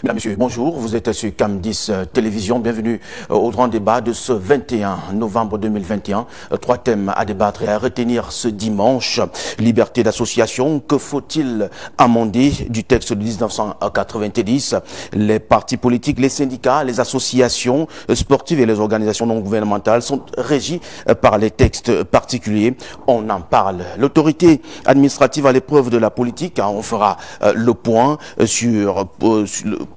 Mesdames, Messieurs, bonjour. Vous êtes sur CAM10 Télévision. Bienvenue au grand débat de ce 21 novembre 2021. Trois thèmes à débattre et à retenir ce dimanche. Liberté d'association. Que faut-il amender du texte de 1990? Les partis politiques, les syndicats, les associations sportives et les organisations non gouvernementales sont régies par les textes particuliers. On en parle. L'autorité administrative à l'épreuve de la politique. On fera le point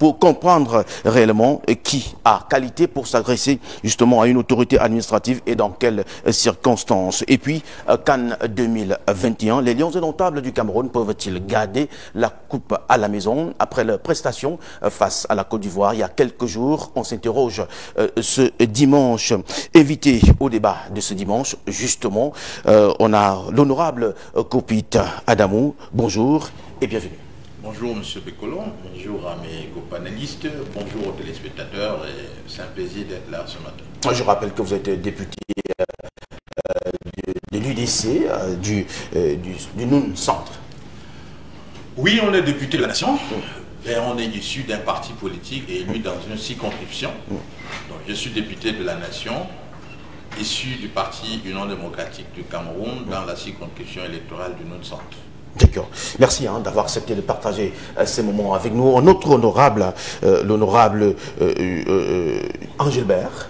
pour comprendre réellement qui a qualité pour s'adresser justement à une autorité administrative et dans quelles circonstances. Et puis, CAN 2021, les Lions indomptables du Cameroun peuvent-ils garder la coupe à la maison après leur prestation face à la Côte d'Ivoire il y a quelques jours? On s'interroge ce dimanche. Invité au débat de ce dimanche, justement, on a l'honorable Kopit Adamou. Bonjour et bienvenue. Bonjour M. Pécolon, bonjour à mes copanélistes, bonjour aux téléspectateurs, c'est un plaisir d'être là ce matin. Je rappelle que vous êtes député de l'UDC, du NUN Centre. Oui, on est député de la Nation, et on est issu d'un parti politique élu dans une circonscription. Donc, je suis député de la Nation, issu du parti Union démocratique du Cameroun dans la circonscription électorale du NUN Centre. D'accord. Merci d'avoir accepté de partager ces moments avec nous. Notre honorable, l'honorable Angilbert,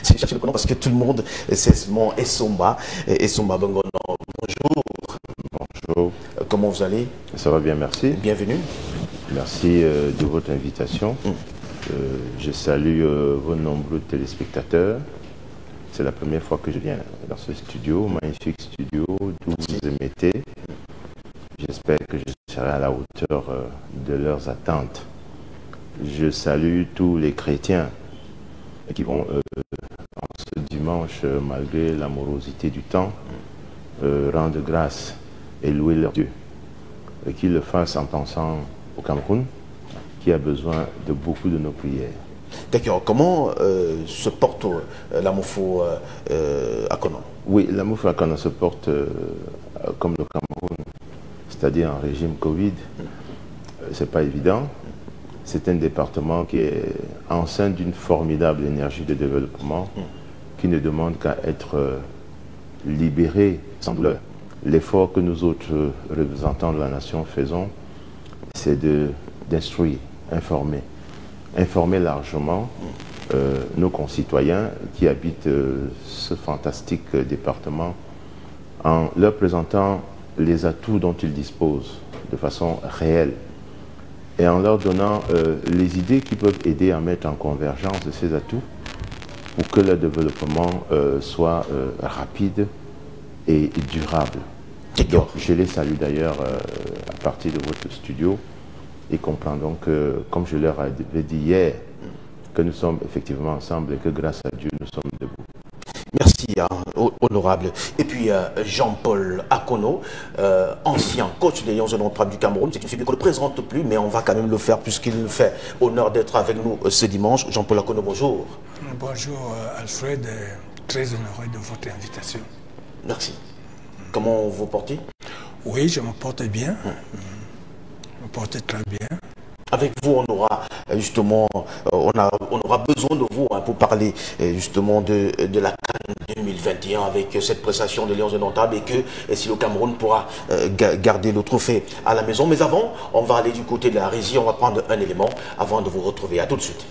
c'est chercher le prénom parce que tout le monde sait ce nom, Essomba Bongono. Bonjour. Bonjour. Comment vous allez? Ça va bien, merci. Bienvenue. Merci de votre invitation. Je salue vos nombreux téléspectateurs. C'est la première fois que je viens dans ce studio, magnifique studio, d'où vous émettez. J'espère que je serai à la hauteur de leurs attentes. Je salue tous les chrétiens qui vont, en ce dimanche, malgré l'amorosité du temps, rendre grâce et louer leur Dieu. Et qu'ils le fassent en pensant au Cameroun, qui a besoin de beaucoup de nos prières. D'accord. Comment se porte l'AMOFO à Konon? Oui, l'AMOFO à Konon se porte comme le Cameroun, c'est-à-dire en régime Covid. C'est pas évident. C'est un département qui est enceinte d'une formidable énergie de développement qui ne demande qu'à être libéré sans douleur. L'effort que nous autres représentants de la nation faisons, c'est d'instruire, informer largement nos concitoyens qui habitent ce fantastique département en leur présentant les atouts dont ils disposent de façon réelle et en leur donnant les idées qui peuvent aider à mettre en convergence de ces atouts pour que le développement soit rapide et durable. Donc, je les salue d'ailleurs à partir de votre studio et comprendons que, comme je leur avais dit hier, que nous sommes effectivement ensemble et que grâce à Dieu, nous sommes debout. Merci, honorable. Et puis Jean-Paul Akono, ancien coach des Lions indomptables du Cameroun. C'est une figure qu'on ne présente plus, mais on va quand même le faire puisqu'il fait honneur d'être avec nous ce dimanche. Jean-Paul Akono, bonjour. Bonjour Alfred, très honoré de votre invitation. Merci. Comment vous portez? Oui, je me porte bien. Je me porte très bien. Avec vous, on aura justement, on aura besoin de vous pour parler justement de la CAN 2021 avec cette prestation de Lions indomptables et que si le Cameroun pourra garder le trophée à la maison. Mais avant, on va aller du côté de la régie, on va prendre un élément avant de vous retrouver. À tout de suite.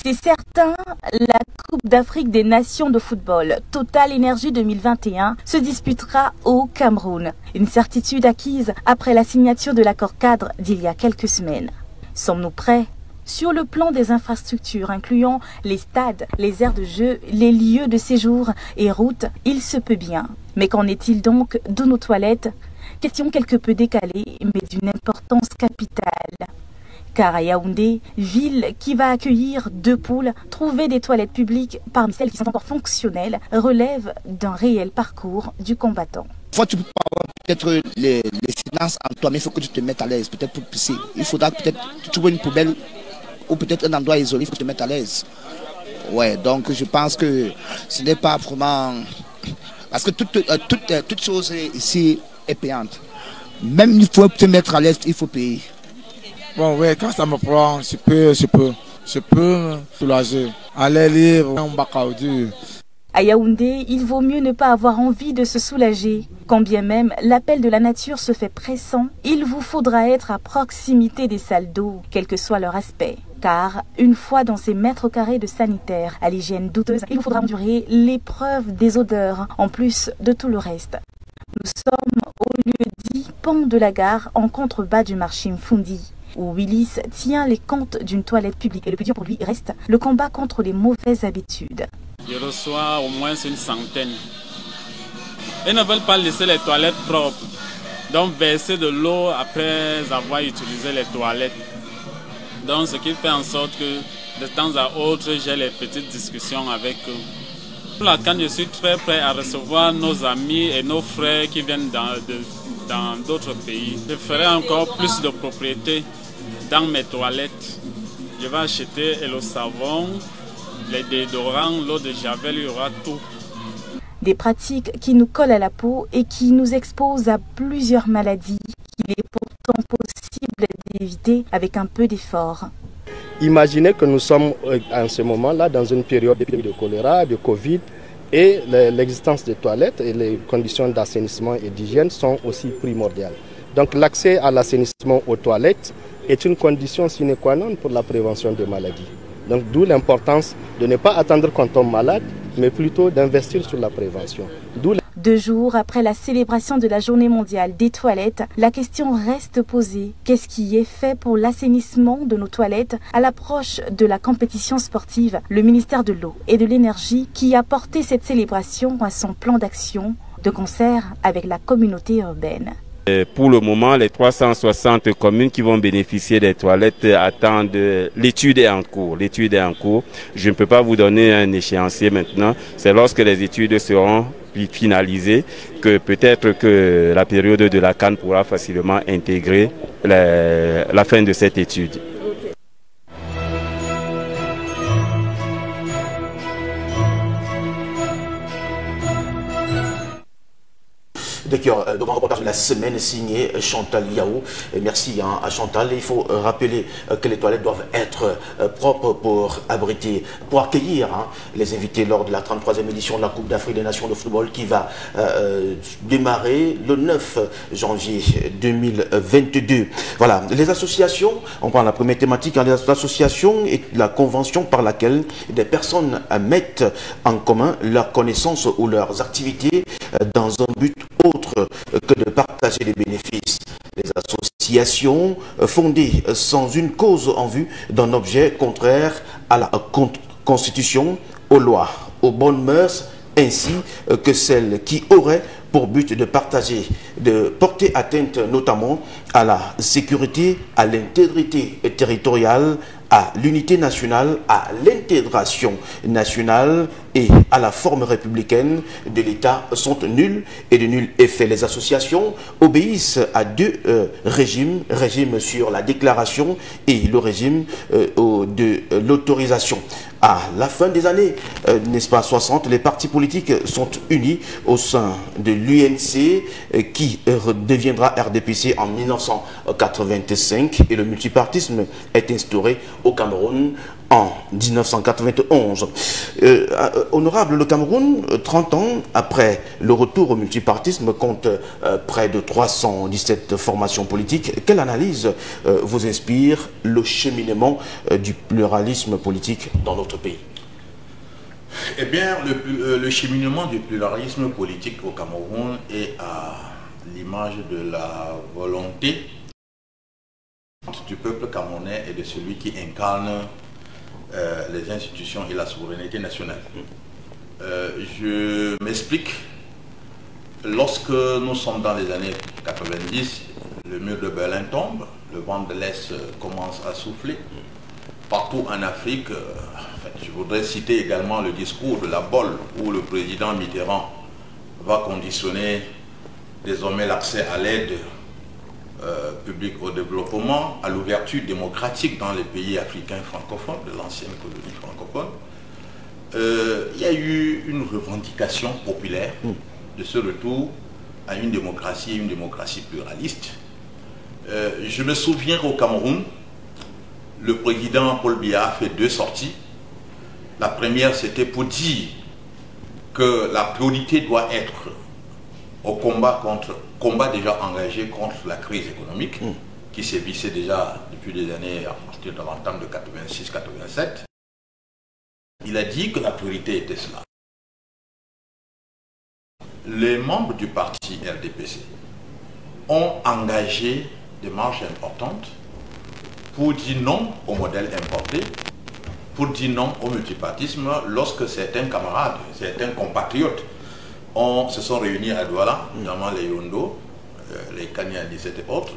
C'est certain, la Coupe d'Afrique des Nations de football Total Énergie 2021 se disputera au Cameroun. Une certitude acquise après la signature de l'accord cadre d'il y a quelques semaines. Sommes-nous prêts? Sur le plan des infrastructures, incluant les stades, les aires de jeu, les lieux de séjour et routes, il se peut bien. Mais qu'en est-il donc de nos toilettes? Question quelque peu décalée, mais d'une importance capitale. Car à Yaoundé, ville qui va accueillir 2 poules, trouver des toilettes publiques parmi celles qui sont encore fonctionnelles relève d'un réel parcours du combattant. Fois tu peux pas avoir peut-être les finances en toi, mais il faut que tu te mettes à l'aise, peut-être pour pisser. Il faudra peut-être que tu trouves une poubelle ou peut-être un endroit isolé, il faut te mettre à l'aise. Ouais, donc je pense que ce n'est pas vraiment... Parce que toute chose ici est payante. Même il faut te mettre à l'aise, il faut payer. Bon, oui, quand ça me prend, je peux soulager. Aller lire un bac à dur. À Yaoundé, il vaut mieux ne pas avoir envie de se soulager. Quand bien même l'appel de la nature se fait pressant, il vous faudra être à proximité des salles d'eau, quel que soit leur aspect. Car une fois dans ces mètres carrés de sanitaire à l'hygiène douteuse, il vous faudra endurer l'épreuve des odeurs, en plus de tout le reste. Nous sommes au lieu dit Pont de la Gare, en contrebas du marché Mfundi, où Willis tient les comptes d'une toilette publique. Et le plus dur pour lui reste le combat contre les mauvaises habitudes. Je reçois au moins une centaine. Ils ne veulent pas laisser les toilettes propres. Donc verser de l'eau après avoir utilisé les toilettes. Donc ce qui fait en sorte que de temps à autre, j'ai les petites discussions avec eux. Pour la CAN, je suis très prêt à recevoir nos amis et nos frères qui viennent dans d'autres pays. Je ferai encore plus de propriété dans mes toilettes. Je vais acheter le savon, les déodorants, l'eau de javel, il y aura tout. Des pratiques qui nous collent à la peau et qui nous exposent à plusieurs maladies qu'il est pourtant possible d'éviter avec un peu d'effort. Imaginez que nous sommes en ce moment-là dans une période de choléra, de Covid, et l'existence des toilettes et les conditions d'assainissement et d'hygiène sont aussi primordiales. Donc l'accès à l'assainissement aux toilettes est une condition sine qua non pour la prévention des maladies. Donc d'où l'importance de ne pas attendre qu'on tombe malade, mais plutôt d'investir sur la prévention. 2 jours après la célébration de la Journée mondiale des toilettes, la question reste posée. Qu'est-ce qui est fait pour l'assainissement de nos toilettes à l'approche de la compétition sportive? Le ministère de l'Eau et de l'Énergie qui a porté cette célébration à son plan d'action de concert avec la communauté urbaine. Pour le moment, les 360 communes qui vont bénéficier des toilettes attendent. L'étude est en cours. L'étude est en cours. Je ne peux pas vous donner un échéancier maintenant. C'est lorsque les études seront finalisées que peut-être que la période de la CAN pourra facilement intégrer la fin de cette étude. D'accord, donc un reportage de la semaine signé Chantal Yao. Et merci à Chantal. Il faut rappeler que les toilettes doivent être propres pour accueillir les invités lors de la 33e édition de la Coupe d'Afrique des Nations de football qui va démarrer le 9 janvier 2022. Voilà, les associations, on prend la première thématique, les associations et la convention par laquelle des personnes mettent en commun leurs connaissances ou leurs activités dans un but autre que de partager les bénéfices. Les associations fondées sans une cause en vue d'un objet contraire à la Constitution, aux lois, aux bonnes mœurs, ainsi que celles qui auraient pour but de partager, de porter atteinte notamment à la sécurité, à l'intégrité territoriale, à l'unité nationale, à l'intégration nationale et à la forme républicaine de l'État sont nulles et de nul effet. Les associations obéissent à 2 régimes, régime sur la déclaration et le régime de l'autorisation. À la fin des années, n'est-ce pas, 60, les partis politiques sont unis au sein de l'UNC qui deviendra RDPC en 1985 et le multipartisme est instauré au Cameroun en 1991. Honorable, le Cameroun, 30 ans après le retour au multipartisme, compte près de 317 formations politiques. Quelle analyse vous inspire le cheminement du pluralisme politique dans notre pays? Eh bien, le cheminement du pluralisme politique au Cameroun est à l'image de la volonté du peuple camerounais et de celui qui incarne les institutions et la souveraineté nationale. Je m'explique. Lorsque nous sommes dans les années 90, le mur de Berlin tombe, le vent de l'Est commence à souffler. Partout en Afrique, je voudrais citer également le discours de la Bolle où le président Mitterrand va conditionner désormais l'accès à l'aide publique au développement, à l'ouverture démocratique dans les pays africains francophones, de l'ancienne colonie francophone. Il y a eu une revendication populaire de ce retour à une démocratie pluraliste. Je me souviens qu'au Cameroun, le président Paul Biya a fait 2 sorties. La première, c'était pour dire que la priorité doit être au combat déjà engagé contre la crise économique qui sévissait déjà depuis des années à partir de l'entame de 86-87. Il a dit que la priorité était cela. Les membres du parti RDPC ont engagé des marches importantes pour dire non au modèle importé, pour dire non au multipartisme lorsque certains camarades, certains compatriotes se sont réunis à Douala, notamment les Yondo, les Kanya 17 et autres,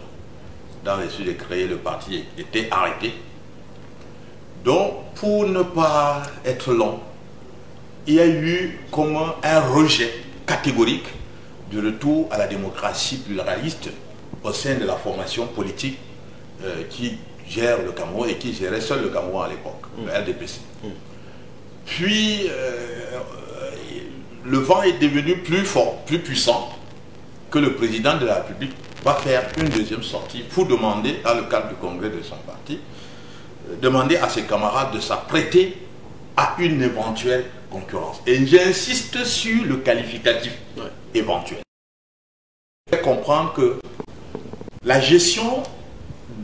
dans les sud de créer le parti, étaient arrêtés. Donc, pour ne pas être long, il y a eu comme un rejet catégorique du retour à la démocratie pluraliste au sein de la formation politique qui gère le Cameroun et qui gérait seul le Cameroun à l'époque, le RDPC. Puis, le vent est devenu plus fort, plus puissant, que le président de la République va faire une deuxième sortie pour demander, dans le cadre du congrès de son parti, demander à ses camarades de s'apprêter à une éventuelle concurrence. Et j'insiste sur le qualificatif éventuel. Il faut comprendre que la gestion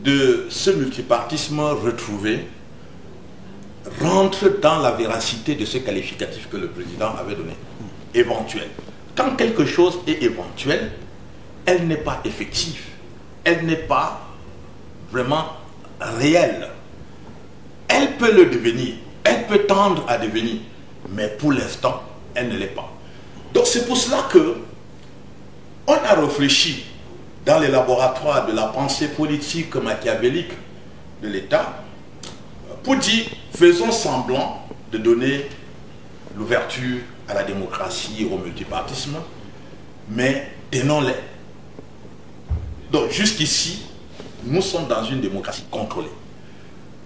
de ce multipartisme retrouvé rentre dans la véracité de ce qualificatif que le président avait donné. Éventuel. Quand quelque chose est éventuel, elle n'est pas effective. Elle n'est pas vraiment réelle. Elle peut le devenir. Elle peut tendre à devenir. Mais pour l'instant, elle ne l'est pas. Donc c'est pour cela que on a réfléchi dans les laboratoires de la pensée politique machiavélique de l'État pour dire, faisons semblant de donner l'ouverture à la démocratie et au multipartisme, mais tenons-les. Donc jusqu'ici, nous sommes dans une démocratie contrôlée.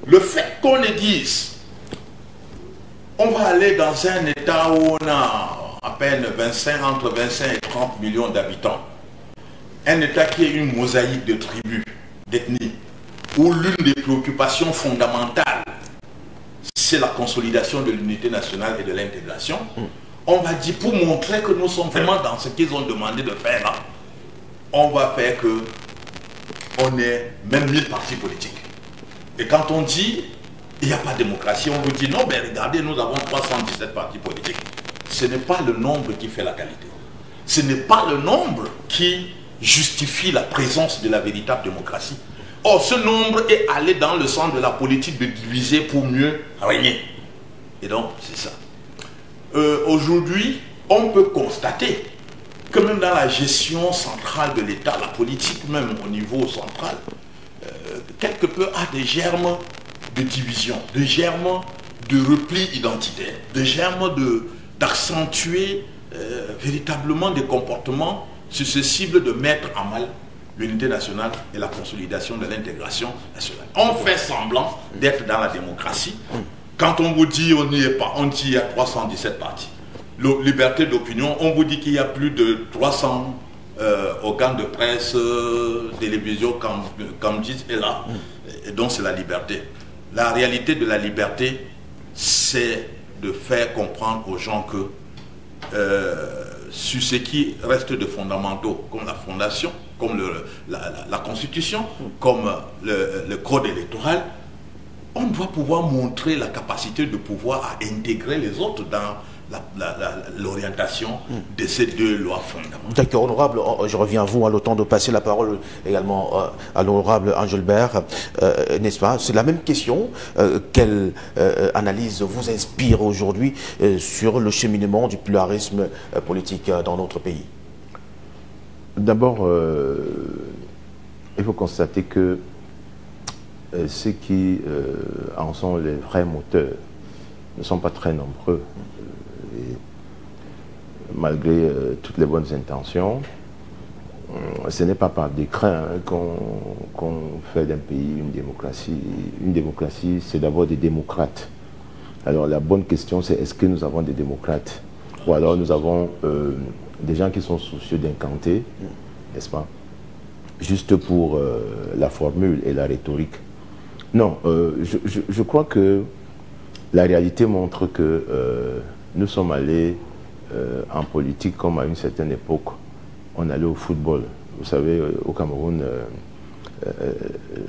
Le fait qu'on le dise, on va aller dans un État où on a à peine entre 25 et 30 millions d'habitants, un État qui est une mosaïque de tribus, d'ethnies, où l'une des préoccupations fondamentales, c'est la consolidation de l'unité nationale et de l'intégration. On va dire, pour montrer que nous sommes vraiment dans ce qu'ils ont demandé de faire là, on va faire que on est même 1000 partis politiques. Et quand on dit il n'y a pas de démocratie, on vous dit non, mais regardez, nous avons 317 partis politiques. Ce n'est pas le nombre qui fait la qualité. Ce n'est pas le nombre qui justifie la présence de la véritable démocratie. Or, ce nombre est allé dans le sens de la politique de diviser pour mieux régner. Et donc, c'est ça. Aujourd'hui, on peut constater que même dans la gestion centrale de l'État, la politique même au niveau central, quelque peu a des germes de division, des germes de repli identitaire, des germes d'accentuer véritablement des comportements susceptibles de mettre en mal l'unité nationale et la consolidation de l'intégration nationale. On fait semblant d'être dans la démocratie. Quand on vous dit on n'y est pas, on dit qu'il y a 317 partis. Liberté d'opinion, on vous dit qu'il y a plus de 300 organes de presse, télévision, comme disent, et là. Et donc c'est la liberté. La réalité de la liberté, c'est de faire comprendre aux gens que sur ce qui reste de fondamentaux, comme la fondation, comme la constitution, comme le code électoral, on doit pouvoir montrer la capacité de pouvoir à intégrer les autres dans l'orientation de ces deux lois fondamentales. D'accord, honorable, je reviens à vous, à le temps de passer la parole également à l'honorable Engelbert, n'est-ce pas? C'est la même question. Quelle analyse vous inspire aujourd'hui sur le cheminement du pluralisme politique dans notre pays? D'abord, il faut constater que ceux qui en sont les vrais moteurs ne sont pas très nombreux. Et malgré toutes les bonnes intentions, ce n'est pas par décret qu'on fait d'un pays une démocratie. Une démocratie, c'est d'abord des démocrates. Alors la bonne question, c'est est-ce que nous avons des démocrates? Ou alors nous avons des gens qui sont soucieux d'incanter, n'est-ce pas? Juste pour la formule et la rhétorique. Non, je crois que la réalité montre que nous sommes allés en politique comme à une certaine époque. On allait au football. Vous savez, au Cameroun,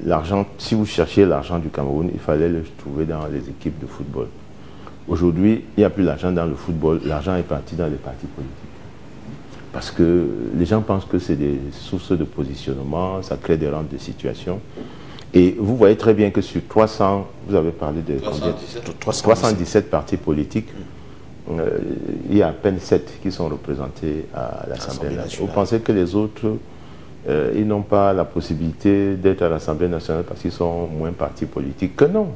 l'argent, si vous cherchiez l'argent du Cameroun, il fallait le trouver dans les équipes de football. Aujourd'hui, il n'y a plus l'argent dans le football, l'argent est parti dans les partis politiques. Parce que les gens pensent que c'est des sources de positionnement, ça crée des rentes de situation. Et vous voyez très bien que sur 300, vous avez parlé de 317 partis politiques, il y a à peine 7 qui sont représentés à l'Assemblée nationale. Vous pensez que les autres, ils n'ont pas la possibilité d'être à l'Assemblée nationale parce qu'ils sont moins partis politiques? Que non.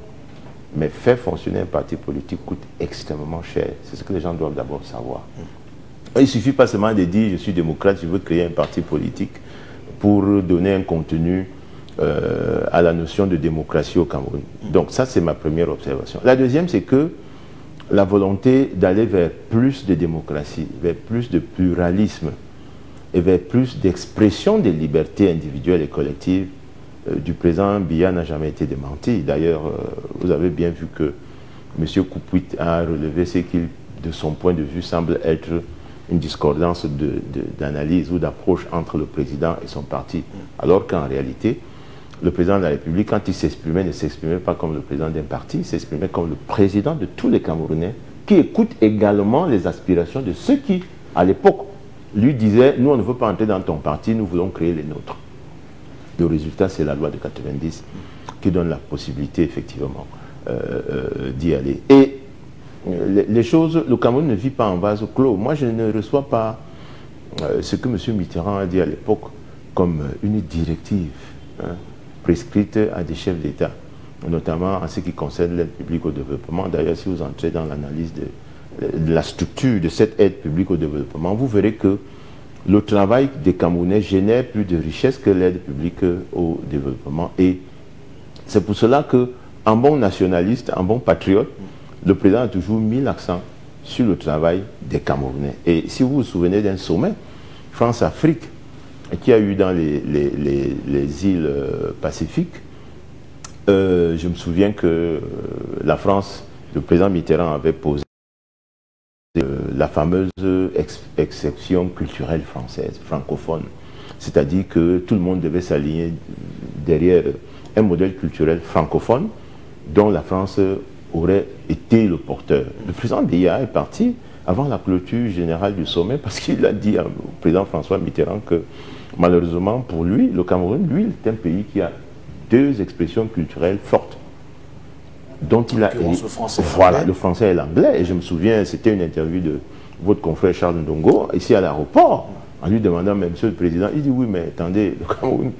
Mais faire fonctionner un parti politique coûte extrêmement cher. C'est ce que les gens doivent d'abord savoir. Il ne suffit pas seulement de dire je suis démocrate, je veux créer un parti politique pour donner un contenu à la notion de démocratie au Cameroun. Donc ça, c'est ma première observation. La deuxième, c'est que la volonté d'aller vers plus de démocratie, vers plus de pluralisme et vers plus d'expression des libertés individuelles et collectives du président Biya n'a jamais été démenti. D'ailleurs, vous avez bien vu que M. Koupouit a relevé ce qui, de son point de vue, semble être une discordance d'analyse ou d'approche entre le président et son parti. Alors qu'en réalité, le président de la République, quand il s'exprimait, ne s'exprimait pas comme le président d'un parti, il s'exprimait comme le président de tous les Camerounais, qui écoutent également les aspirations de ceux qui, à l'époque, lui disaient « Nous, on ne veut pas entrer dans ton parti, nous voulons créer les nôtres ». Le résultat, c'est la loi de 90 qui donne la possibilité, effectivement, d'y aller. Et les choses, le Cameroun ne vit pas en vase clos. Moi, je ne reçois pas ce que M. Mitterrand a dit à l'époque comme une directive prescrite à des chefs d'État, notamment en ce qui concerne l'aide publique au développement. D'ailleurs, si vous entrez dans l'analyse de la structure de cette aide publique au développement, vous verrez que le travail des Camerounais génère plus de richesse que l'aide publique au développement. Et c'est pour cela qu'en bon nationaliste, en bon patriote, le président a toujours mis l'accent sur le travail des Camerounais. Et si vous vous souvenez d'un sommet France-Afrique qui a eu dans les îles Pacifiques, je me souviens que la France, le président Mitterrand avait posé la fameuse exception culturelle française, francophone. C'est-à-dire que tout le monde devait s'aligner derrière un modèle culturel francophone dont la France aurait été le porteur. Le président Biya est parti avant la clôture générale du sommet parce qu'il a dit au président François Mitterrand que malheureusement pour lui, le Cameroun, lui, est un pays qui a deux expressions culturelles fortes dont il a... Le français. Voilà, le français et l'anglais. Et je me souviens, c'était une interview de votre confrère Charles Ndongo, ici à l'aéroport, en lui demandant, mais monsieur le président, il dit oui, mais attendez, le Cameroun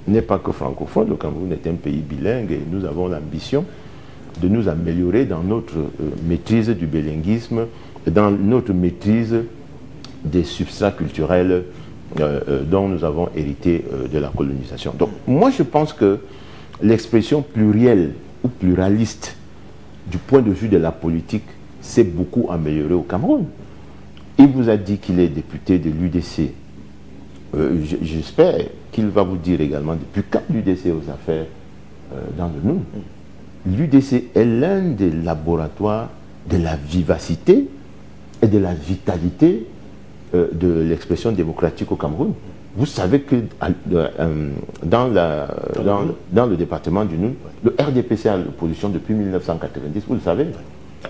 n'est pas que francophone, le Cameroun est un pays bilingue et nous avons l'ambition de nous améliorer dans notre maîtrise du bilinguisme, dans notre maîtrise des substrats culturels dont nous avons hérité de la colonisation. Donc moi je pense que l'expression plurielle ou pluraliste du point de vue de la politique s'est beaucoup améliorée au Cameroun. Il vous a dit qu'il est député de l'UDC. J'espère qu'il va vous dire également depuis quand l'UDC aux affaires dans le Noun. L'UDC est l'un des laboratoires de la vivacité et de la vitalité de l'expression démocratique au Cameroun. Vous savez que dans le département du Noun, le RDPC a l'opposition depuis 1990, vous le savez.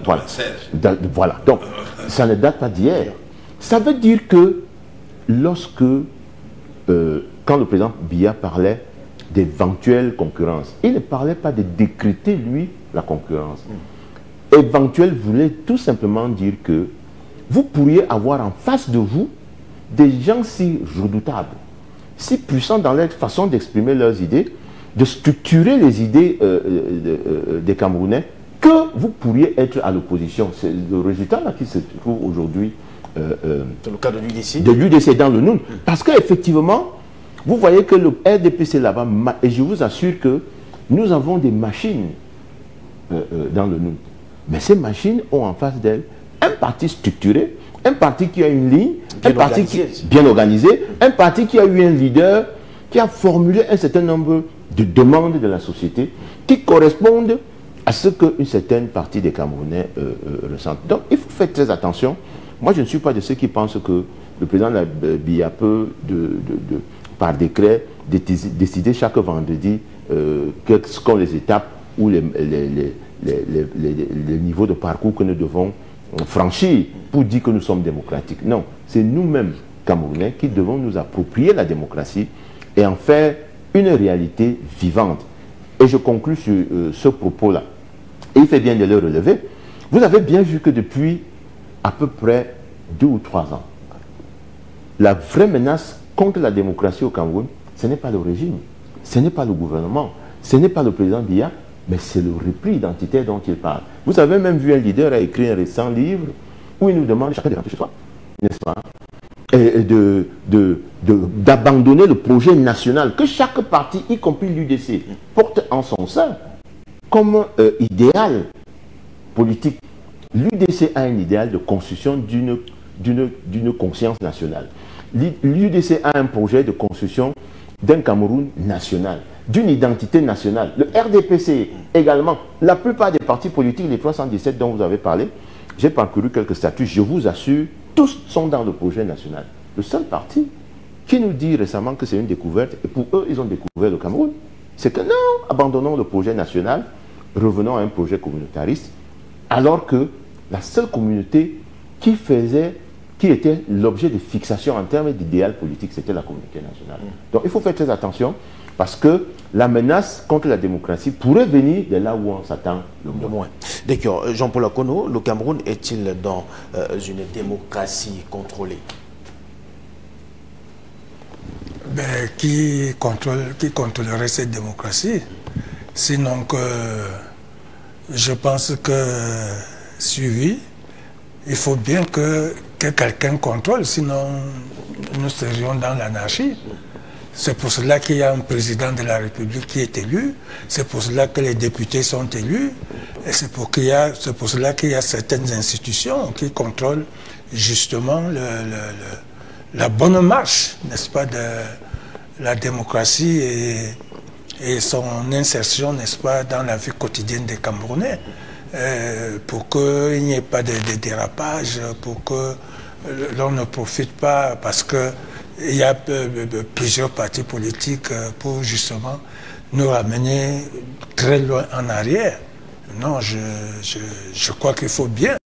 Voilà. Voilà. Donc, ça ne date pas d'hier. Ça veut dire que lorsque, quand le président Biya parlait d'éventuelle concurrence, il ne parlait pas de décréter, lui, la concurrence. Éventuelle voulait tout simplement dire que vous pourriez avoir en face de vous des gens si redoutables, si puissants dans leur façon d'exprimer leurs idées, de structurer les idées des Camerounais, que vous pourriez être à l'opposition. C'est le résultat là qui se trouve aujourd'hui dans le cas de l'UDC. De l'UDC dans le Noun. Parce qu'effectivement, Vous voyez que le RDPC là-bas, et je vous assure que nous avons des machines dans le nous. Mais ces machines ont en face d'elles un parti structuré, un parti qui a une ligne, un parti bien organisé, un parti qui a eu un leader, qui a formulé un certain nombre de demandes de la société qui correspondent à ce qu'une certaine partie des Camerounais ressentent. Donc il faut faire très attention. Moi je ne suis pas de ceux qui pensent que le président Biya peut, par décret, décider chaque vendredi quelles sont les étapes ou les niveaux de parcours que nous devons franchir pour dire que nous sommes démocratiques. Non, c'est nous-mêmes, Camerounais, qui devons nous approprier la démocratie et en faire une réalité vivante. Et je conclus sur ce propos-là. Et il fait bien de le relever. Vous avez bien vu que depuis à peu près 2 ou 3 ans, la vraie menace contre la démocratie au Cameroun, ce n'est pas le régime, ce n'est pas le gouvernement, ce n'est pas le président Biya, mais c'est le repli identitaire dont il parle. Vous avez même vu un leader a écrit un récent livre où il nous demande chacun de rentrer chez soi, n'est-ce pas, et d'abandonner le projet national que chaque parti, y compris l'UDC, porte en son sein comme idéal politique. L'UDC a un idéal de construction d'une conscience nationale. L'UDC a un projet de construction d'un Cameroun national, d'une identité nationale. Le RDPC également. La plupart des partis politiques, les 317 dont vous avez parlé, j'ai parcouru quelques statuts, je vous assure, tous sont dans le projet national. Le seul parti qui nous dit récemment que c'est une découverte, et pour eux, ils ont découvert le Cameroun, c'est que non, abandonnons le projet national, revenons à un projet communautariste, alors que la seule communauté qui était l'objet de fixation en termes d'idéal politique, c'était la communauté nationale. Donc il faut faire très attention, parce que la menace contre la démocratie pourrait venir de là où on s'attend le moins. D'accord. Jean-Paul Akono, le Cameroun est-il dans une démocratie contrôlée? Ben, qui contrôlerait cette démocratie? Sinon que je pense que suivi, il faut bien que quelqu'un contrôle, sinon nous serions dans l'anarchie. C'est pour cela qu'il y a un président de la République qui est élu, c'est pour cela que les députés sont élus, et c'est pour cela qu'il y a certaines institutions qui contrôlent justement la bonne marche, n'est-ce pas, de la démocratie et son insertion, n'est-ce pas, dans la vie quotidienne des Camerounais, pour qu'il n'y ait pas de dérapage, pour que l'on ne profite pas, parce que il y a plusieurs partis politiques pour justement nous ramener très loin en arrière. Non, je crois qu'il faut bien.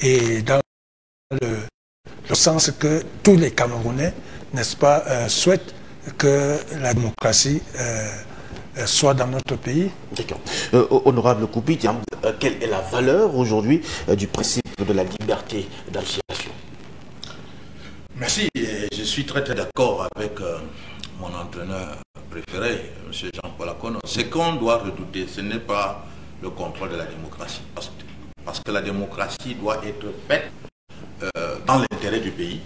Et dans le sens que tous les Camerounais, n'est-ce pas, souhaitent que la démocratie soit dans notre pays. D'accord. Honorable Koupi, quelle est la valeur aujourd'hui du principe de la liberté d'association? Merci. Je suis très d'accord avec mon entraîneur préféré, M. Jean-Paul Akono. Ce qu'on doit redouter, ce n'est pas le contrôle de la démocratie. Parce que la démocratie doit être faite dans l'intérêt du pays.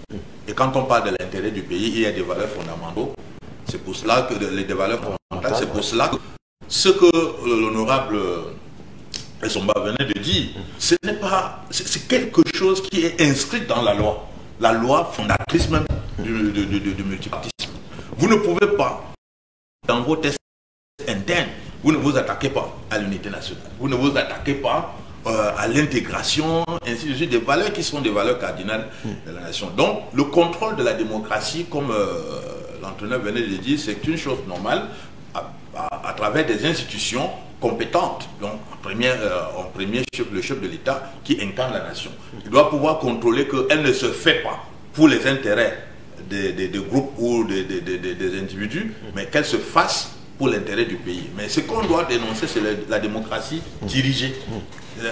Et quand on parle de l'intérêt du pays, il y a des valeurs fondamentales. C'est pour cela que les valeurs fondamentales, c'est pour cela que ce que l'honorable Essomba venait de dire, ce n'est pas, c'est quelque chose qui est inscrit dans la loi. La loi fondatrice même du multipartisme. Vous ne pouvez pas, dans vos tests internes, vous ne vous attaquez pas à l'unité nationale. Vous ne vous attaquez pas à l'intégration, ainsi de suite, des valeurs qui sont des valeurs cardinales de la nation. Donc, le contrôle de la démocratie, comme l'entraîneur venait de dire, c'est une chose normale à travers des institutions compétentes. Donc, en premier le chef de l'État qui incarne la nation. Il doit pouvoir contrôler qu'elle ne se fait pas pour les intérêts des groupes ou des individus, mais qu'elle se fasse pour l'intérêt du pays. Mais ce qu'on doit dénoncer, c'est la démocratie dirigée.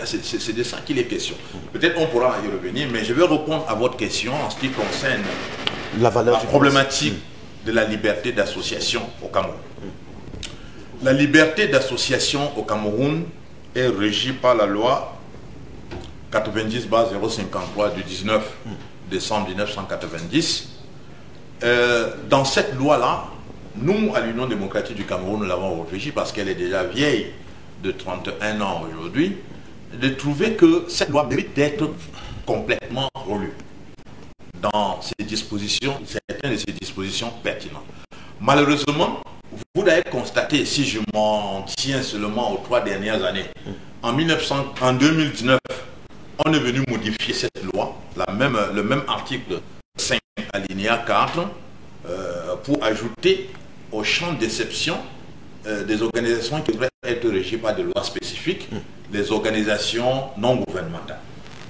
C'est de ça qu'il est question. Peut-être on pourra y revenir, mais je vais répondre à votre question en ce qui concerne la problématique de la liberté d'association au Cameroun. La liberté d'association au Cameroun est régie par la loi 90/053 du 19 décembre 1990 Dans cette loi-là, nous, à l'Union démocratique du Cameroun, nous l'avons réfléchi parce qu'elle est déjà vieille de 31 ans aujourd'hui, de trouver que cette loi mérite d'être complètement relue dans ses dispositions, certaines de ses dispositions pertinentes. Malheureusement, vous l'avez constaté, si je m'en tiens seulement aux 3 dernières années, en 2019, on est venu modifier cette loi, le même article 5 alinéa 4, pour ajouter au champ d'exception des organisations qui devraient être régies par des lois spécifiques, les organisations non gouvernementales.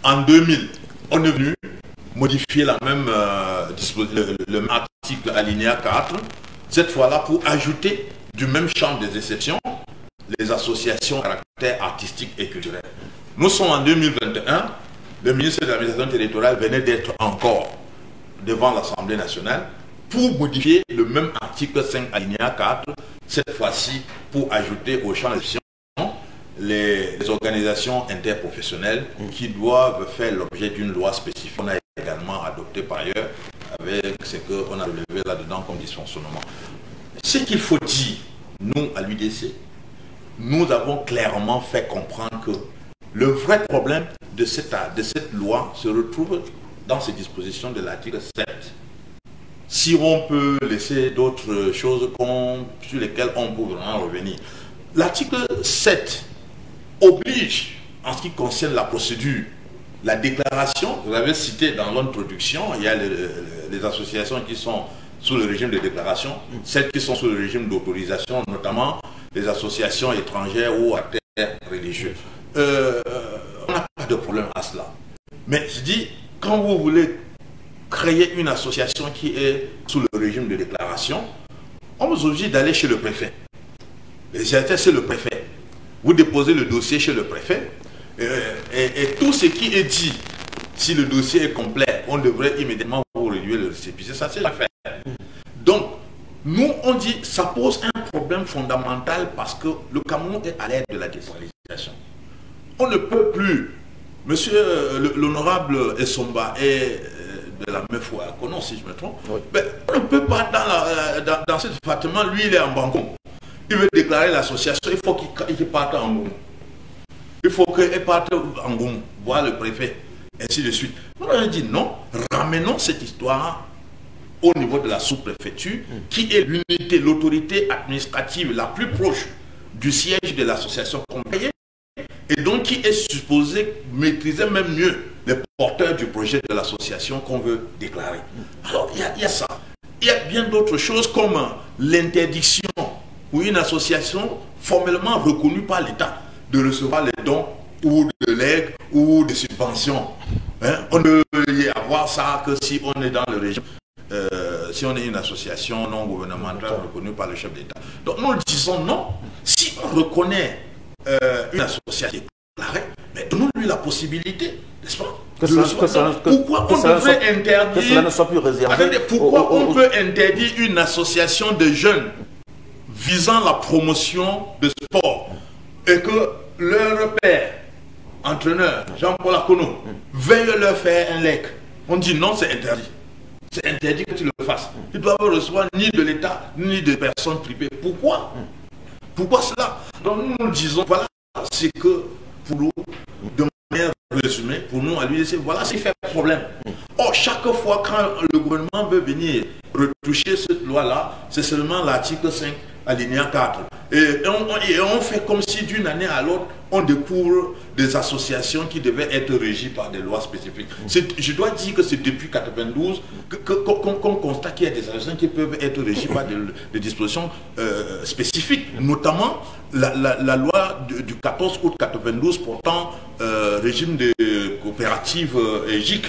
En 2000, on est venu modifier le même article alinéa 4, cette fois-là pour ajouter du même champ des exceptions les associations à caractère artistique et culturel. Nous sommes en 2021, le ministre de l'administration territoriale venait d'être encore devant l'Assemblée nationale pour modifier le même article 5 alinéa 4, cette fois-ci pour ajouter au champ d'exception les organisations interprofessionnelles qui doivent faire l'objet d'une loi spécifique. On a également adopté par ailleurs avec ce qu'on a relevé là-dedans comme dysfonctionnement. Ce qu'il faut dire, nous à l'UDC, nous avons clairement fait comprendre que le vrai problème de cette loi se retrouve dans ces dispositions de l'article 7. Si on peut laisser d'autres choses sur lesquelles on peut vraiment revenir. L'article 7 oblige, en ce qui concerne la procédure, la déclaration, vous avez cité dans l'introduction, il y a les associations qui sont sous le régime de déclaration, celles qui sont sous le régime d'autorisation, notamment les associations étrangères ou à terre religieuse. On n'a pas de problème à cela. Mais je dis, quand vous voulez créer une association qui est sous le régime de déclaration, on vous oblige d'aller chez le préfet. C'est le préfet. Vous déposez le dossier chez le préfet et tout ce qui est dit, si le dossier est complet, on devrait immédiatement vous réduire le récépissé. Ça, c'est l'affaire. Donc, nous, on dit ça pose un problème fondamental parce que le Cameroun est à l'ère de la décentralisation. On ne peut plus, monsieur l'honorable Essomba est de la même foi, si je me trompe, oui. Mais on ne peut pas dans ce département, lui il est en Banco. Il veut déclarer l'association, il faut qu'il parte en Goum. Il faut qu'il parte en Goum, voir le préfet, ainsi de suite. On a dit non, ramenons cette histoire au niveau de la sous-préfecture, qui est l'unité, l'autorité administrative la plus proche du siège de l'association convoyée, et donc qui est supposé maîtriser même mieux les porteurs du projet de l'association qu'on veut déclarer. Alors, il y a ça. Il y a bien d'autres choses comme l'interdiction ou une association formellement reconnue par l'État de recevoir les dons ou de legs ou de subventions. On ne peut y avoir ça que si on est dans le régime, si on est une association non gouvernementale reconnue par le chef d'État. Donc nous disons non, si on reconnaît une association déclarée, mais donnons-lui la possibilité, n'est-ce pas? Pourquoi on devrait interdire, que cela ne soit plus réservé. Pourquoi on peut interdire une association de jeunes visant la promotion de sport et que leur père, entraîneur, Jean-Paul Akono, veuille leur faire un leg? On dit non, c'est interdit. C'est interdit que tu le fasses. Ils ne doivent recevoir ni de l'État, ni de personnes privées. Pourquoi? Pourquoi cela? Donc nous disons, voilà, c'est que pour nous, de manière résumée, pour nous, à l'UDC, voilà ce qui fait problème. Or, chaque fois quand le gouvernement veut venir retoucher cette loi-là, c'est seulement l'article 5, alinéa 4. Et on fait comme si d'une année à l'autre, on découvre des associations qui devaient être régies par des lois spécifiques. Je dois dire que c'est depuis 1992 qu'on constate qu'il y a des associations qui peuvent être régies par des dispositions spécifiques, notamment la loi du 14 août 1992 portant régime de coopératives GIC.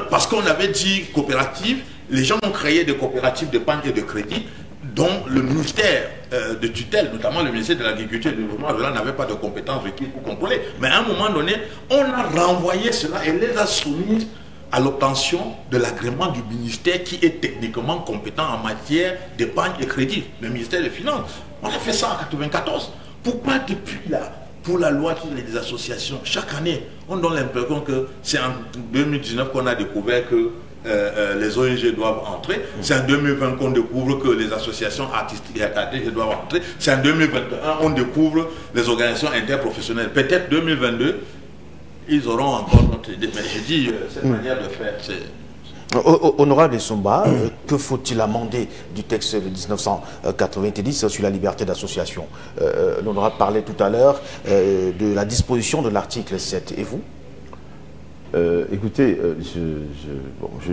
Parce qu'on avait dit coopérative, les gens ont créé des coopératives d'épargne et de crédit dont le ministère de tutelle, notamment le ministère de l'Agriculture et du Développement rural, n'avait pas de compétences requises pour contrôler. Mais à un moment donné, on a renvoyé cela et les a soumis à l'obtention de l'agrément du ministère qui est techniquement compétent en matière d'épargne et crédit, le ministère des Finances. On a fait ça en 1994. Pourquoi depuis là, pour la loi qui est des associations, chaque année, on donne l'impression que c'est en 2019 qu'on a découvert que les ONG doivent entrer. C'est en 2020 qu'on découvre que les associations artistiques et académiques doivent entrer. C'est en 2021 qu'on découvre les organisations interprofessionnelles. Peut-être 2022, ils auront encore notre idée. Mais je dis, cette manière de faire, c'est... Honorable Somba, que faut-il amender du texte de 1990 sur la liberté d'association? L'honorable parlait tout à l'heure de la disposition de l'article 7. Et vous? Écoutez,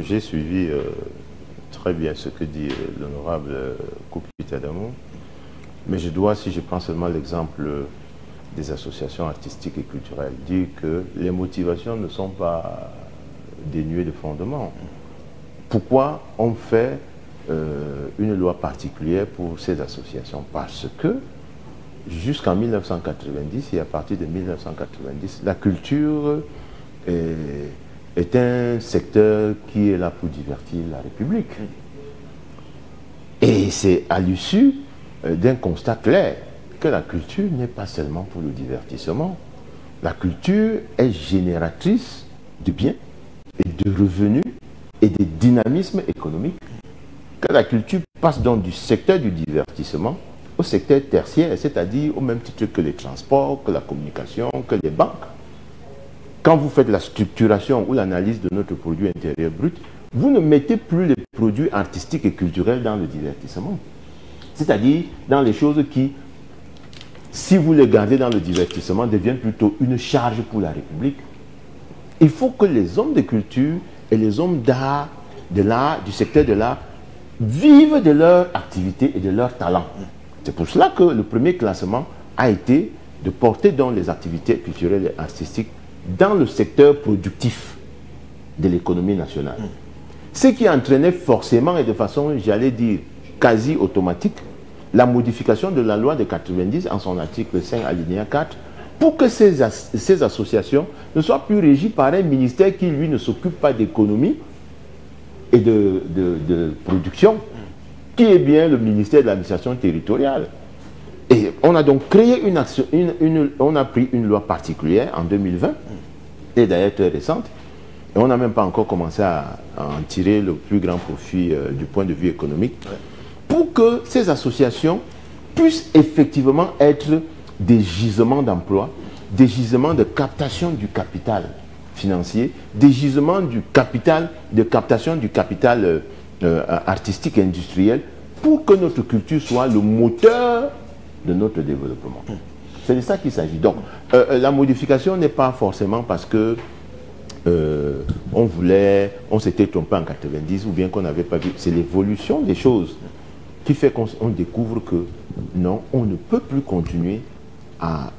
j'ai suivi très bien ce que dit l'honorable Koupitadamou, mais je dois, si je prends seulement l'exemple des associations artistiques et culturelles, dire que les motivations ne sont pas dénuées de fondement. Pourquoi on fait une loi particulière pour ces associations? Parce que jusqu'en 1990 et à partir de 1990, la culture est un secteur qui est là pour divertir la République. Et c'est à l'issue d'un constat clair que la culture n'est pas seulement pour le divertissement. La culture est génératrice de biens et de revenus et de dynamisme économique. Que la culture passe donc du secteur du divertissement au secteur tertiaire, c'est-à-dire au même titre que les transports, que la communication, que les banques. Quand vous faites la structuration ou l'analyse de notre produit intérieur brut, vous ne mettez plus les produits artistiques et culturels dans le divertissement. C'est-à-dire dans les choses qui, si vous les gardez dans le divertissement, deviennent plutôt une charge pour la République. Il faut que les hommes de culture et les hommes d'art, du secteur de l'art, vivent de leur activité et de leur talent. C'est pour cela que le premier classement a été de porter donc les activités culturelles et artistiques dans le secteur productif de l'économie nationale. Ce qui entraînait forcément et de façon, j'allais dire, quasi automatique, la modification de la loi de 90 en son article 5 alinéa 4 pour que ces associations ne soient plus régies par un ministère qui, lui, ne s'occupe pas d'économie et de production, qui est bien le ministère de l'administration territoriale. Et on a donc créé une action, on a pris une loi particulière en 2020, et d'ailleurs très récente, et on n'a même pas encore commencé à en tirer le plus grand profit du point de vue économique, pour que ces associations puissent effectivement être des gisements d'emploi, des gisements de captation du capital financier, des gisements du capital, de captation du capital artistique et industriel, pour que notre culture soit le moteur de notre développement. C'est de ça qu'il s'agit. Donc, la modification n'est pas forcément parce que on s'était trompé en 90 ou bien qu'on n'avait pas vu. C'est l'évolution des choses qui fait qu'on découvre que non, on ne peut plus continuer à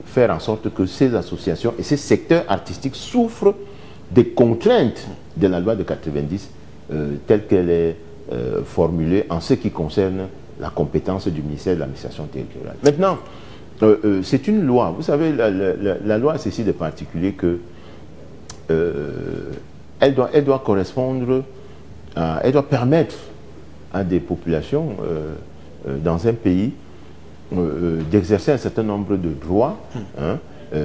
faire en sorte que ces associations et ces secteurs artistiques souffrent des contraintes de la loi de 90 telle qu'elle est formulée en ce qui concerne la compétence du ministère de l'administration territoriale. Maintenant, c'est une loi. Vous savez, la loi a ceci de particulier que elle doit correspondre, elle doit permettre à des populations dans un pays d'exercer un certain nombre de droits, hein,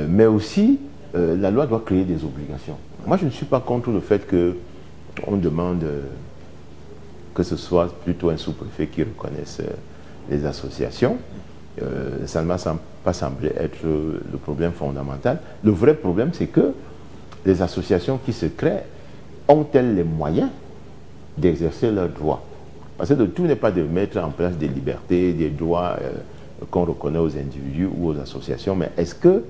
mais aussi la loi doit créer des obligations. Moi, je ne suis pas contre le fait qu'on demande que ce soit plutôt un sous-préfet qui reconnaisse les associations. Ça ne m'a pas semblé être le problème fondamental. Le vrai problème, c'est que les associations qui se créent ont-elles les moyens d'exercer leurs droits? Parce que le tout n'est pas de mettre en place des libertés, des droits qu'on reconnaît aux individus ou aux associations, mais est-ce que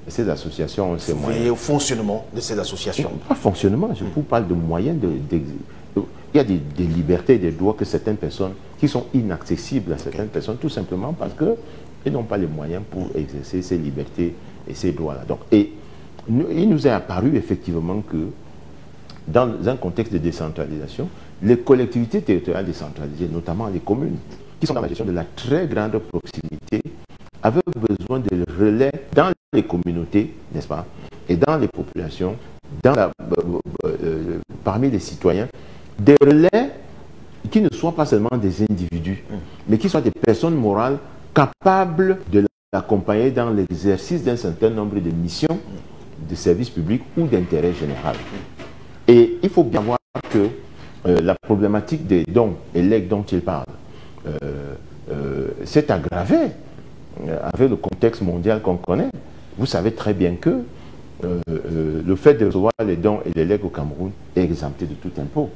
ces associations ont ces moyens? Au fonctionnement de ces associations. Pas fonctionnement, je vous parle de moyens il y a des libertés et des droits que certaines personnes, qui sont inaccessibles à certaines personnes, tout simplement parce qu'ils n'ont pas les moyens pour exercer ces libertés et ces droits-là. Donc, et il nous est apparu effectivement que dans un contexte de décentralisation, les collectivités territoriales décentralisées, notamment les communes, qui sont dans la gestion de la très grande proximité, avaient besoin de relais dans les communautés, n'est-ce pas, et dans les populations, parmi les citoyens, des relais qui ne soient pas seulement des individus, mais qui soient des personnes morales capables de l'accompagner dans l'exercice d'un certain nombre de missions de service public ou d'intérêt général. Et il faut bien voir que la problématique des dons et legs dont il parle s'est aggravée avec le contexte mondial qu'on connaît. Vous savez très bien que le fait de recevoir les dons et les legs au Cameroun est exempté de tout impôt.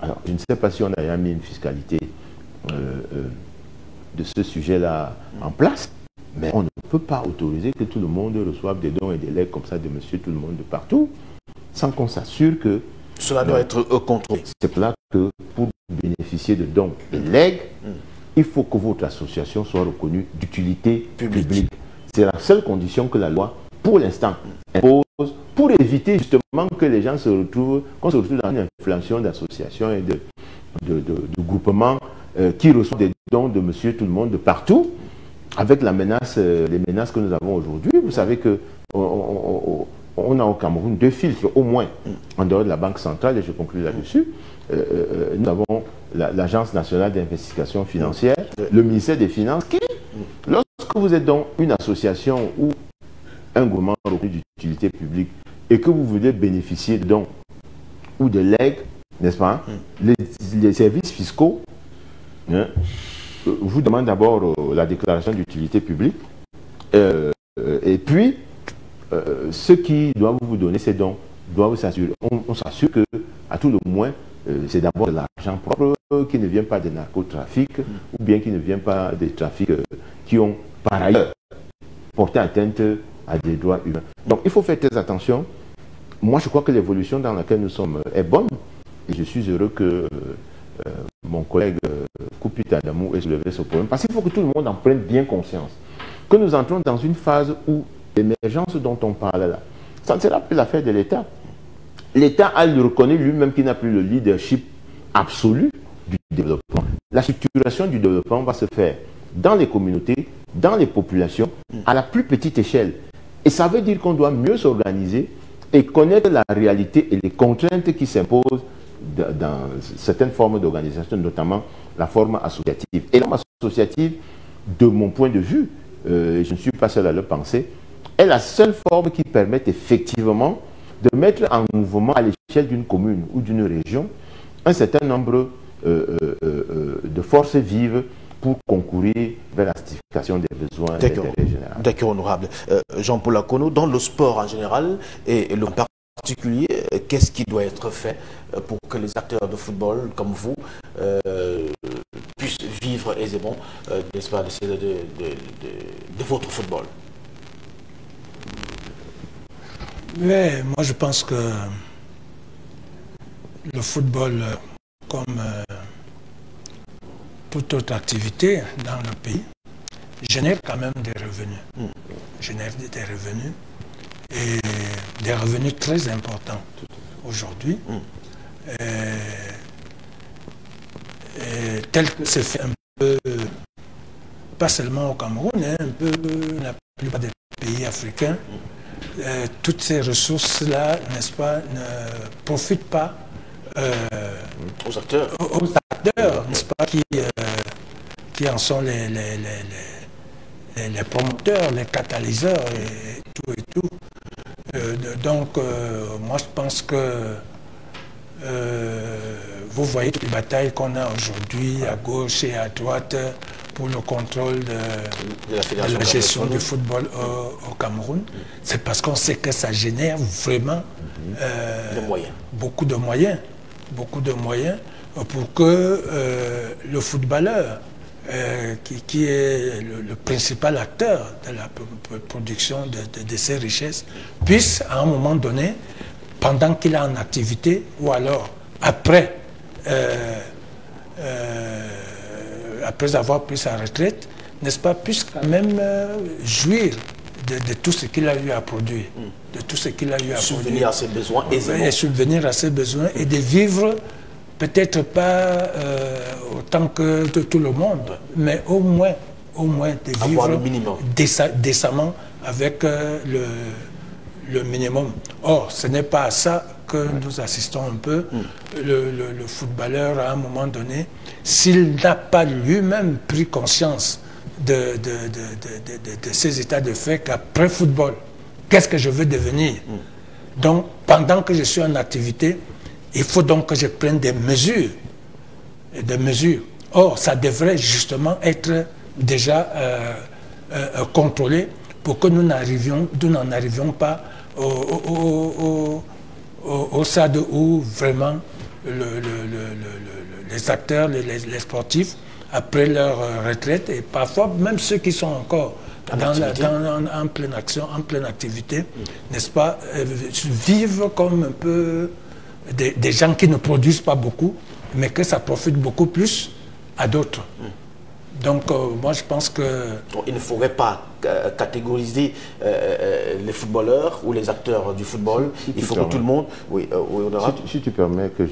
Alors, je ne sais pas si on a mis une fiscalité de ce sujet-là en place, mais on ne peut pas autoriser que tout le monde reçoive des dons et des legs comme ça de monsieur tout le monde de partout, sans qu'on s'assure que cela doit être contrôlé. C'est là que pour bénéficier de dons et legs, il faut que votre association soit reconnue d'utilité publique. C'est la seule condition que la loi, pour l'instant, impose pour éviter justement que les gens se retrouvent, qu'on se retrouve dans une inflation d'associations et de groupements qui reçoivent des dons de monsieur tout le monde de partout, avec la menace, les menaces que nous avons aujourd'hui. Vous savez que on a au Cameroun 2 filtres, au moins, en dehors de la Banque centrale, et je conclue là-dessus. Nous avons l'Agence nationale d'investigation financière, le ministère des Finances, qui, lorsque vous êtes dans une association ou un groupement reconnu d'utilité publique et que vous voulez bénéficier de dons ou de legs, n'est-ce pas, les services fiscaux vous demandent d'abord la déclaration d'utilité publique et puis ceux qui doivent vous donner ces dons doivent s'assurer, on s'assure que à tout le moins c'est d'abord de l'argent propre qui ne vient pas des narcotrafics ou bien qui ne vient pas des trafics qui ont par ailleurs porté atteinte à des droits humains. Donc il faut faire très attention. Moi je crois que l'évolution dans laquelle nous sommes est bonne et je suis heureux que mon collègue Koupita Adamou ait soulevé ce problème parce qu'il faut que tout le monde en prenne bien conscience. Que nous entrons dans une phase où l'émergence dont on parle là, ça ne sera plus l'affaire de l'État. L'État a reconnu lui-même qu'il n'a plus le leadership absolu du développement. La structuration du développement va se faire dans les communautés, dans les populations, à la plus petite échelle. Et ça veut dire qu'on doit mieux s'organiser et connaître la réalité et les contraintes qui s'imposent dans certaines formes d'organisation, notamment la forme associative. Et la forme associative, de mon point de vue, je ne suis pas seul à le penser, est la seule forme qui permet effectivement de mettre en mouvement à l'échelle d'une commune ou d'une région un certain nombre de forces vives pour concourir vers la satisfaction des besoins d'intérêt général. D'accord, honorable. Jean-Paul Akono, dans le sport en général et le particulier, qu'est-ce qui doit être fait pour que les acteurs de football comme vous puissent vivre aisément n'est-ce pas, de votre football? Oui, moi je pense que le football, comme toute autre activité dans le pays, génère quand même des revenus. Génère des revenus et des revenus très importants aujourd'hui. Et tel que c'est fait un peu, pas seulement au Cameroun, hein, un peu la plupart des pays africains, toutes ces ressources-là, n'est-ce pas, ne profitent pas aux acteurs, n'est-ce pas, qui en sont les promoteurs, les catalyseurs et tout. Donc, moi je pense que vous voyez toutes les batailles qu'on a aujourd'hui à gauche et à droite pour le contrôle de la gestion du football au Cameroun. C'est parce qu'on sait que ça génère vraiment beaucoup de moyens pour que le footballeur, qui est le principal acteur de la production de ces richesses, puisse à un moment donné, pendant qu'il est en activité ou alors après avoir pris sa retraite, n'est-ce pas, puisse quand même jouir de tout ce qu'il a eu à produire, de tout ce qu'il a eu à subvenir à ses besoins aisément. Et subvenir à ses besoins et de vivre peut-être pas autant que tout le monde, mais au moins de vivre décemment avec le minimum. Or, ce n'est pas à ça que nous assistons un peu. Le footballeur, à un moment donné, s'il n'a pas lui-même pris conscience de ces états de fait qu'après football, qu'est-ce que je veux devenir? Donc, pendant que je suis en activité, il faut donc que je prenne des mesures. Or, ça devrait justement être déjà contrôlé pour que nous n'en arrivions pas au stade où vraiment les acteurs, les sportifs, après leur retraite, et parfois même ceux qui sont encore en pleine action, en pleine activité, n'est-ce pas, vivent comme un peu des gens qui ne produisent pas beaucoup, mais que ça profite beaucoup plus à d'autres. Donc moi je pense que... Il ne faudrait pas catégoriser les footballeurs ou les acteurs du football. Il faut que tout le monde... Oui, si tu permets que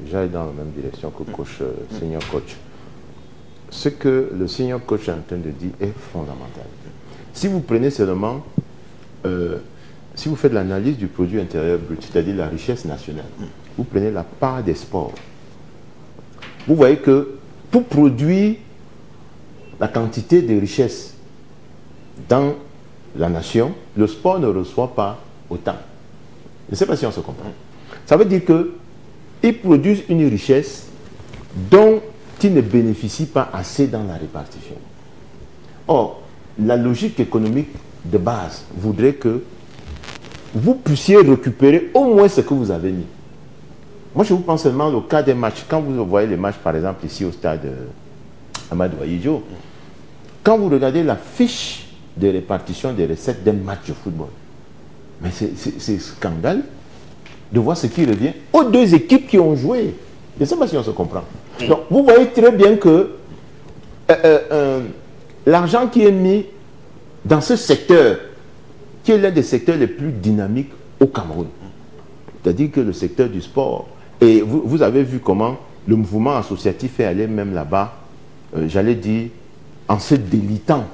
j'aille dans la même direction que coach, senior coach. Ce que le senior coach est en train de dire est fondamental. Si vous prenez seulement... si vous faites l'analyse du produit intérieur brut, c'est-à-dire la richesse nationale, vous prenez la part des sports. Vous voyez que pour produire la quantité de richesse dans la nation, le sport ne reçoit pas autant. Je ne sais pas si on se comprend. Ça veut dire qu'ils produisent une richesse dont ils ne bénéficient pas assez dans la répartition. Or, la logique économique de base voudrait que vous puissiez récupérer au moins ce que vous avez mis. Moi, je vous pense seulement au cas des matchs. Quand vous voyez les matchs, par exemple, ici au stade Amadou Ahidjo, quand vous regardez la fiche de répartition des recettes d'un match de football, mais c'est scandaleux de voir ce qui revient aux deux équipes qui ont joué. Je ne sais pas si on se comprend. Donc, vous voyez très bien que l'argent qui est mis dans ce secteur, qui est l'un des secteurs les plus dynamiques au Cameroun, c'est-à-dire que le secteur du sport, et vous avez vu comment le mouvement associatif est allé même là-bas, j'allais dire, en se délitant.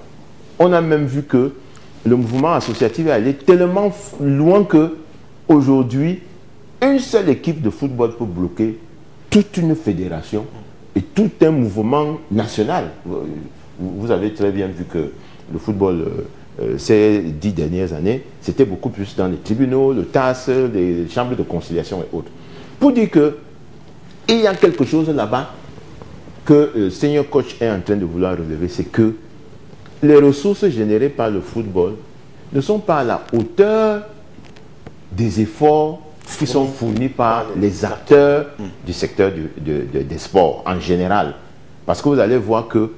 On a même vu que le mouvement associatif est allé tellement loin que aujourd'hui, une seule équipe de football peut bloquer toute une fédération et tout un mouvement national. Vous avez très bien vu que le football, ces 10 dernières années, c'était beaucoup plus dans les tribunaux, le TAS, les chambres de conciliation et autres. Pour dire qu'il y a quelque chose là-bas que le senior coach est en train de vouloir relever, c'est que les ressources générées par le football ne sont pas à la hauteur des efforts qui sont fournis par les acteurs du secteur des sports en général. Parce que vous allez voir que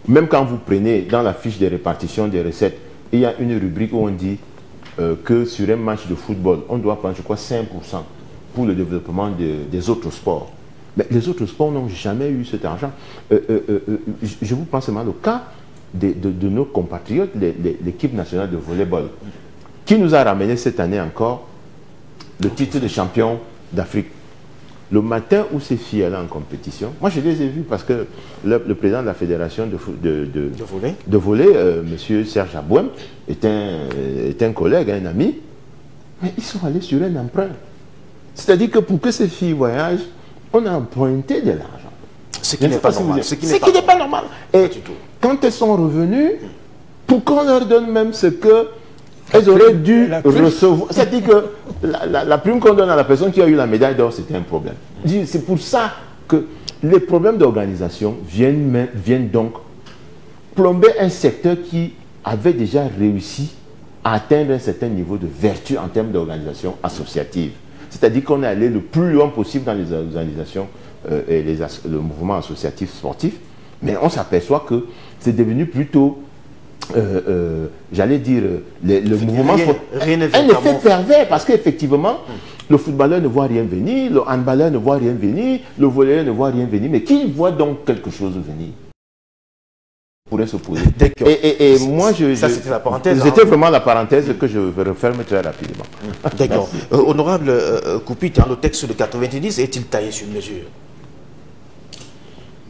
même quand vous prenez dans la fiche de répartition des recettes, il y a une rubrique où on dit que sur un match de football, on doit prendre, je crois, 5% pour le développement des autres sports. Mais les autres sports n'ont jamais eu cet argent. Je vous pense seulement au cas de nos compatriotes, l'équipe nationale de volleyball, qui nous a ramené cette année encore le titre de champion d'Afrique. Le matin où ces filles allaient en compétition, moi je les ai vues parce que le président de la fédération de volley, M. Serge Abouem, est un collègue, un ami, mais ils sont allés sur un emprunt. C'est-à-dire que pour que ces filles voyagent, on a emprunté de l'argent. Ce qui n'est pas normal. Ce qui n'est pas normal. Et quand elles sont revenues, pour qu'on leur donne même ce qu'elles auraient dû recevoir. C'est-à-dire que la prime qu'on donne à la personne qui a eu la médaille d'or, c'était un problème. C'est pour ça que les problèmes d'organisation viennent donc plomber un secteur qui avait déjà réussi à atteindre un certain niveau de vertu en termes d'organisation associative. C'est-à-dire qu'on est allé le plus loin possible dans les organisations et le mouvement associatif sportif, mais on s'aperçoit que c'est devenu plutôt, j'allais dire, le mouvement un effet pervers, parce qu'effectivement, le footballeur ne voit rien venir, le handballeur ne voit rien venir, le volleyeur ne voit rien venir, mais qui voit donc quelque chose venir pourrait se poser. Et moi, ça c'était la parenthèse. C'était vraiment la parenthèse que je vais refermer très rapidement. D'accord. Honorable Koupit, le texte de 90 est-il taillé sur mesure?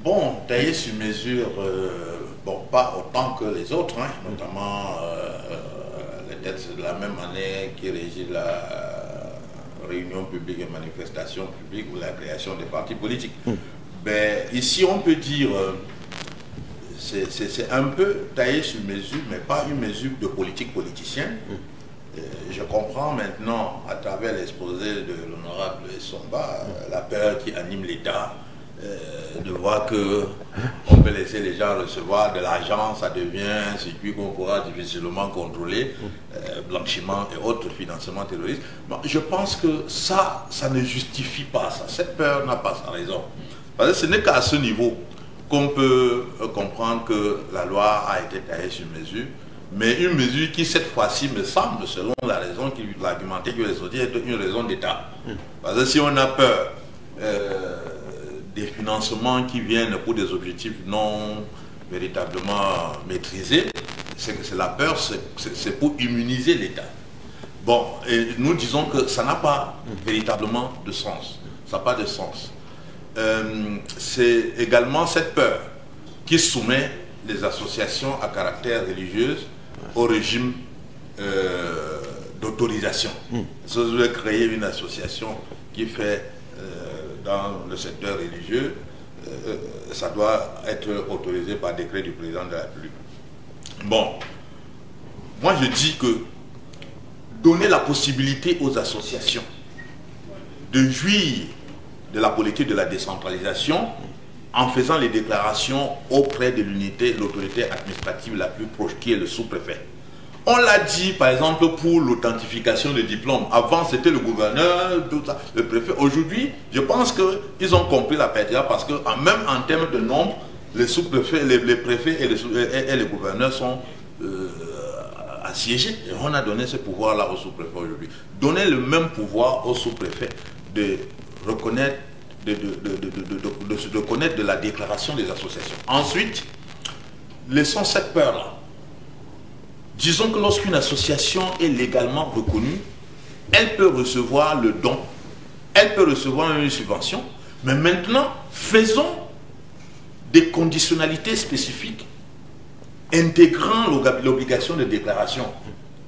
Bon, taillé sur mesure, bon, pas autant que les autres, hein, notamment les textes de la même année qui régit la réunion publique et manifestation publique ou la création des partis politiques. Ben, ici, on peut dire... c'est un peu taillé sur mesure, mais pas une mesure de politique politicien. Je comprends maintenant, à travers l'exposé de l'honorable Somba, la peur qui anime l'État, de voir qu'on peut laisser les gens recevoir de l'argent, ça devient un circuit qu'on pourra difficilement contrôler, blanchiment et autres financements terroristes. Bon, je pense que ça ne justifie pas ça. Cette peur n'a pas sa raison. Parce que ce n'est qu'à ce niveau qu'on peut comprendre que la loi a été taillée sur mesure, mais une mesure qui cette fois-ci me semble, selon la raison l'argumenté qui est sorti, est une raison d'État. Parce que si on a peur des financements qui viennent pour des objectifs non véritablement maîtrisés, c'est que c'est la peur, c'est pour immuniser l'État. Bon, et nous disons que ça n'a pas véritablement de sens. Ça n'a pas de sens. C'est également cette peur qui soumet les associations à caractère religieux au régime d'autorisation. Si vous voulez créer une association qui fait dans le secteur religieux, ça doit être autorisé par décret du président de la République. Bon, moi je dis que donner la possibilité aux associations de jouir de la politique de la décentralisation en faisant les déclarations auprès de l'autorité administrative la plus proche, qui est le sous-préfet. On l'a dit, par exemple, pour l'authentification des diplômes. Avant, c'était le gouverneur, tout ça, le préfet. Aujourd'hui, je pense qu'ils ont compris la pertinence parce que, même en termes de nombre, les sous-préfets, les préfets et les gouverneurs sont assiégés. Et on a donné ce pouvoir-là aux sous-préfets aujourd'hui. Donner le même pouvoir aux sous-préfets de reconnaître, de connaître de la déclaration des associations. Ensuite, laissons cette peur-là. Disons que lorsqu'une association est légalement reconnue, elle peut recevoir le don, elle peut recevoir une subvention, mais maintenant, faisons des conditionnalités spécifiques intégrant l'obligation de déclaration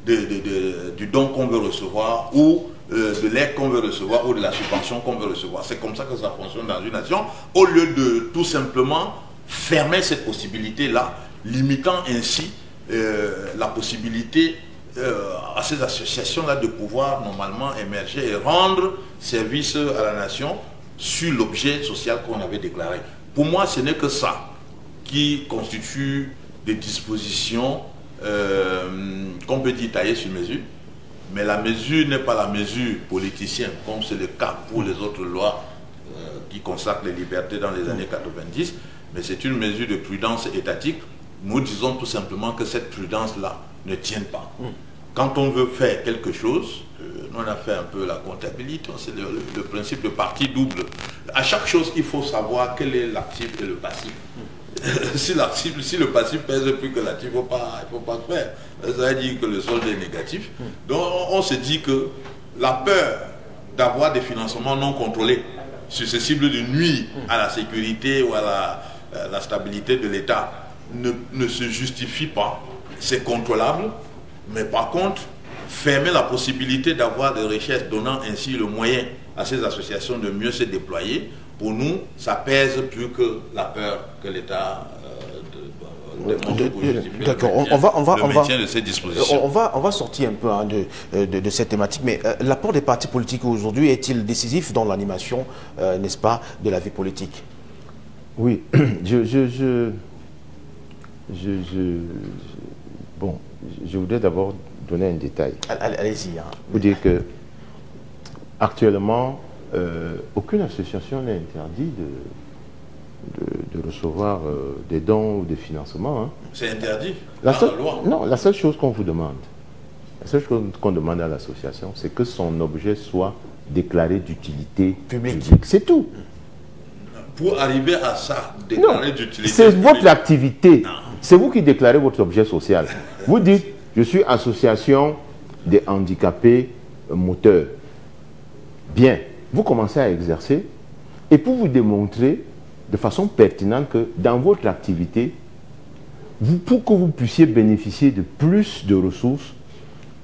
du don qu'on veut recevoir ou de l'aide qu'on veut recevoir ou de la subvention qu'on veut recevoir. C'est comme ça que ça fonctionne dans une nation, au lieu de tout simplement fermer cette possibilité-là, limitant ainsi la possibilité à ces associations-là de pouvoir normalement émerger et rendre service à la nation sur l'objet social qu'on avait déclaré. Pour moi, ce n'est que ça qui constitue des dispositions qu'on peut dire taillées sur mesure, mais la mesure n'est pas la mesure politicienne, comme c'est le cas pour les autres lois qui consacrent les libertés dans les années 90, mais c'est une mesure de prudence étatique. Nous disons tout simplement que cette prudence-là ne tient pas. Quand on veut faire quelque chose, on a fait un peu la comptabilité, c'est le principe de partie double. À chaque chose, il faut savoir quel est l'actif et le passif. Si le passif pèse plus que l'actif, il ne faut pas le faire. Ça veut dire que le solde est négatif. Donc on se dit que la peur d'avoir des financements non contrôlés, susceptibles de nuire à la sécurité ou à la stabilité de l'État, ne se justifie pas. C'est contrôlable, mais par contre, fermer la possibilité d'avoir des richesses, donnant ainsi le moyen à ces associations de mieux se déployer, pour nous, ça pèse plus que la peur que l'État D'accord, on va sortir un peu de cette thématique, mais l'apport des partis politiques aujourd'hui est-il décisif dans l'animation, n'est-ce pas, de la vie politique? Oui, bon, je voudrais d'abord donner un détail. Allez-y. Hein. Pour dire que actuellement, aucune association n'est interdite de recevoir des dons ou des financements. Hein. C'est interdit la loi. Non, la seule chose qu'on vous demande, la seule chose qu'on demande à l'association, c'est que son objet soit déclaré d'utilité publique. C'est tout. Pour arriver à ça, déclarer d'utilité publique. C'est votre activité. C'est vous qui déclarez votre objet social. Vous dites, je suis association des handicapés moteurs. Bien, vous commencez à exercer et pour vous démontrer de façon pertinente que dans votre activité, pour que vous puissiez bénéficier de plus de ressources,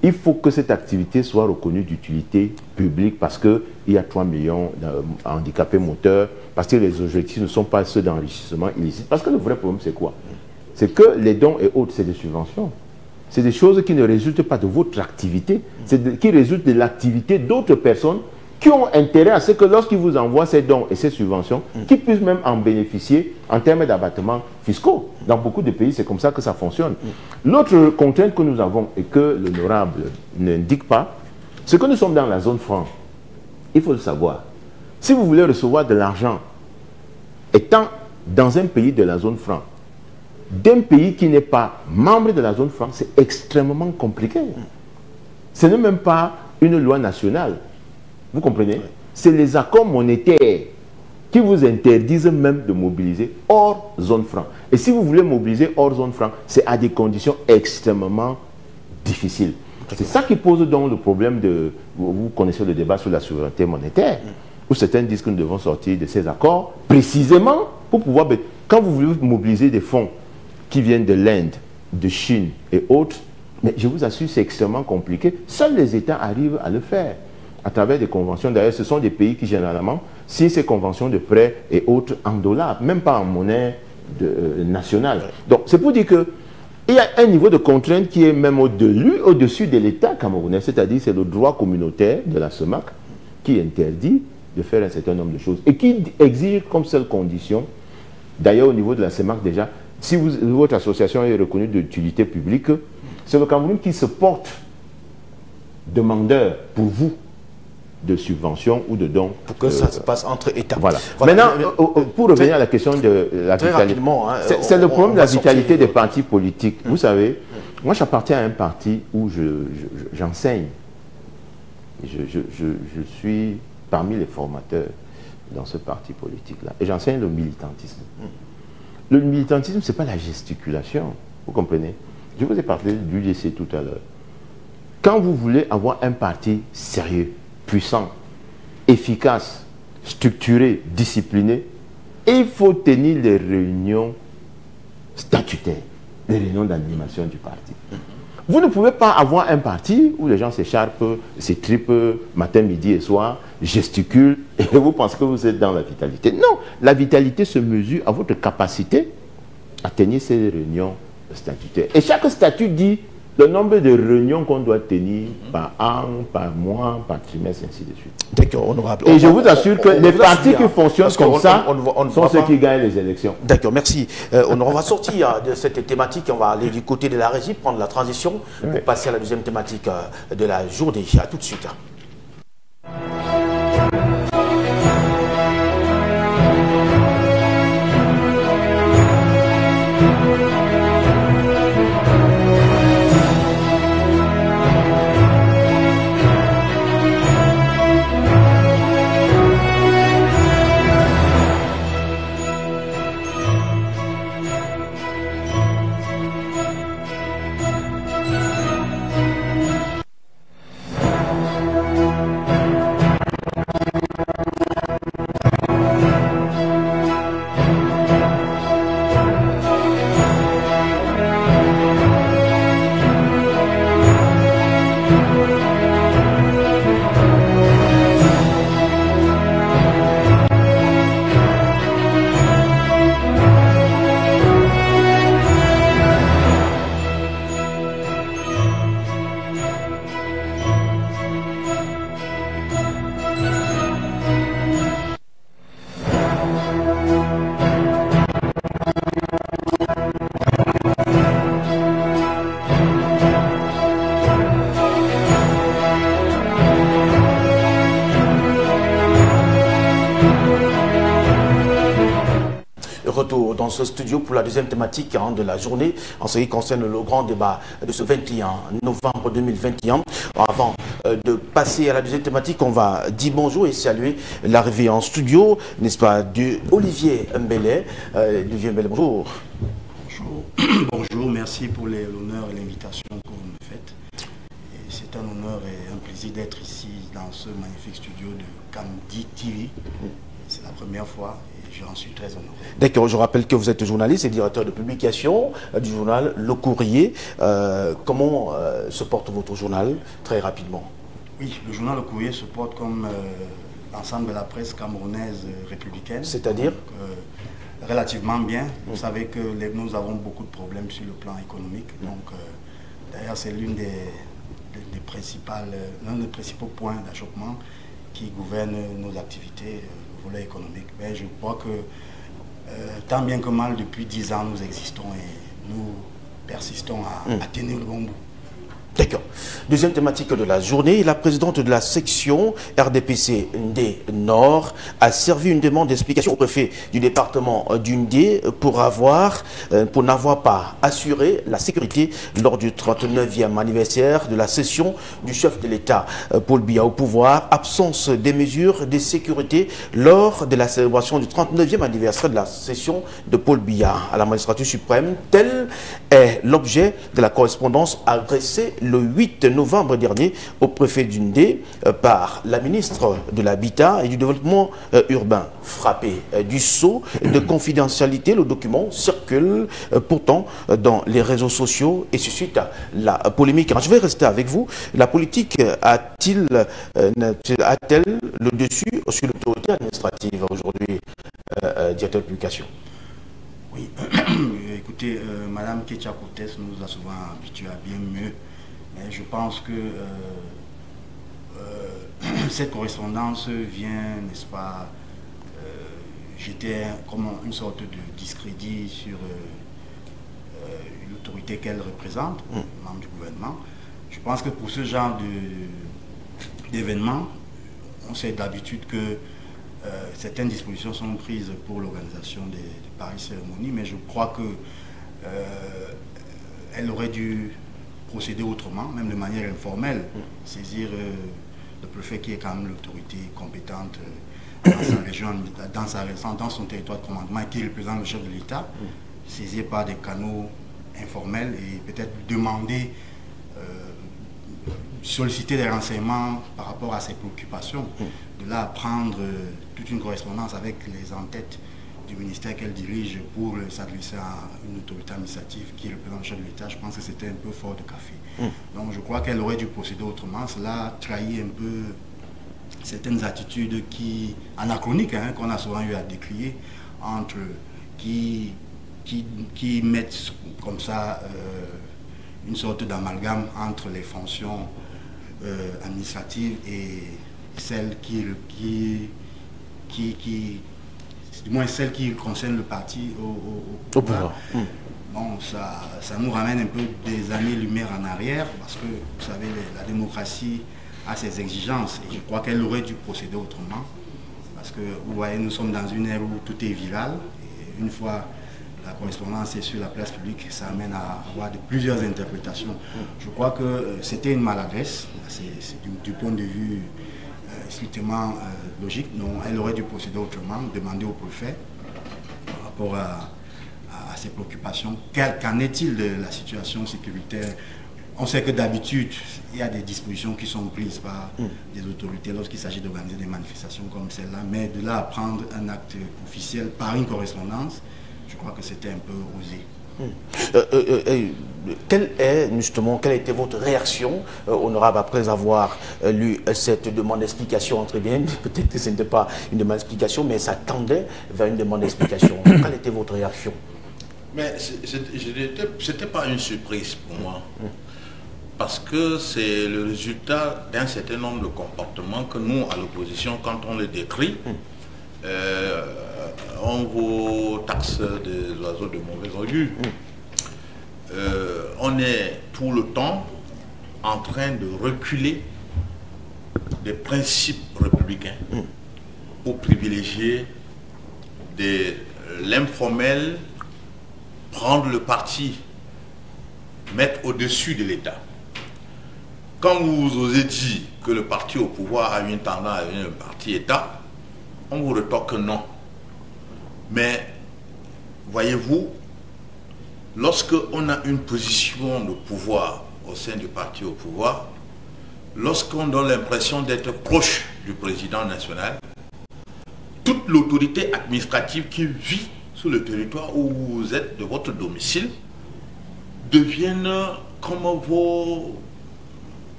il faut que cette activité soit reconnue d'utilité publique parce qu'il y a 3 millions de handicapés moteurs, parce que les objectifs ne sont pas ceux d'enrichissement illicite. Parce que le vrai problème, c'est quoi? C'est que les dons et autres, c'est des subventions. c'est des choses qui ne résultent pas de votre activité, qui résultent de l'activité d'autres personnes qui ont intérêt à ce que lorsqu'ils vous envoient ces dons et ces subventions, qu'ils puissent même en bénéficier en termes d'abattements fiscaux. Dans beaucoup de pays, c'est comme ça que ça fonctionne. L'autre contrainte que nous avons et que l'honorable n'indique pas, c'est que nous sommes dans la zone franc. Il faut le savoir. Si vous voulez recevoir de l'argent étant dans un pays de la zone franc, d'un pays qui n'est pas membre de la zone franc, c'est extrêmement compliqué. Ce n'est même pas une loi nationale. Vous comprenez? C'est les accords monétaires qui vous interdisent même de mobiliser hors zone franc. Et si vous voulez mobiliser hors zone franc, c'est à des conditions extrêmement difficiles. C'est ça qui pose donc le problème de... Vous connaissez le débat sur la souveraineté monétaire, où certains disent que nous devons sortir de ces accords, précisément pour pouvoir... Quand vous voulez mobiliser des fonds qui viennent de l'Inde, de Chine et autres, mais je vous assure, c'est extrêmement compliqué. Seuls les États arrivent à le faire, à travers des conventions. D'ailleurs, ce sont des pays qui, généralement, signent ces conventions de prêts et autres en dollars, même pas en monnaie nationale. Donc, c'est pour dire que il y a un niveau de contrainte qui est même au-dessus de l'État camerounais, c'est-à-dire c'est le droit communautaire de la CEMAC qui interdit de faire un certain nombre de choses et qui exige comme seule condition, d'ailleurs au niveau de la CEMAC déjà, si votre association est reconnue d'utilité publique, c'est le Cameroun qui se porte demandeur pour vous de subventions ou de dons. Pour que ça se passe entre États. Voilà. Maintenant, pour revenir à la question de la vitalité, c'est le problème de la vitalité des partis politiques. Vous savez, moi j'appartiens à un parti où j'enseigne. Je suis parmi les formateurs dans ce parti politique-là. Et j'enseigne le militantisme. Le militantisme, ce n'est pas la gesticulation. Vous comprenez? Je vous ai parlé du lycée tout à l'heure. Quand vous voulez avoir un parti sérieux, puissant, efficace, structuré, discipliné, il faut tenir les réunions statutaires, les réunions d'animation du parti. Vous ne pouvez pas avoir un parti où les gens s'écharpent, s'étripent matin, midi et soir, gesticulent, et vous pensez que vous êtes dans la vitalité. Non, la vitalité se mesure à votre capacité à tenir ces réunions statutaires. Et chaque statut dit le nombre de réunions qu'on doit tenir par an, par mois, par trimestre, ainsi de suite. D'accord, honorable. Et je vous assure que les partis qui fonctionnent comme ça sont ceux qui gagnent les élections. D'accord, merci. On va sortir de cette thématique, on va aller du côté de la régie, prendre la transition pour passer à la deuxième thématique de la journée. À tout de suite. Retour dans ce studio pour la deuxième thématique de la journée en ce qui concerne le grand débat de ce 21 novembre 2021. Avant de passer à la deuxième thématique, on va dire bonjour et saluer l'arrivée en studio, n'est-ce pas, de Olivier Mbele. Olivier Mbele, bonjour. Bonjour. Bonjour, merci pour l'honneur et l'invitation que vous me faites. C'est un honneur et un plaisir d'être ici dans ce magnifique studio de Camdi TV. C'est la première fois. J'en suis très honoré. D'accord, je rappelle que vous êtes journaliste et directeur de publication du journal Le Courrier. Comment se porte votre journal, très rapidement? Oui, le journal Le Courrier se porte comme l'ensemble de la presse camerounaise républicaine. C'est-à-dire relativement bien. Vous savez que nous avons beaucoup de problèmes sur le plan économique. Donc, D'ailleurs, c'est l'un des principaux points d'achoppement qui gouverne nos activités, le volet économique. Mais je crois que tant bien que mal, depuis 10 ans, nous existons et nous persistons à tenir le bon bout. D'accord. Deuxième thématique de la journée, la présidente de la section RDPC Ndé Nord a servi une demande d'explication au préfet du département du Ndé pour n'avoir pas assuré la sécurité lors du 39e anniversaire de la session du chef de l'État Paul Biya au pouvoir. Absence des mesures de sécurité lors de la célébration du 39e anniversaire de la session de Paul Biya à la magistrature suprême. Tel est l'objet de la correspondance adressée le 8 novembre dernier au préfet du Ndé par la ministre de l'Habitat et du Développement urbain. Frappé du sceau de confidentialité, le document circule pourtant dans les réseaux sociaux et suscite la polémique. Alors, je vais rester avec vous. La politique a-t-elle le dessus sur l'autorité administrative aujourd'hui, directeur de publication? Oui, écoutez, Madame Ketia Cortès nous a souvent habitués à bien mieux. Mais je pense que cette correspondance vient, n'est-ce pas, jeter comme une sorte de discrédit sur l'autorité qu'elle représente, membre du gouvernement. Je pense que pour ce genre d'événements, on sait d'habitude que certaines dispositions sont prises pour l'organisation des pareilles cérémonies, mais je crois que elle aurait dû procéder autrement, même de manière informelle, saisir le préfet qui est quand même l'autorité compétente dans sa région, dans son territoire de commandement et qui représente le chef de l'État, saisir par des canaux informels et peut-être demander, solliciter des renseignements par rapport à ses préoccupations, de là prendre toute une correspondance avec les en-têtes du ministère qu'elle dirige pour s'adresser à une autorité administrative qui représente le chef de l'État. Je pense que c'était un peu fort de café. Donc je crois qu'elle aurait dû procéder autrement. Cela trahit un peu certaines attitudes anachroniques qu'on a souvent eu à décrier, qui mettent comme ça une sorte d'amalgame entre les fonctions administratives et celles du moins celles qui concernent le parti au pouvoir. Bon, ça nous ramène un peu des années-lumière en arrière, parce que, vous savez, la démocratie a ses exigences, et je crois qu'elle aurait dû procéder autrement, parce que, vous voyez, nous sommes dans une ère où tout est viral, et une fois la correspondance est sur la place publique, ça amène à avoir plusieurs interprétations. Je crois que c'était une maladresse, c'est du point de vue strictement logique. Non, elle aurait dû procéder autrement, demander au préfet par rapport à ses préoccupations. Qu'en est-il de la situation sécuritaire? On sait que d'habitude, il y a des dispositions qui sont prises par des autorités lorsqu'il s'agit d'organiser des manifestations comme celle-là, mais de là à prendre un acte officiel par une correspondance, je crois que c'était un peu osé. Quelle a été votre réaction, honorable, après avoir lu cette demande d'explication, entre bien, peut-être que ce n'était pas une demande d'explication, mais ça tendait vers une demande d'explication. Quelle était votre réaction? Mais ce n'était pas une surprise pour moi, parce que c'est le résultat d'un certain nombre de comportements que nous, à l'opposition, quand on les décrit, on vous taxe des oiseaux de mauvais augure. On est tout le temps en train de reculer des principes républicains pour privilégier l'informel, prendre le parti, mettre au-dessus de l'État. Quand vous osez dire que le parti au pouvoir a une tendance à devenir un parti-État, on vous retorque non. Mais, voyez-vous, lorsqu'on a une position de pouvoir au sein du parti au pouvoir, lorsqu'on donne l'impression d'être proche du président national, toute l'autorité administrative qui vit sur le territoire où vous êtes de votre domicile deviennent comme vos...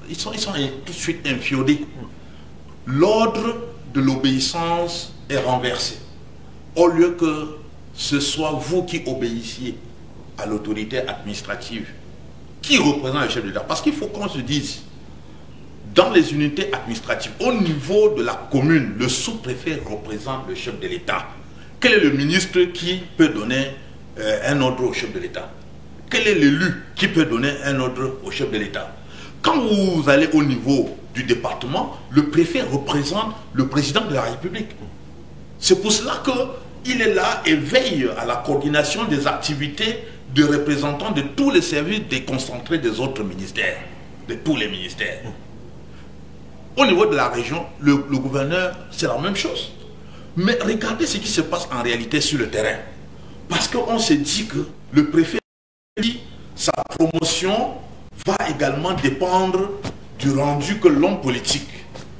Ils sont tout de suite infiodés. L'ordre de l'obéissance est renversé. Au lieu que ce soit vous qui obéissiez à l'autorité administrative qui représente le chef de l'État. Parce qu'il faut qu'on se dise, dans les unités administratives, au niveau de la commune, le sous-préfet représente le chef de l'État. Quel est le ministre qui peut donner un ordre au chef de l'État? Quel est l'élu qui peut donner un ordre au chef de l'État? Quand vous allez au niveau du département, le préfet représente le président de la République. C'est pour cela qu'il est là et veille à la coordination des activités de représentants de tous les services déconcentrés des autres ministères, de tous les ministères. Au niveau de la région, le gouverneur, c'est la même chose. Mais regardez ce qui se passe en réalité sur le terrain. Parce qu'on se dit que le préfet, sa promotion va également dépendre du rendu que l'homme politique,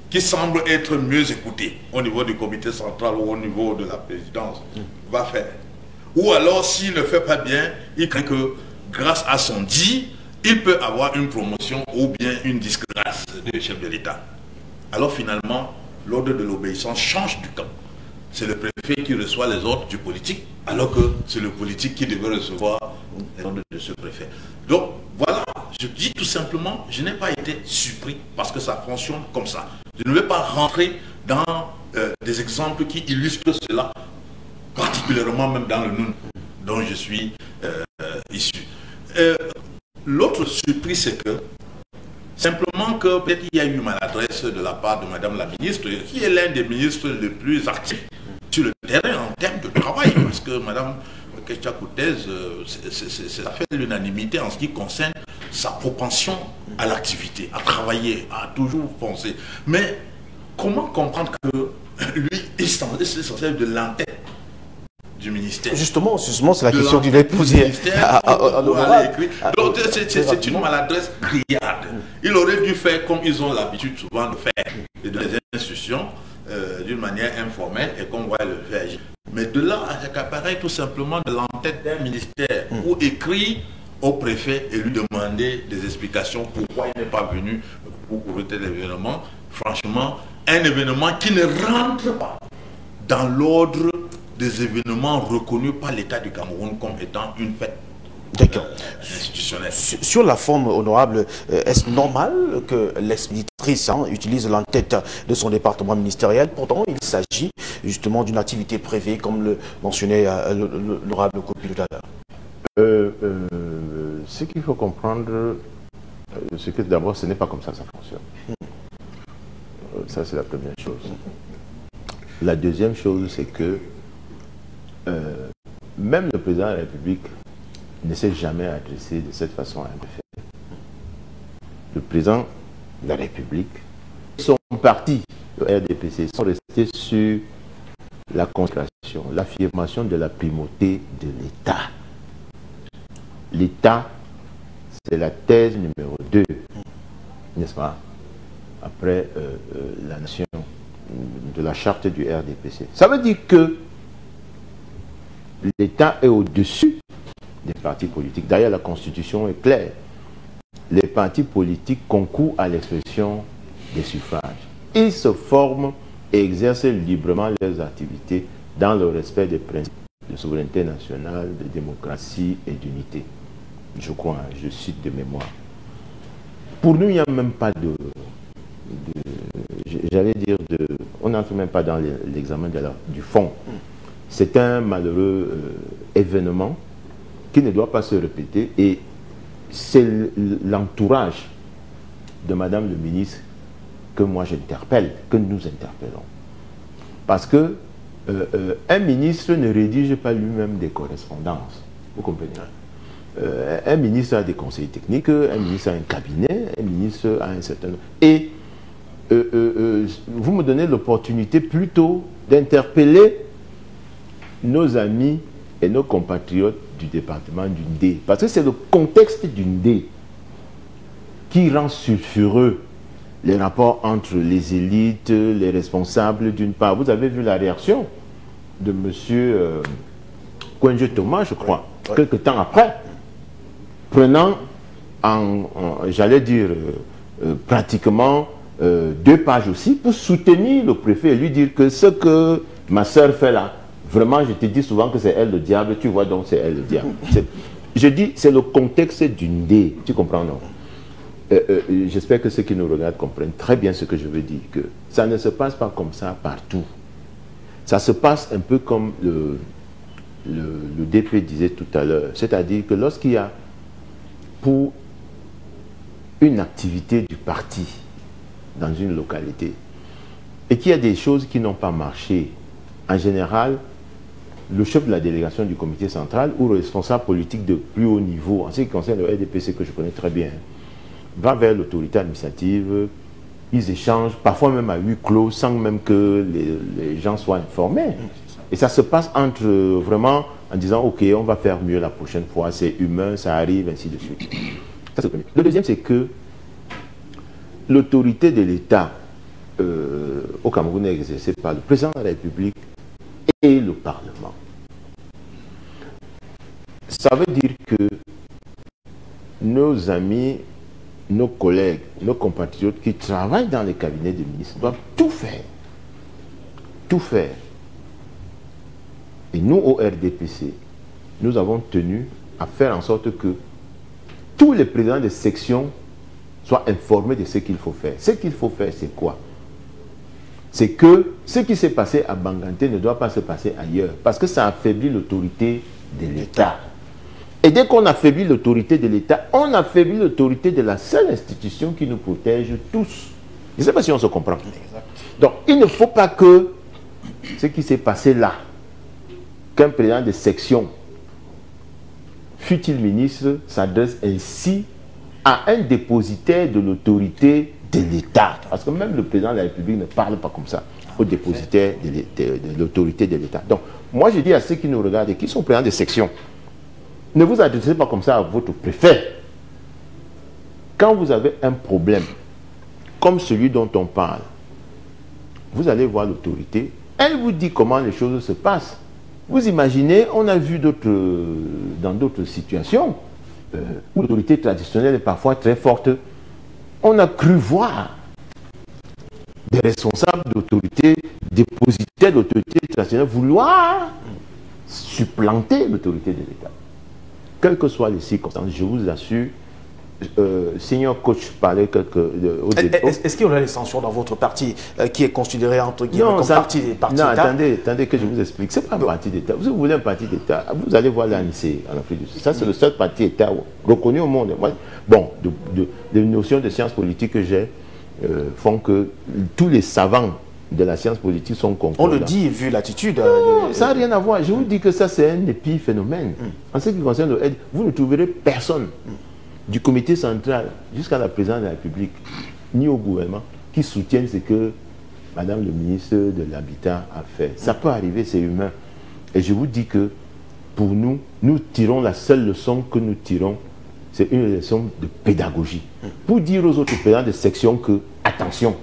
qui semble être mieux écouté au niveau du comité central ou au niveau de la présidence, va faire. Ou alors, s'il ne fait pas bien, il craint que grâce à son dit, il peut avoir une promotion ou bien une disgrâce de chef de l'État. Alors finalement, l'ordre de l'obéissance change du camp. C'est le préfet qui reçoit les ordres du politique, alors que c'est le politique qui devait recevoir les ordres de ce préfet. Donc voilà, je dis tout simplement, je n'ai pas été surpris parce que ça fonctionne comme ça. Je ne vais pas rentrer dans des exemples qui illustrent cela, particulièrement même dans le Noun dont je suis issu. L'autre surprise, c'est que simplement que peut-être il y a eu maladresse de la part de Madame la ministre, qui est l'un des ministres les plus actifs sur le terrain en termes de travail, parce que Madame Ketia Koutez, ça fait l'unanimité en ce qui concerne sa propension à l'activité, à travailler, à toujours penser. Mais comment comprendre que lui, il s'en sert de l'entête du ministère? Justement, c'est la question qu'il a posée. Donc c'est une maladresse criarde. Il aurait dû faire comme ils ont l'habitude souvent de faire, et dans les institutions, d'une manière informelle, et qu'on voit le faire. Mais de là à s'accaparer tout simplement de l'entête d'un ministère, ou écrit au préfet et lui demander des explications pourquoi il n'est pas venu pour couvrir tel événement. Franchement, un événement qui ne rentre pas dans l'ordre des événements reconnus par l'État du Cameroun comme étant une fête institutionnelle. Sur la forme, honorable, est-ce normal que l'expéditrice utilise l'entête de son département ministériel? Pourtant, il s'agit justement d'une activité privée, comme le mentionnait l'honorable Kopi tout à l'heure. Ce qu'il faut comprendre, c'est que d'abord, ce n'est pas comme ça que ça fonctionne. Ça, c'est la première chose. La deuxième chose, c'est que même le président de la République ne s'est jamais adressé de cette façon à un préfet. Le président de la République, son parti, le RDPC, sont restés sur la concentration, l'affirmation de la primauté de l'État. L'État, c'est la thèse numéro 2, n'est-ce pas, après la nation, de la charte du RDPC. Ça veut dire que l'État est au-dessus des partis politiques. D'ailleurs, la Constitution est claire. Les partis politiques concourent à l'expression des suffrages. Ils se forment et exercent librement leurs activités dans le respect des principes de souveraineté nationale, de démocratie et d'unité. Je crois, je cite de mémoire. Pour nous, il n'y a même pas j'allais dire, on n'entre même pas dans l'examen du fond. C'est un malheureux événement qui ne doit pas se répéter, et c'est l'entourage de Madame le ministre que moi j'interpelle, que nous interpellons. Parce que un ministre ne rédige pas lui-même des correspondances. Vous comprenez? Un ministre a des conseillers techniques, un ministre a un cabinet, un ministre a un certain... Et vous me donnez l'opportunité plutôt d'interpeller nos amis et nos compatriotes du département du Ndé. Parce que c'est le contexte du Ndé qui rend sulfureux les rapports entre les élites, les responsables d'une part. Vous avez vu la réaction de M. Kwenje Thomas, je crois, quelques temps après, prenant j'allais dire, pratiquement 2 pages aussi pour soutenir le préfet et lui dire que ce que ma soeur fait là, vraiment, je te dis souvent que c'est elle le diable, tu vois, donc c'est elle le diable. Je dis, c'est le contexte d'une idée. Tu comprends, non? J'espère que ceux qui nous regardent comprennent très bien ce que je veux dire. Que ça ne se passe pas comme ça partout. Ça se passe un peu comme le DP disait tout à l'heure. C'est-à-dire que lorsqu'il y a pour une activité du parti dans une localité et qu'il y a des choses qui n'ont pas marché, en général, le chef de la délégation du comité central ou le responsable politique de plus haut niveau, en ce qui concerne le RDPC que je connais très bien, va vers l'autorité administrative, ils échangent, parfois même à huis clos, sans même que les gens soient informés. Et ça se passe entre vraiment en disant, ok, on va faire mieux la prochaine fois, c'est humain, ça arrive, ainsi de suite. Ça, c'est le premier. Le deuxième, c'est que l'autorité de l'État au Cameroun est exercée par le président de la République et le Parlement. Ça veut dire que nos amis, nos collègues, nos compatriotes qui travaillent dans les cabinets des ministres doivent tout faire. Tout faire. Et nous, au RDPC, nous avons tenu à faire en sorte que tous les présidents de section soient informés de ce qu'il faut faire. Ce qu'il faut faire, c'est quoi? C'est que ce qui s'est passé à Banganté ne doit pas se passer ailleurs, parce que ça affaiblit l'autorité de l'État. Et dès qu'on affaiblit l'autorité de l'État, on affaiblit l'autorité de la seule institution qui nous protège tous. Je ne sais pas si on se comprend. Exact. Donc, il ne faut pas que ce qui s'est passé là, qu'un président de section, fût-il ministre, s'adresse ainsi à un dépositaire de l'autorité de l'État. Parce que même le président de la République ne parle pas comme ça au dépositaire de l'autorité de l'État. Donc, moi je dis à ceux qui nous regardent et qui sont présidents de section, ne vous adressez pas comme ça à votre préfet. Quand vous avez un problème comme celui dont on parle, vous allez voir l'autorité, elle vous dit comment les choses se passent. Vous imaginez, on a vu dans d'autres situations où l'autorité traditionnelle est parfois très forte. On a cru voir des responsables d'autorité, dépositaires d'autorité traditionnelle au supplanter l'autorité de l'État. Quelles que soient les circonstances, je vous assure, Senior Coach parlait au début. Est-ce qu'il y aurait des sanctions dans votre parti qui est considéré entre guillemets comme parti d'État? Non, attendez que je vous explique. Ce n'est pas un parti d'État. Vous voulez un parti d'État, vous allez voir l'ANC en Afrique du Sud. Ça, c'est le seul parti d'État reconnu au monde. Bon, les notions de sciences politiques que j'ai font que tous les savants de la science politique sont concordants. On le dit, vu l'attitude. Ça n'a rien à voir. Je vous dis que ça, c'est un épiphénomène. En ce qui concerne le aide, vous ne trouverez personne du comité central jusqu'à la présidente de la République, ni au gouvernement, qui soutiennent ce que Madame le ministre de l'Habitat a fait. Ça peut arriver, c'est humain. Et je vous dis que pour nous, nous tirons la seule leçon que nous tirons, c'est une leçon de pédagogie. Pour dire aux autres présidents de section que, attention,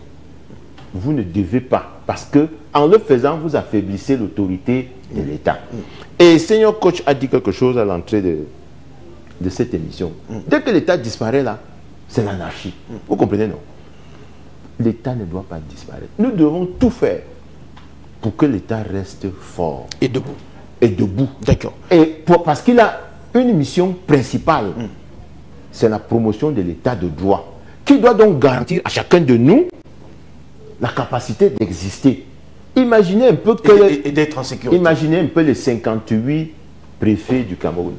vous ne devez pas, parce que en le faisant, vous affaiblissez l'autorité de l'État. Et Senior Coach a dit quelque chose à l'entrée de cette émission. Dès que l'État disparaît là, c'est l'anarchie. Vous comprenez, non? L'État ne doit pas disparaître. Nous devons tout faire pour que l'État reste fort. Et debout. Et debout. D'accord. Et parce qu'il a une mission principale, c'est la promotion de l'État de droit, qui doit donc garantir à chacun de nous la capacité d'exister. Imaginez un peu que... Et d'être en sécurité. Imaginez un peu les 58 préfets du Cameroun.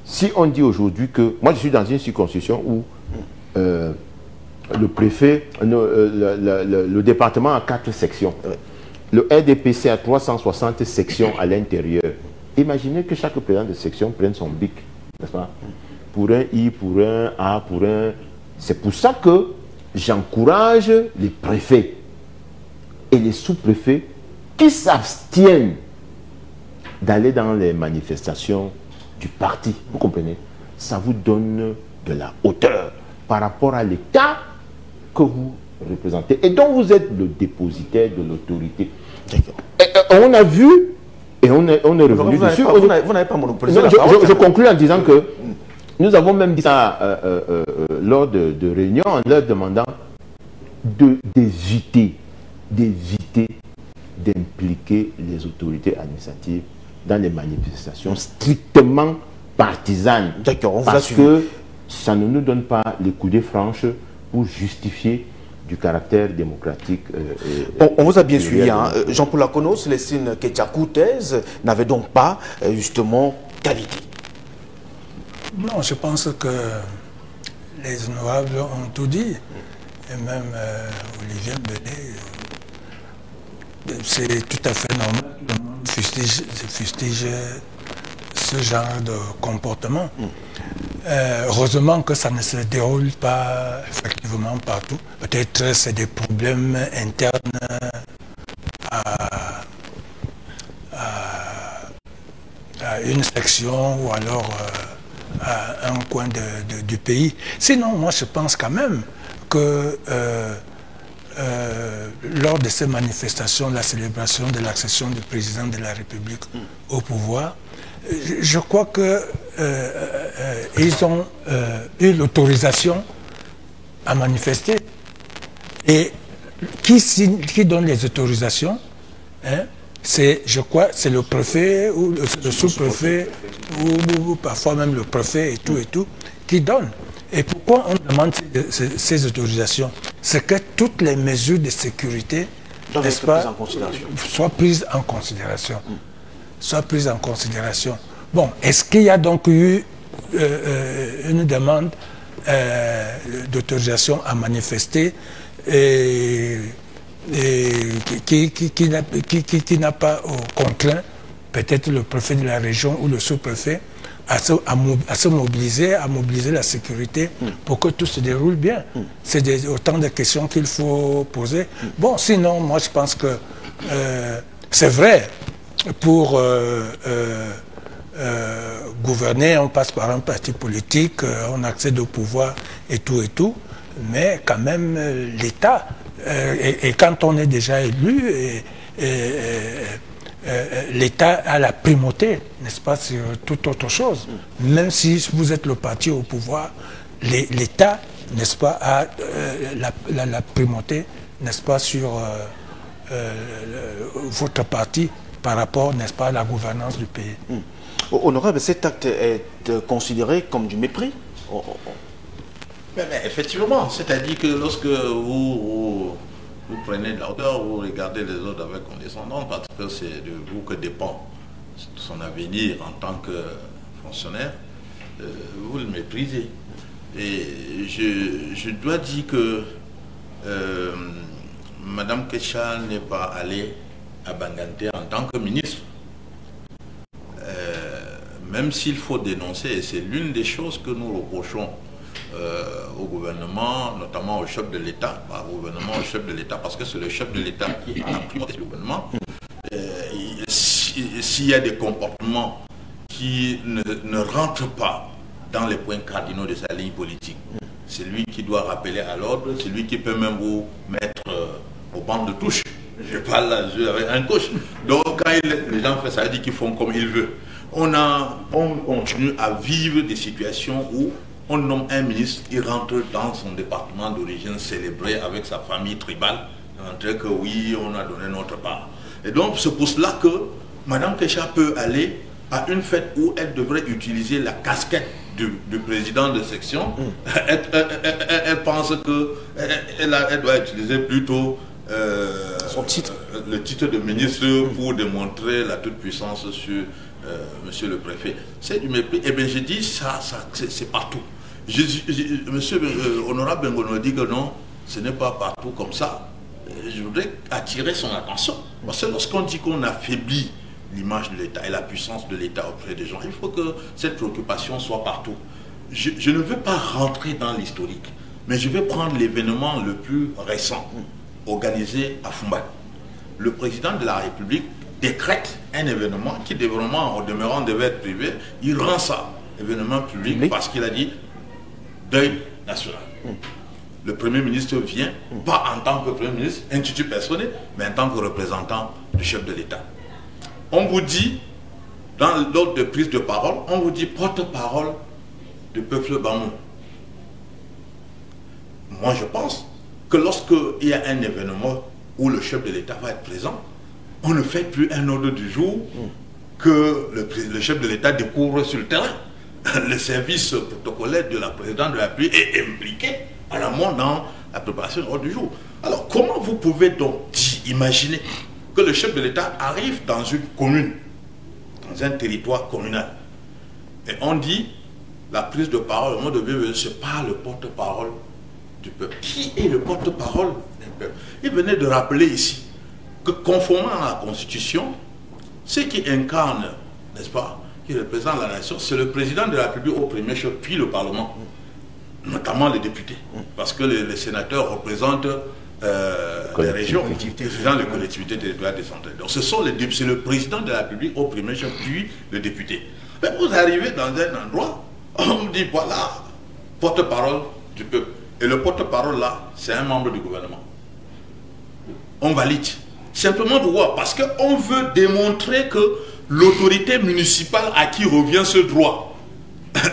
Si on dit aujourd'hui que... Moi, je suis dans une circonscription où le préfet, le département a 4 sections. Le RDPC a 360 sections à l'intérieur. Imaginez que chaque président de section prenne son bic, n'est-ce pas? Pour un I, pour un A, pour un... C'est pour ça que j'encourage les préfets et les sous-préfets qui s'abstiennent d'aller dans les manifestations du parti. Vous comprenez? Ça vous donne de la hauteur par rapport à l'État que vous représentez et dont vous êtes le dépositaire de l'autorité. On a vu et on est revenu dessus. Vous n'avez pas monopolisé la parole. Je conclue en disant que nous avons même dit ça lors de réunions en leur demandant d'éviter d'impliquer les autorités administratives dans les manifestations strictement partisane. D'accord, on vous parce a que ça ne nous donne pas les coudées franches pour justifier du caractère démocratique. On vous a bien suivi. Hein. Jean-Paul Lakono, Célestine Ketchakoutez n'avait donc pas justement qualité. Non, je pense que les honorables ont tout dit. Et même Olivier Mbélé, c'est tout à fait normal que le monde fustige ce genre de comportement. Heureusement que ça ne se déroule pas effectivement partout. Peut-être c'est des problèmes internes à une section ou alors à un coin du pays. Sinon, moi je pense quand même que lors de ces manifestations, la célébration de l'accession du président de la République au pouvoir, je crois qu'ils ont eu l'autorisation à manifester. Et qui donne les autorisations, hein, je crois, c'est le préfet ou le sous-préfet ou parfois même le préfet et tout, qui donne. Et pourquoi on demande ces autorisations? C'est que toutes les mesures de sécurité, n'est-ce pas, soient prises en considération. Soit prise en considération. Bon, est-ce qu'il y a donc eu une demande d'autorisation à manifester et qui n'a pas contraint peut-être le préfet de la région ou le sous-préfet à se mobiliser, à mobiliser la sécurité pour que tout se déroule bien. C'est autant de questions qu'il faut poser. Bon, sinon, moi je pense que c'est vrai. Pour gouverner, on passe par un parti politique, on accède au pouvoir et tout, mais quand même l'État, et quand on est déjà élu, l'État a la primauté, n'est-ce pas, sur toute autre chose. Même si vous êtes le parti au pouvoir, l'État, n'est-ce pas, a la primauté, n'est-ce pas, sur votre parti par rapport, n'est-ce pas, à la gouvernance du pays. Honorable, cet acte est considéré comme du mépris? Mais effectivement, c'est-à-dire que lorsque vous prenez de la hauteur, vous regardez les autres avec condescendance, parce que c'est de vous que dépend son avenir en tant que fonctionnaire, vous le méprisez. Et je dois dire que Mme Ketcha n'est pas allée à Banganté en tant que ministre. Même s'il faut dénoncer, et c'est l'une des choses que nous reprochons au gouvernement, notamment au chef de l'État, au gouvernement, au chef de l'État, parce que c'est le chef de l'État qui a pris le gouvernement. S'il y a des comportements qui ne rentrent pas dans les points cardinaux de sa ligne politique, c'est lui qui doit rappeler à l'ordre, c'est lui qui peut même vous mettre au banc de touche. Je parle là avec un coach. Donc quand les gens font ça, veut dire qu'ils font comme ils veulent. On continue à vivre des situations où on nomme un ministre, il rentre dans son département d'origine célébré avec sa famille tribale, rentrer que oui, on a donné notre part. Et donc c'est pour cela que Mme Ketcha peut aller à une fête où elle devrait utiliser la casquette du président de section. Elle pense qu'elle doit utiliser plutôt son titre, le titre de ministre pour démontrer la toute-puissance sur monsieur le préfet. C'est du mépris. Et bien j'ai dit ça c'est partout. Monsieur Honorable Bengono dit que non, ce n'est pas partout comme ça. Je voudrais attirer son attention. Parce que lorsqu'on dit qu'on affaiblit l'image de l'État et la puissance de l'État auprès des gens, il faut que cette préoccupation soit partout. Je ne veux pas rentrer dans l'historique, mais je vais prendre l'événement le plus récent, organisé à Fumbat. Le président de la République décrète un événement qui, au demeurant, devait être privé. Il rend ça événement public parce qu'il a dit deuil national. Le Premier ministre vient, pas en tant que Premier ministre, institut personnel, mais en tant que représentant du chef de l'État. On vous dit, dans l'ordre de prise de parole, on vous dit porte-parole du peuple Bamou. Moi, je pense que lorsqu'il y a un événement où le chef de l'État va être présent, on ne fait plus un ordre du jour que le chef de l'État découvre sur le terrain. le service protocolaire de la présidente de la République est impliqué à l'amont dans la préparation de l'ordre du jour. Alors, comment vous pouvez donc imaginer que le chef de l'État arrive dans une commune, dans un territoire communal, et on dit la prise de parole au moment de bienvenue, c'est pas le porte-parole du peuple. Qui est le porte-parole du peuple? Il venait de rappeler ici que conformément à la Constitution, ceux qui incarnent, n'est-ce pas, qui représente la nation, c'est le président de la République au premier chef, puis le Parlement, notamment les députés, parce que les sénateurs représentent les régions, les collectivités territoriales décentralisées. Donc c'est le président de la République au premier chef, puis le député. Mais vous arrivez dans un endroit, on me dit voilà, porte-parole du peuple. Et le porte-parole là, c'est un membre du gouvernement. On valide. Simplement pourquoi? Parce qu'on veut démontrer que l'autorité municipale à qui revient ce droit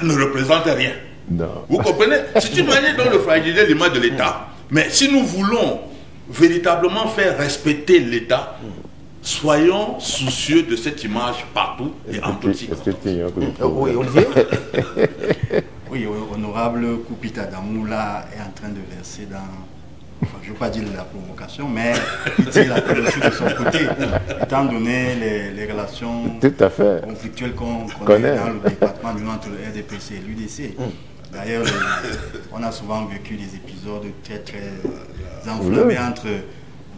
ne représente rien. Non. Vous comprenez? C'est une manière dont le fragiliser l'image de l'État. Mais si nous voulons véritablement faire respecter l'État, soyons soucieux de cette image partout et en tout circonstance. Oui, Olivier. Oui, honorable Koupita Damoula est en train de verser dans... Enfin, je ne veux pas dire la provocation, mais il tire la couverture de son côté, étant donné les relations conflictuelles qu'on connaît dans le département entre le RDPC et l'UDC. D'ailleurs, on a souvent vécu des épisodes très enflammés entre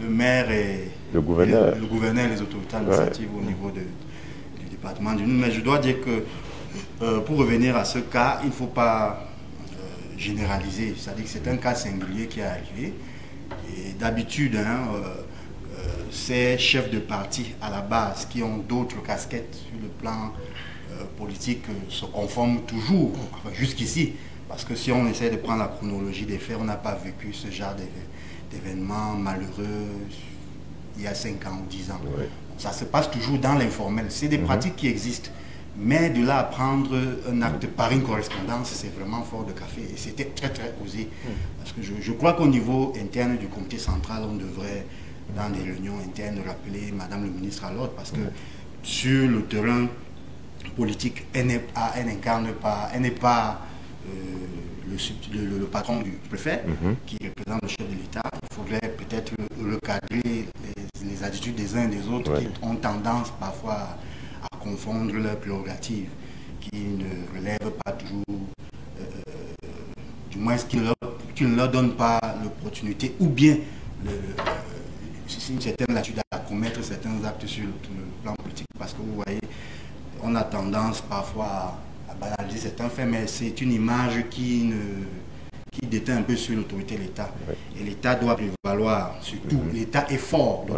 le maire et le gouverneur et les autorités administratives au niveau du département du Nord. Mais je dois dire que pour revenir à ce cas, il ne faut pas généraliser. C'est-à-dire que c'est un cas singulier qui est arrivé. Et d'habitude, ces chefs de parti à la base qui ont d'autres casquettes sur le plan politique se conforment toujours, enfin, jusqu'ici. Parce que si on essaie de prendre la chronologie des faits, on n'a pas vécu ce genre d'événements malheureux il y a 5 ans ou 10 ans. Ouais. Ça se passe toujours dans l'informel. C'est des pratiques qui existent. Mais de là à prendre un acte par une correspondance, c'est vraiment fort de café. Et c'était très osé. Parce que je crois qu'au niveau interne du comité central, on devrait, dans des réunions internes, rappeler Madame le ministre à l'ordre. Parce que sur le terrain politique, elle n'incarne pas, elle n'est pas le patron du préfet qui représente le chef de l'État. Il faudrait peut-être recadrer les attitudes des uns et des autres qui ont tendance parfois à confondre leurs prérogatives, qui ne relèvent pas toujours, du moins qui ne leur donnent pas l'opportunité ou bien une certaine latitude à commettre certains actes sur le plan politique. Parce que vous voyez, on a tendance parfois à banaliser certains faits, mais c'est une image qui déteint un peu sur l'autorité de l'État. Et l'État doit prévaloir, surtout l'État est fort, donc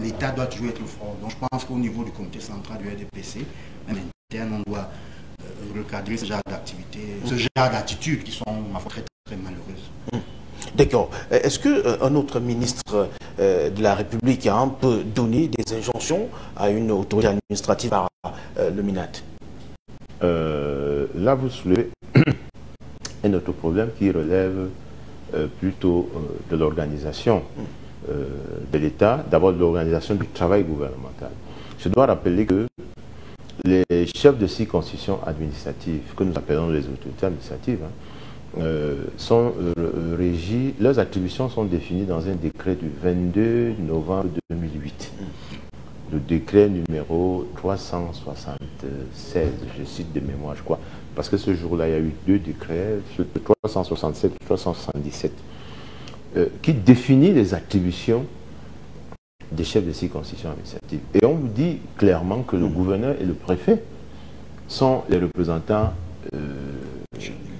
l'État doit toujours être fort. Donc je pense qu'au niveau du comité central du RDPC, même interne, on doit recadrer ce genre d'activités, ce genre d'attitudes qui sont ma foi très malheureuses. D'accord. Est-ce qu'un autre ministre de la République peut donner des injonctions à une autorité administrative par le MINAT? Là, vous soulevez un autre problème qui relève plutôt de l'organisation de l'État, d'abord de l'organisation du travail gouvernemental. Je dois rappeler que les chefs de circonscription administrative, que nous appelons les autorités administratives, sont régis, leurs attributions sont définies dans un décret du 22 novembre 2008. Le décret numéro 376, je cite de mémoire, je crois, parce que ce jour-là, il y a eu 2 décrets, le 367 et 377, qui définit les attributions des chefs de circonscription administrative. Et on vous dit clairement que le gouverneur et le préfet sont les représentants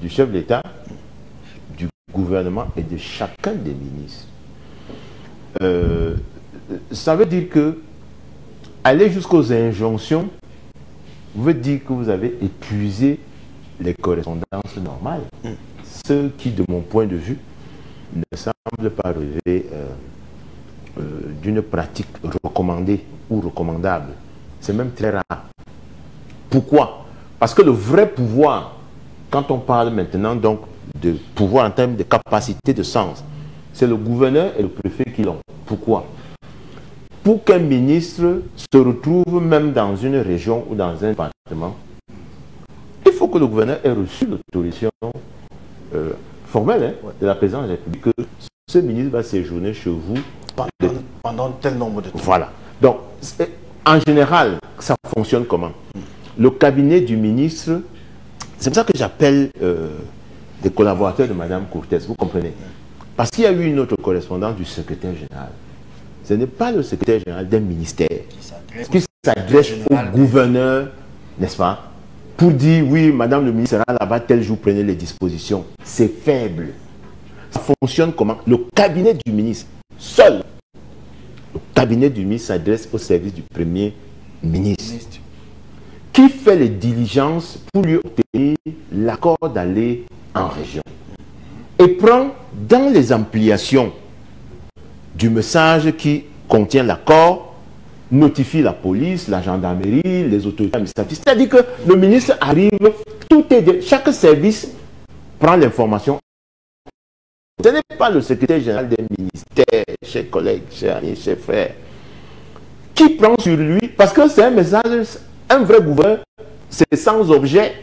du chef de l'État, du gouvernement et de chacun des ministres. Ça veut dire que aller jusqu'aux injonctions veut dire que vous avez épuisé les correspondances normales. Ce qui, de mon point de vue, ne semble pas relever d'une pratique recommandée ou recommandable. C'est même très rare. Pourquoi? Parce que le vrai pouvoir, quand on parle maintenant donc de pouvoir en termes de capacité de sens, c'est le gouverneur et le préfet qui l'ont. Pourquoi? Pour qu'un ministre se retrouve même dans une région ou dans un département, il faut que le gouverneur ait reçu l'autorisation formelle de la présidence de la République que ce ministre va séjourner chez vous pendant tel nombre de temps. Voilà. Donc, en général, ça fonctionne comment? Le cabinet du ministre, c'est pour ça que j'appelle des collaborateurs de Mme Cortès, vous comprenez? Parce qu'il y a eu une autre correspondance du secrétaire général. Ce n'est pas le secrétaire général d'un ministère qui s'adresse au gouverneur, n'est-ce pas? Pour dire, oui, madame le ministre sera là-bas, tel jour, prenez les dispositions. C'est faible. Ça fonctionne comment? Le cabinet du ministre, seul. Le cabinet du ministre s'adresse au service du Premier ministre, qui fait les diligences pour lui obtenir l'accord d'aller en région. Et prend dans les ampliations du message qui contient l'accord, notifie la police, la gendarmerie, les autorités administratives. C'est-à-dire que le ministre arrive, chaque service prend l'information. Ce n'est pas le secrétaire général des ministères, chers collègues, chers amis, chers frères, qui prend sur lui, parce que c'est un message, un vrai gouverneur, c'est sans objet.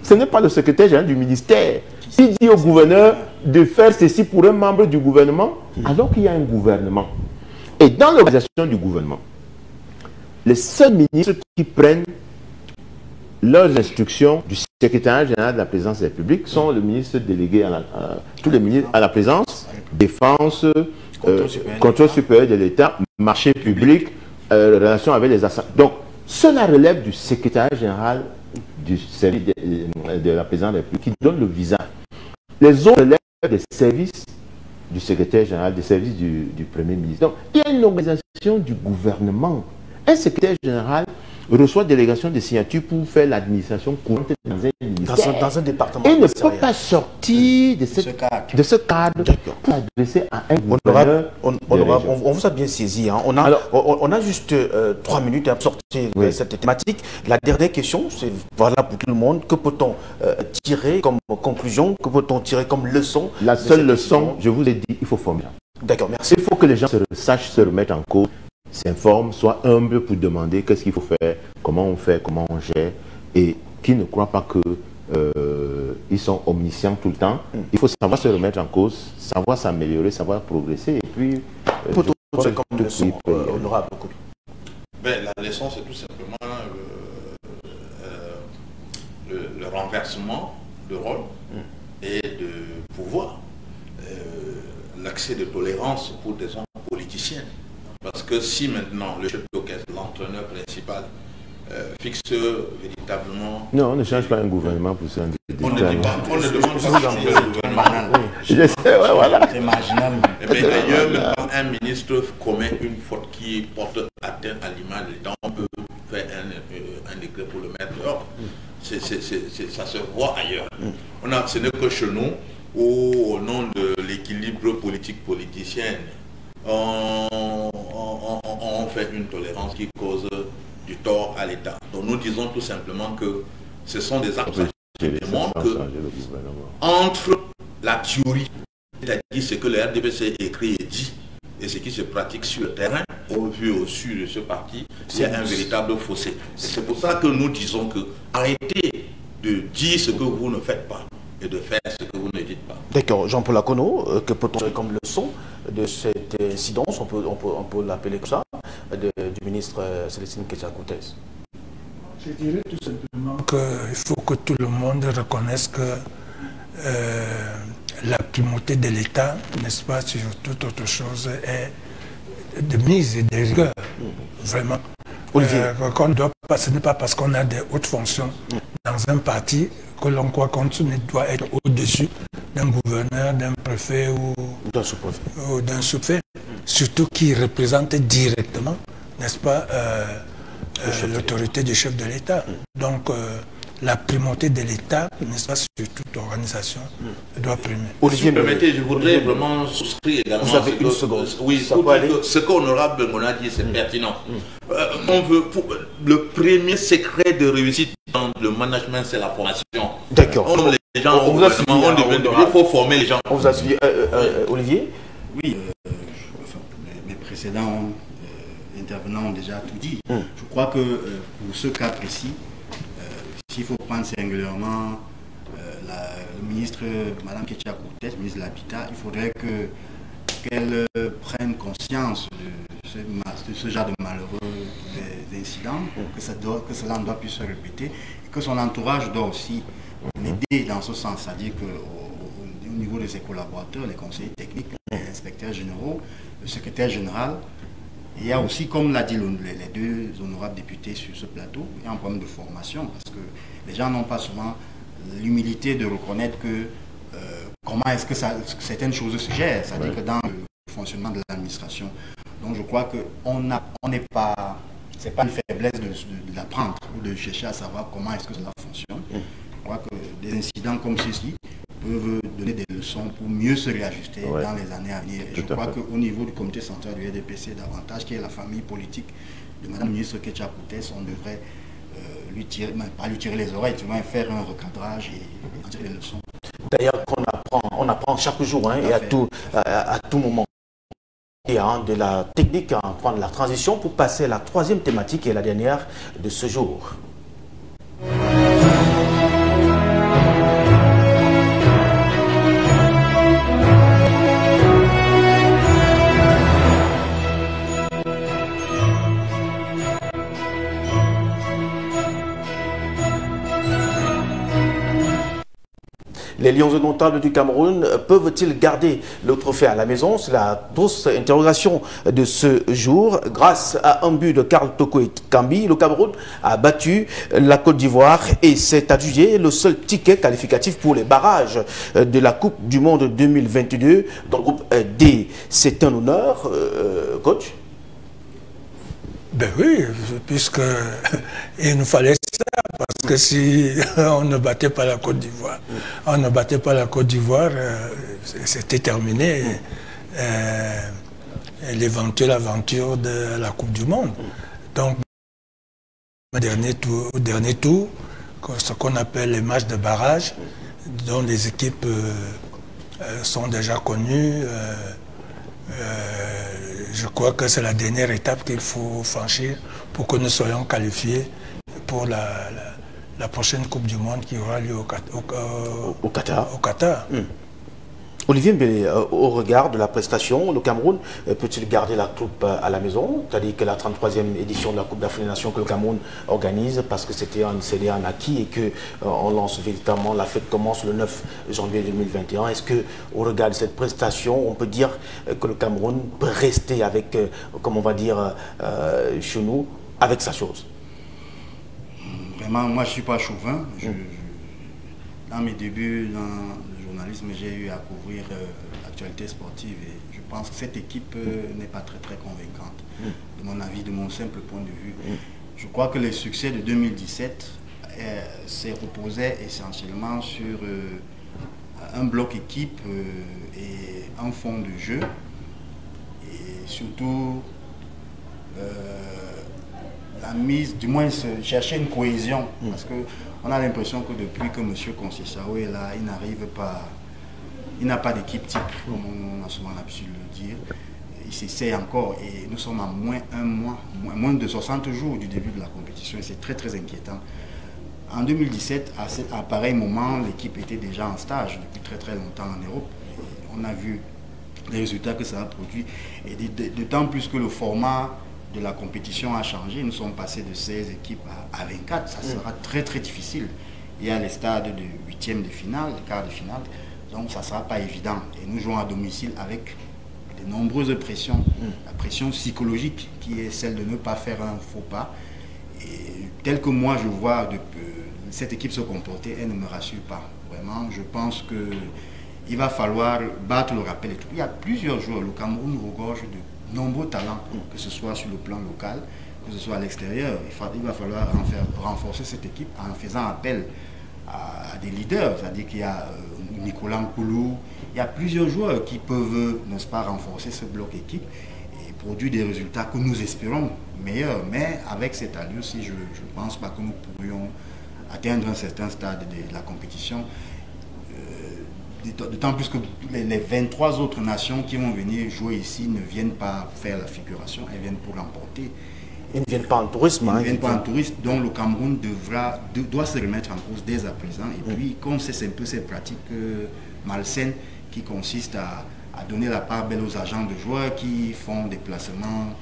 Ce n'est pas le secrétaire général du ministère qui dit au gouverneur de faire ceci pour un membre du gouvernement, alors qu'il y a un gouvernement. Et dans l'organisation du gouvernement, les seuls ministres qui prennent leurs instructions du secrétaire général de la présidence de la République sont le ministre délégué tous les ministres à la présidence, défense, contrôle supérieur de l'État, marché public, relations avec les assemblées. Donc, cela relève du secrétaire général du service de la présidence de la République qui donne le visa. Les autres relèvent des services du secrétaire général, des services du Premier ministre. Donc, il y a une organisation du gouvernement. Un secrétaire général reçoit délégation de signature pour faire l'administration courante dans un ministère. Dans un département. Et ne peut pas sortir de ce cadre pour adresser à un gouverneur. On vous a bien saisi. Hein. On a juste 3 minutes à sortir de cette thématique. La dernière question, c'est valable pour tout le monde. Que peut-on tirer comme conclusion? Que peut-on tirer comme leçon? La seule leçon, je vous ai dit, il faut former. D'accord, merci. Il faut que les gens sachent se remettre en cause, s'informent, soient humbles pour demander qu'est-ce qu'il faut faire, comment on fait, comment on gère, et qui ne croient pas que ils sont omniscients tout le temps. Il faut savoir se remettre en cause, savoir s'améliorer, savoir progresser, et puis... c'est comme leçon, on aura beaucoup. La leçon, c'est tout simplement le renversement de rôle et de pouvoir, l'accès de tolérance pour des hommes politiciens. Parce que si maintenant le chef d'orchestre, l'entraîneur principal, fixe véritablement... Non, on ne change pas un gouvernement pour ça. On ne demande pas le gouvernement. Je sais, voilà. C'est marginal. Mais d'ailleurs, quand un ministre commet une faute qui porte atteinte à l'image de l'État, on peut faire un décret pour le mettre dehors. Ça se voit ailleurs. Ce n'est que chez nous où, au nom de l'équilibre politique politicien, on fait une tolérance qui cause du tort à l'État. Donc nous disons tout simplement que ce sont des actes qui démontrent que entre la théorie, c'est-à-dire ce que le RDPC écrit et dit, et ce qui se pratique sur le terrain, au vu au sud de ce parti, il y a un véritable fossé. C'est pour ça que nous disons que arrêtez de dire ce que vous ne faites pas et de faire ce que vous ne dites pas. D'accord. Jean-Paul Akono, que peut-on tirer comme leçon de cette incidence, on peut l'appeler comme ça, du ministre Célestine Kétia-Cortès? Je dirais tout simplement qu'il faut que tout le monde reconnaisse que la primauté de l'État, n'est-ce pas, sur toute autre chose, est de mise et de rigueur. Vraiment. Ce n'est pas parce qu'on a des hautes fonctions dans un parti que l'on croit qu'on doit être au-dessus d'un gouverneur, d'un préfet ou d'un sous-préfet, surtout qui représente directement, n'est-ce pas, l'autorité du chef de l'État. Donc, la primauté de l'État, n'est-ce pas, sur toute organisation, doit primer. Si vous permettez, je voudrais vraiment souscrire également. Vous avez une seconde. Oui, ce qu'Honorable Ngona dit, c'est pertinent. On veut, le premier secret de réussite dans le management, c'est la formation. D'accord. Les gens, il faut former les gens. On vous a suivi. Olivier? Oui, mes précédents intervenants ont déjà tout dit. Je crois que pour ce cas précis, s'il faut prendre singulièrement le ministre, Mme Ketia Coutès, ministre de l'Habitat, il faudrait qu'elle prenne conscience de ce genre de malheureux incidents, que cela ne doit plus se répéter, et que son entourage doit aussi l'aider dans ce sens, c'est-à-dire qu'au niveau de ses collaborateurs, les conseillers techniques, les inspecteurs généraux, le secrétaire général, il y a aussi, comme l'a dit les deux honorables députés sur ce plateau, il y a un problème de formation, parce que les gens n'ont pas souvent l'humilité de reconnaître que comment est-ce que certaines choses se gèrent, c'est-à-dire que dans le fonctionnement de l'administration. Donc je crois qu'on n'est pas, c'est pas une faiblesse de l'apprendre ou de chercher à savoir comment est-ce que cela fonctionne. Je crois que des incidents comme ceci peuvent donner des leçons pour mieux se réajuster dans les années à venir. Et je crois qu'au niveau du comité central du RDPC, davantage qui est la famille politique de Mme la ministre Ketia Coutès, on devrait pas lui tirer les oreilles, tu vois, faire un recadrage et en tirer les leçons. D'ailleurs, on apprend chaque jour et à tout moment. Et de la technique, prendre la transition pour passer à la troisième thématique et la dernière de ce jour. Les Lions indomptables du Cameroun peuvent-ils garder le trophée à la maison? C'est la grosse interrogation de ce jour. Grâce à un but de Karl Toko et Kambi, le Cameroun a battu la Côte d'Ivoire et s'est adjugé le seul ticket qualificatif pour les barrages de la Coupe du Monde 2022 dans le groupe D. C'est un honneur, coach? Ben oui, puisque il nous fallait ça, parce que si on ne battait pas la Côte d'Ivoire, c'était terminé l'éventuelle aventure de la Coupe du Monde. Donc, au dernier tour, ce qu'on appelle les matchs de barrage, dont les équipes sont déjà connues. Je crois que c'est la dernière étape qu'il faut franchir pour que nous soyons qualifiés pour la prochaine Coupe du Monde qui aura lieu au Qatar. Olivier Mbele, au regard de la prestation, le Cameroun peut-il garder la troupe à la maison? C'est-à-dire que la 33e édition de la Coupe d'Afrique des Nations que le Cameroun organise, parce que c'était un acquis et qu'on lance véritablement, la fête commence le 9 janvier 2021. Est-ce qu'au regard de cette prestation, on peut dire que le Cameroun peut rester avec, comme on va dire chez nous, avec sa chose? Vraiment, moi je ne suis pas chauvin. Dans mes débuts dans le journalisme, j'ai eu à couvrir l'actualité sportive et je pense que cette équipe n'est pas très convaincante, de mon avis, de mon simple point de vue. Je crois que le succès de 2017 s'est reposé essentiellement sur un bloc équipe et un fond de jeu et surtout la mise, du moins chercher une cohésion, parce qu'on a l'impression que depuis que M. Conceição est là, il n'a pas d'équipe type, comme on a souvent l'habitude de le dire. Il s'essaie encore et nous sommes à moins de 60 jours du début de la compétition et c'est très inquiétant. En 2017, à pareil moment, l'équipe était déjà en stage depuis très longtemps en Europe. Et on a vu les résultats que ça a produit et d'autant plus que le format de la compétition a changé. Nous sommes passés de 16 équipes à 24. Ça sera très difficile. Il y a les stades de 8e de finale, de quart de finale. Donc ça ne sera pas évident. Et nous jouons à domicile avec de nombreuses pressions. La pression psychologique qui est celle de ne pas faire un faux pas. Et tel que moi je vois cette équipe se comporter, elle ne me rassure pas. Vraiment, je pense qu'il va falloir battre le rappel et tout. Il y a plusieurs joueurs. Le Cameroun regorge de nombreux talents, que ce soit sur le plan local, que ce soit à l'extérieur. Il va falloir renforcer cette équipe en faisant appel à des leaders, c'est-à-dire qu'il y a Nicolas Nkoulou, il y a plusieurs joueurs qui peuvent, n'est-ce pas, renforcer ce bloc équipe et produire des résultats que nous espérons meilleurs. Mais avec cette allure-ci, je ne pense pas que nous pourrions atteindre un certain stade de la compétition. D'autant plus que les 23 autres nations qui vont venir jouer ici ne viennent pas faire la figuration, elles viennent pour l'emporter. Ils ne viennent pas en tourisme. Ils ne viennent pas en tourisme, donc le Cameroun doit se remettre en cause dès à présent. Et puis, comme c'est un peu ces pratiques malsaines qui consistent à donner la part belle aux agents de joueurs qui font des placements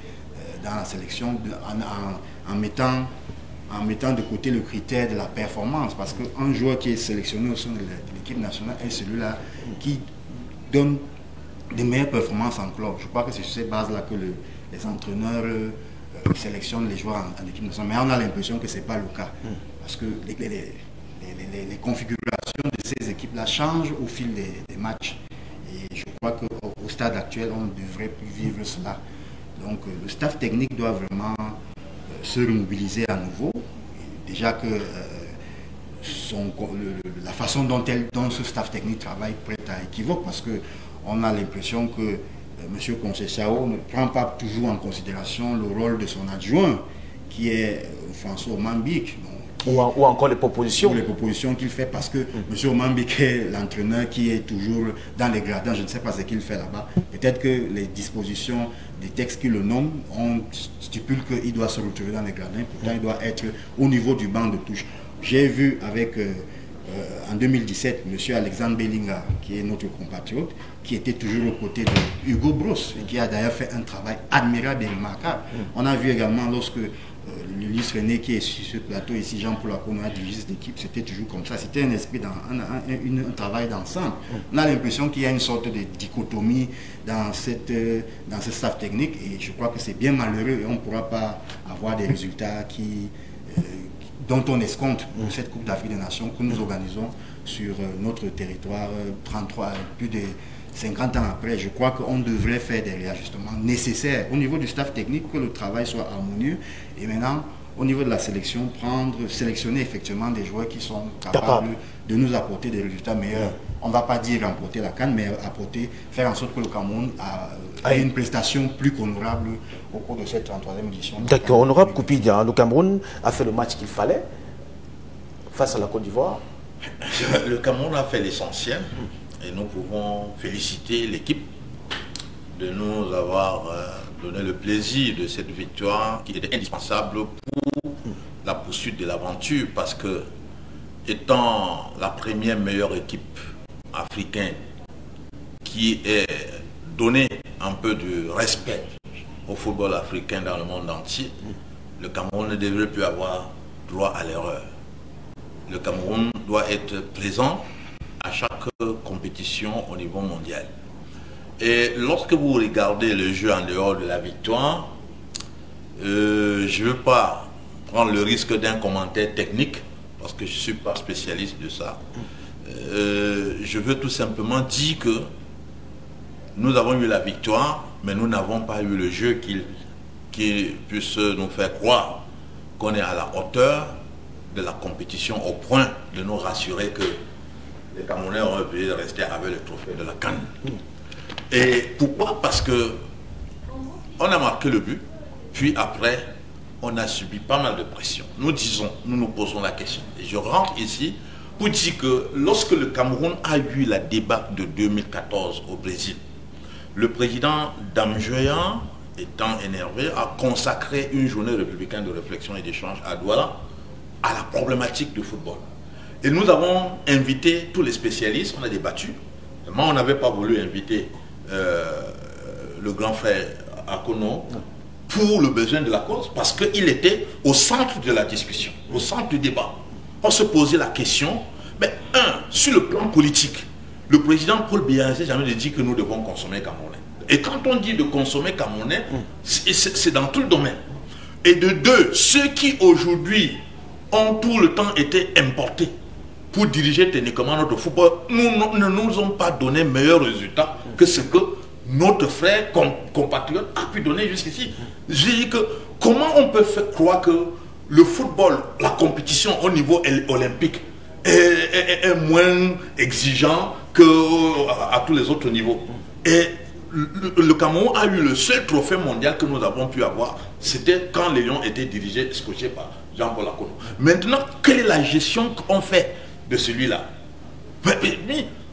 dans la sélection en mettant de côté le critère de la performance. Parce qu'un joueur qui est sélectionné au sein de l'équipe nationale est celui-là qui donne des meilleures performances en club. Je crois que c'est sur cette base-là que les entraîneurs sélectionnent les joueurs en équipe nationale. Mais on a l'impression que ce n'est pas le cas. Parce que les configurations de ces équipes-là changent au fil des matchs. Et je crois qu'au stade actuel, on ne devrait plus vivre cela. Donc le staff technique doit vraiment se remobiliser à nouveau. Déjà que la façon dont ce staff technique travaille peut être équivoque, parce qu'on a l'impression que M. Conceição ne prend pas toujours en considération le rôle de son adjoint, qui est François Omambik. Ou encore les propositions. Ou les propositions qu'il fait, parce que M. Omambik est l'entraîneur qui est toujours dans les gradins. Je ne sais pas ce qu'il fait là-bas. Peut-être que les dispositions des textes qui le nomment stipulent qu'il doit se retrouver dans les gradins. Pourtant, il doit être au niveau du banc de touche. J'ai vu avec, en 2017, M. Alexandre Bellinga, qui est notre compatriote, qui était toujours aux côtés de Hugo Broos, et qui a d'ailleurs fait un travail admirable et remarquable. On a vu également lorsque Ulysse René, qui est sur ce plateau ici, Jean-Paul Akono a dirigé cette équipe, c'était toujours comme ça. C'était un esprit, un travail d'ensemble. On a l'impression qu'il y a une sorte de dichotomie dans ce staff technique, et je crois que c'est bien malheureux, et on ne pourra pas avoir des résultats dont on escompte pour cette Coupe d'Afrique des Nations que nous organisons sur notre territoire, plus de 50 ans après. Je crois qu'on devrait faire des réajustements nécessaires au niveau du staff technique, que le travail soit harmonieux, et maintenant au niveau de la sélection, sélectionner effectivement des joueurs qui sont capables de nous apporter des résultats meilleurs. On ne va pas dire remporter la CAN, mais faire en sorte que le Cameroun ait une prestation plus qu'honorable au cours de cette 33e édition. D'accord, honorable Koupidia, le Cameroun a fait le match qu'il fallait face à la Côte d'Ivoire. Le Cameroun a fait l'essentiel. Et nous pouvons féliciter l'équipe de nous avoir donné le plaisir de cette victoire qui était indispensable pour la poursuite de l'aventure, parce que, étant la première meilleure équipe africaine qui ait donné un peu de respect au football africain dans le monde entier, le Cameroun ne devrait plus avoir droit à l'erreur. Le Cameroun doit être présent à chaque compétition au niveau mondial. Et lorsque vous regardez le jeu en dehors de la victoire, je ne veux pas prendre le risque d'un commentaire technique, parce que je ne suis pas spécialiste de ça. Je veux tout simplement dire que nous avons eu la victoire, mais nous n'avons pas eu le jeu qui puisse nous faire croire qu'on est à la hauteur de la compétition, au point de nous rassurer que les Camerounais auraient pu rester avec le trophée de la CAN. Et pourquoi? Parce que on a marqué le but, puis après, on a subi pas mal de pression. Nous nous posons la question. Et je rentre ici pour dire que lorsque le Cameroun a eu la débâcle de 2014 au Brésil, le président Damjoya, étant énervé, a consacré une journée républicaine de réflexion et d'échange à Douala à la problématique du football. Et nous avons invité tous les spécialistes, on a débattu. Moi, on n'avait pas voulu inviter le grand frère Akono pour le besoin de la cause, parce qu'il était au centre de la discussion, au centre du débat. On se posait la question, mais sur le plan politique, le président Paul Biya n'a jamais dit que nous devons consommer camerounais. Et quand on dit de consommer camerounais, c'est dans tout le domaine. Et de deux, ceux qui aujourd'hui ont tout le temps été importés pour diriger techniquement notre football, ne nous ont pas donné meilleurs résultats que ce que notre frère compatriote a pu donner jusqu'ici. Je dis que comment on peut faire croire que le football, la compétition au niveau olympique est moins exigeant qu'à tous les autres niveaux. Et le Cameroun a eu le seul trophée mondial que nous avons pu avoir, c'était quand les Lions étaient dirigés, scotchés par Jean-Paul Akono. Maintenant, quelle est la gestion qu'on fait de celui-là?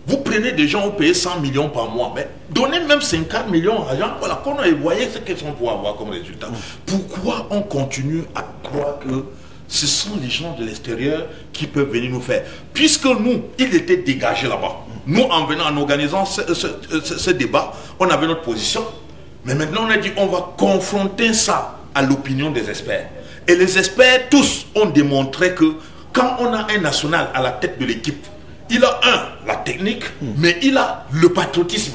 Vous prenez des gens, vous payez 100 millions par mois, mais donnez même 50 millions à gens, voilà, qu'on a voyé ce qu'ils sont pour avoir comme résultat. Pourquoi on continue à croire que ce sont les gens de l'extérieur qui peuvent venir nous faire? Puisque nous, ils étaient dégagés là-bas. Nous, en venant, en organisant ce débat, on avait notre position. Mais maintenant, on a dit, on va confronter ça à l'opinion des experts. Et les experts, tous, ont démontré que quand on a un national à la tête de l'équipe, il a la technique, mais il a le patriotisme.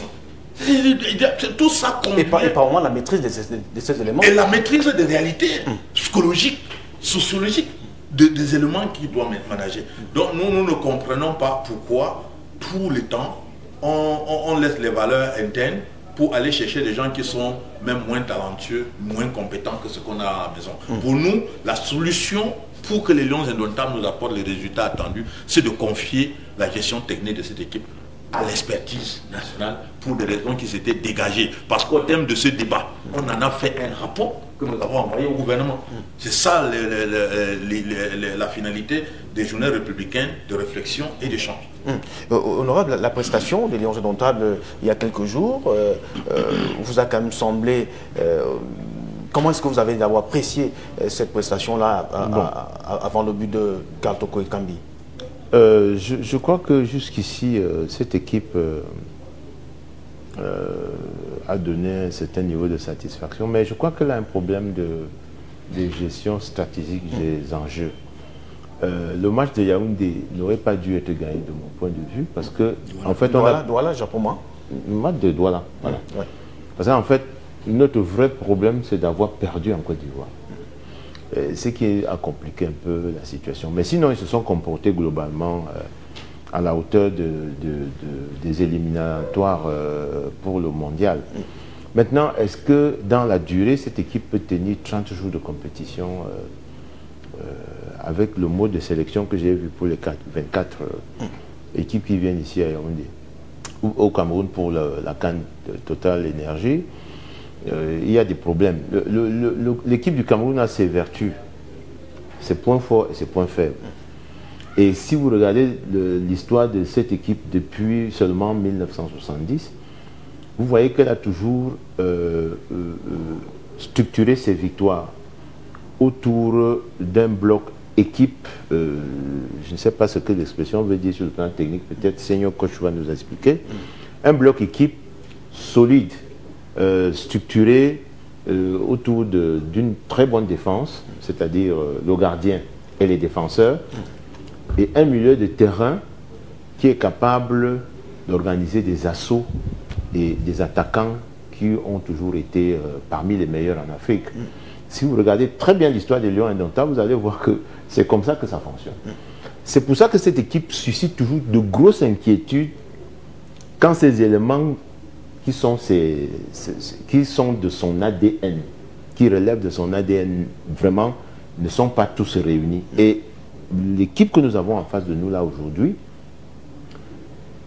Tout ça et par moment la maîtrise de ces éléments. Et la maîtrise des réalités psychologiques, sociologiques, des éléments qui doivent être managés. Donc nous ne comprenons pas pourquoi tout le temps on laisse les valeurs internes pour aller chercher des gens qui sont même moins talentueux, moins compétents que ce qu'on a à la maison. Pour nous, la solution pour que les Lions indomptables nous apportent les résultats attendus, c'est de confier la gestion technique de cette équipe à l'expertise nationale pour des raisons qui s'étaient dégagées. Parce qu'au terme de ce débat, on en a fait un rapport que nous avons envoyé au gouvernement. C'est ça la finalité des journées républicaines de réflexion et d'échange. Honorable, la prestation des Lions indomptables il y a quelques jours vous a quand même semblé... comment est-ce que vous avez d'abord apprécié cette prestation-là avant le but de Carl Toko Ekambi? Je crois que jusqu'ici, cette équipe a donné un certain niveau de satisfaction, mais je crois qu'elle a un problème de gestion stratégique des enjeux. Le match de Yaoundé n'aurait pas dû être gagné de mon point de vue, parce que en fait Douala, Japon, le match de Douala, voilà. Ouais. Parce qu'en fait, notre vrai problème, c'est d'avoir perdu en Côte d'Ivoire. Ce qui a compliqué un peu la situation. Mais sinon, ils se sont comportés globalement à la hauteur des éliminatoires pour le mondial. Maintenant, est-ce que dans la durée, cette équipe peut tenir 30 jours de compétition avec le mode de sélection que j'ai vu pour les 24 équipes qui viennent ici à Yaoundé ou au Cameroun pour la CAN Total Énergie? Il y a des problèmes. L'équipe du Cameroun a ses vertus, ses points forts et ses points faibles. Et si vous regardez l'histoire de cette équipe depuis seulement 1970, vous voyez qu'elle a toujours structuré ses victoires autour d'un bloc équipe. Je ne sais pas ce que l'expression veut dire sur le plan technique, peut-être Seigneur Coach va nous expliquer. Un bloc équipe solide, structuré autour d'une très bonne défense, c'est-à-dire le gardien et les défenseurs, et un milieu de terrain qui est capable d'organiser des assauts et des attaquants qui ont toujours été parmi les meilleurs en Afrique. Si vous regardez très bien l'histoire des Lions indomptables, vous allez voir que c'est comme ça que ça fonctionne. C'est pour ça que cette équipe suscite toujours de grosses inquiétudes quand ces éléments qui sont de son ADN, qui relèvent de son ADN, vraiment, ne sont pas tous réunis. Et l'équipe que nous avons en face de nous là aujourd'hui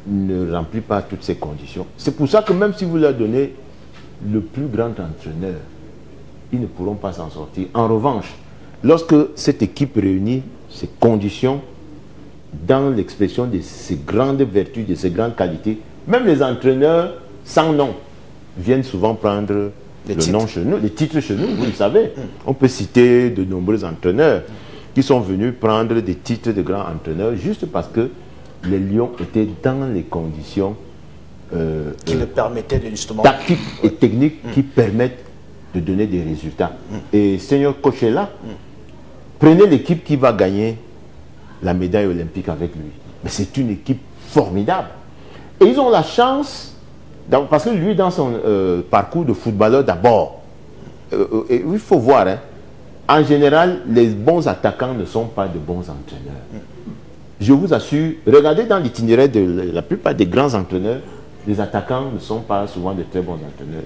ne remplit pas toutes ces conditions. C'est pour ça que même si vous leur donnez le plus grand entraîneur, ils ne pourront pas s'en sortir. En revanche, lorsque cette équipe réunit ces conditions dans l'expression de ces grandes vertus, de ces grandes qualités, même les entraîneurs sans nom viennent souvent prendre le nom chez nous, les titres chez nous, vous le savez. On peut citer de nombreux entraîneurs qui sont venus prendre des titres de grands entraîneurs juste parce que les Lions étaient dans les conditions qui le permettaient justement tactiques et techniques qui permettent de donner des résultats. Et Seigneur Coach est là. Prenez l'équipe qui va gagner la médaille olympique avec lui. Mais c'est une équipe formidable. Et ils ont la chance, parce que lui, dans son parcours de footballeur d'abord, il faut voir, hein, en général, les bons attaquants ne sont pas de bons entraîneurs. Je vous assure, regardez dans l'itinéraire de la plupart des grands entraîneurs, les attaquants ne sont pas souvent de très bons entraîneurs.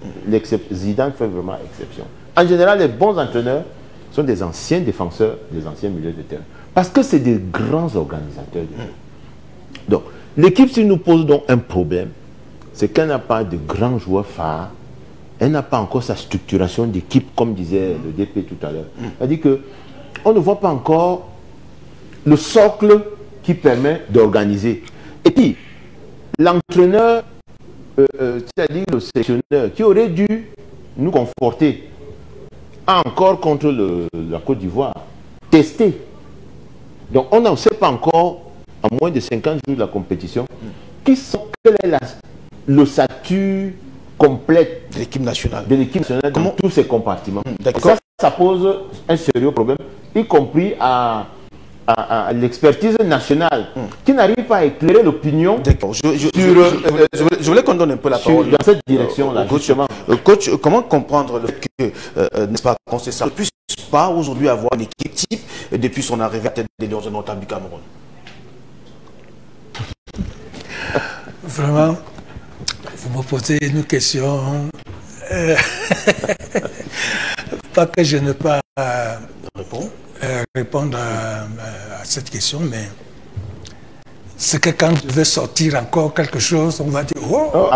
Zidane fait vraiment exception. En général, les bons entraîneurs sont des anciens défenseurs, des anciens milieux de terrain. Parce que c'est des grands organisateurs. Donc, l'équipe, s'il nous pose donc un problème, c'est qu'elle n'a pas de grands joueurs phares. Elle n'a pas encore sa structuration d'équipe, comme disait le DP tout à l'heure. C'est-à-dire qu'on ne voit pas encore le socle qui permet d'organiser. Et puis, l'entraîneur, c'est-à-dire le sélectionneur, qui aurait dû nous conforter encore contre la Côte d'Ivoire, tester. Donc on n'en sait pas encore, à moins de 50 jours de la compétition, quelle est le statut complète de l'équipe nationale, dans tous ces compartiments. Ça pose un sérieux problème, y compris à l'expertise nationale, qui n'arrive pas à éclairer l'opinion je voulais qu'on donne un peu la parole dans cette direction-là. Coach, comment comprendre le fait que, n'est-ce pas, Conceição ne puisse pas aujourd'hui avoir une équipe type depuis son arrivée à tête des Lions notables du Cameroun? Vraiment, vous me posez une question. Pas que je ne pas répondre à cette question, mais c'est que quand je vais sortir encore quelque chose, on va dire vraiment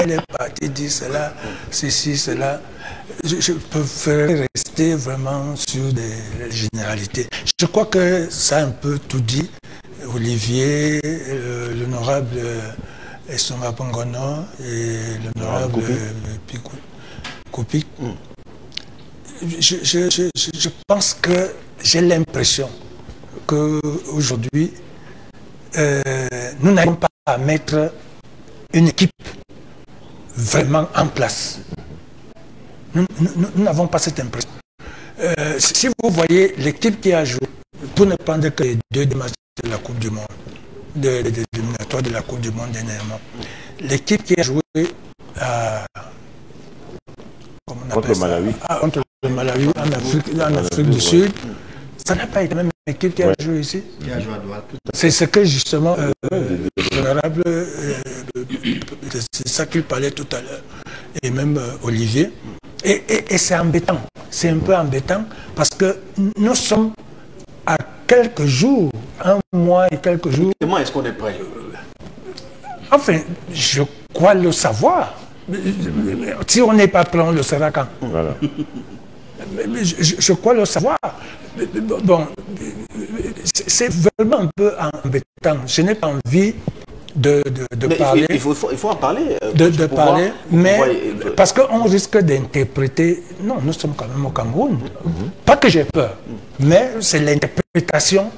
il est parti dire cela, ceci, cela. Je préfère rester vraiment sur des généralités. Je crois que ça a un peu tout dit. Olivier, l'honorable Essonga Pongono et l'honorable Koupik. Je pense que j'ai l'impression qu'aujourd'hui, nous n'arrivons pas à mettre une équipe vraiment en place. Nous n'avons pas cette impression. Si vous voyez l'équipe qui a joué, pour ne prendre que les deux matchs de la Coupe du Monde, de l'éliminatoire de la Coupe du Monde dernièrement, l'équipe qui a joué contre le Malawi en Afrique du Sud, ça n'a pas été la même équipe qui a joué ici. C'est ce que justement l'honorable, c'est ça qu'il parlait tout à l'heure, et même Olivier. Et c'est embêtant, c'est un peu embêtant parce que nous sommes à quelques jours, un mois et quelques jours. Comment est-ce qu'on est prêt? Enfin, je crois le savoir. Si on n'est pas prêt, on le sera quand? Voilà. Je crois le savoir. Bon, c'est vraiment un peu embêtant. Je n'ai pas envie de parler. Il faut en parler. De parler, mais parce qu'on risque d'interpréter. Non, nous sommes quand même au Cameroun. Pas que j'ai peur, mais c'est l'interprétation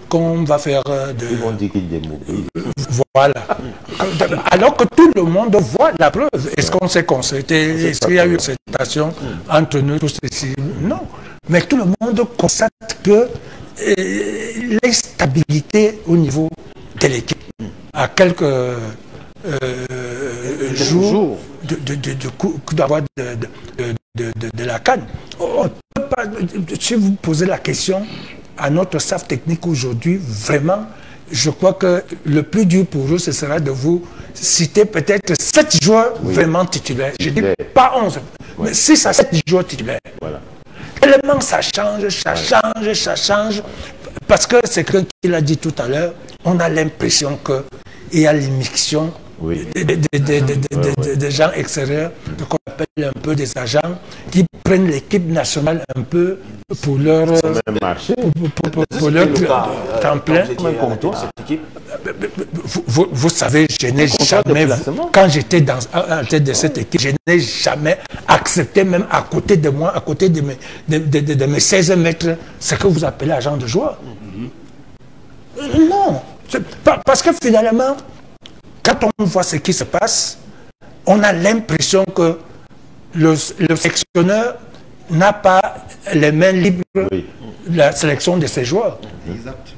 qu'on va faire de. Ils vont dire qu'il est mauvais. Voilà. Alors que tout le monde voit la preuve. Est-ce qu'on s'est concerté? Est-ce qu'il y a eu une concertation entre nous tous ici? Non. Mais tout le monde constate que l'instabilité au niveau de l'équipe, à quelques jours de coup d'avoir de la CAN. On peut pas, si vous posez la question à notre staff technique aujourd'hui, vraiment, je crois que le plus dur pour eux, ce sera de vous citer peut-être 7 joueurs vraiment titulaires. Je ne dis pas 11, mais 6 à 7 joueurs titulaires. Voilà. Tellement ça change, parce que c'est quelqu'un qui l'a dit tout à l'heure, on a l'impression qu'il y a l'immixtion des gens extérieurs, qu'on appelle un peu des agents, qui prennent l'équipe nationale un peu pour leur tremplin. Vous savez, je n'ai jamais, quand j'étais à la tête de cette équipe, je n'ai jamais accepté, même à côté de moi, à côté de mes 16 mètres, ce que vous appelez agent de joueur. Non, parce que finalement, quand on voit ce qui se passe, on a l'impression que le sélectionneur n'a pas les mains libres de la sélection de ses joueurs. Exact.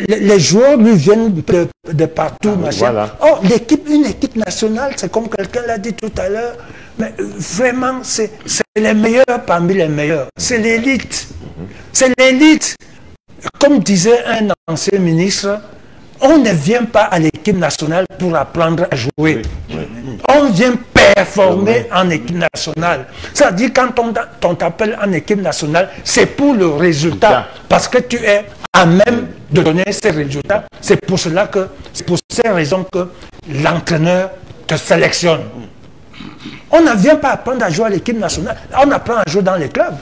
Les joueurs lui viennent de partout. Voilà. Oh, une équipe nationale, c'est comme quelqu'un l'a dit tout à l'heure, mais vraiment, c'est les meilleurs parmi les meilleurs. C'est l'élite. C'est l'élite. Comme disait un ancien ministre, on ne vient pas à l'équipe nationale pour apprendre à jouer. On vient performer en équipe nationale. C'est-à-dire quand on t'appelle en équipe nationale, c'est pour le résultat. Parce que tu es à même de donner ces résultats. C'est pour cela que, c'est pour ces raisons que l'entraîneur te sélectionne. On ne vient pas apprendre à jouer à l'équipe nationale. On apprend à jouer dans les clubs.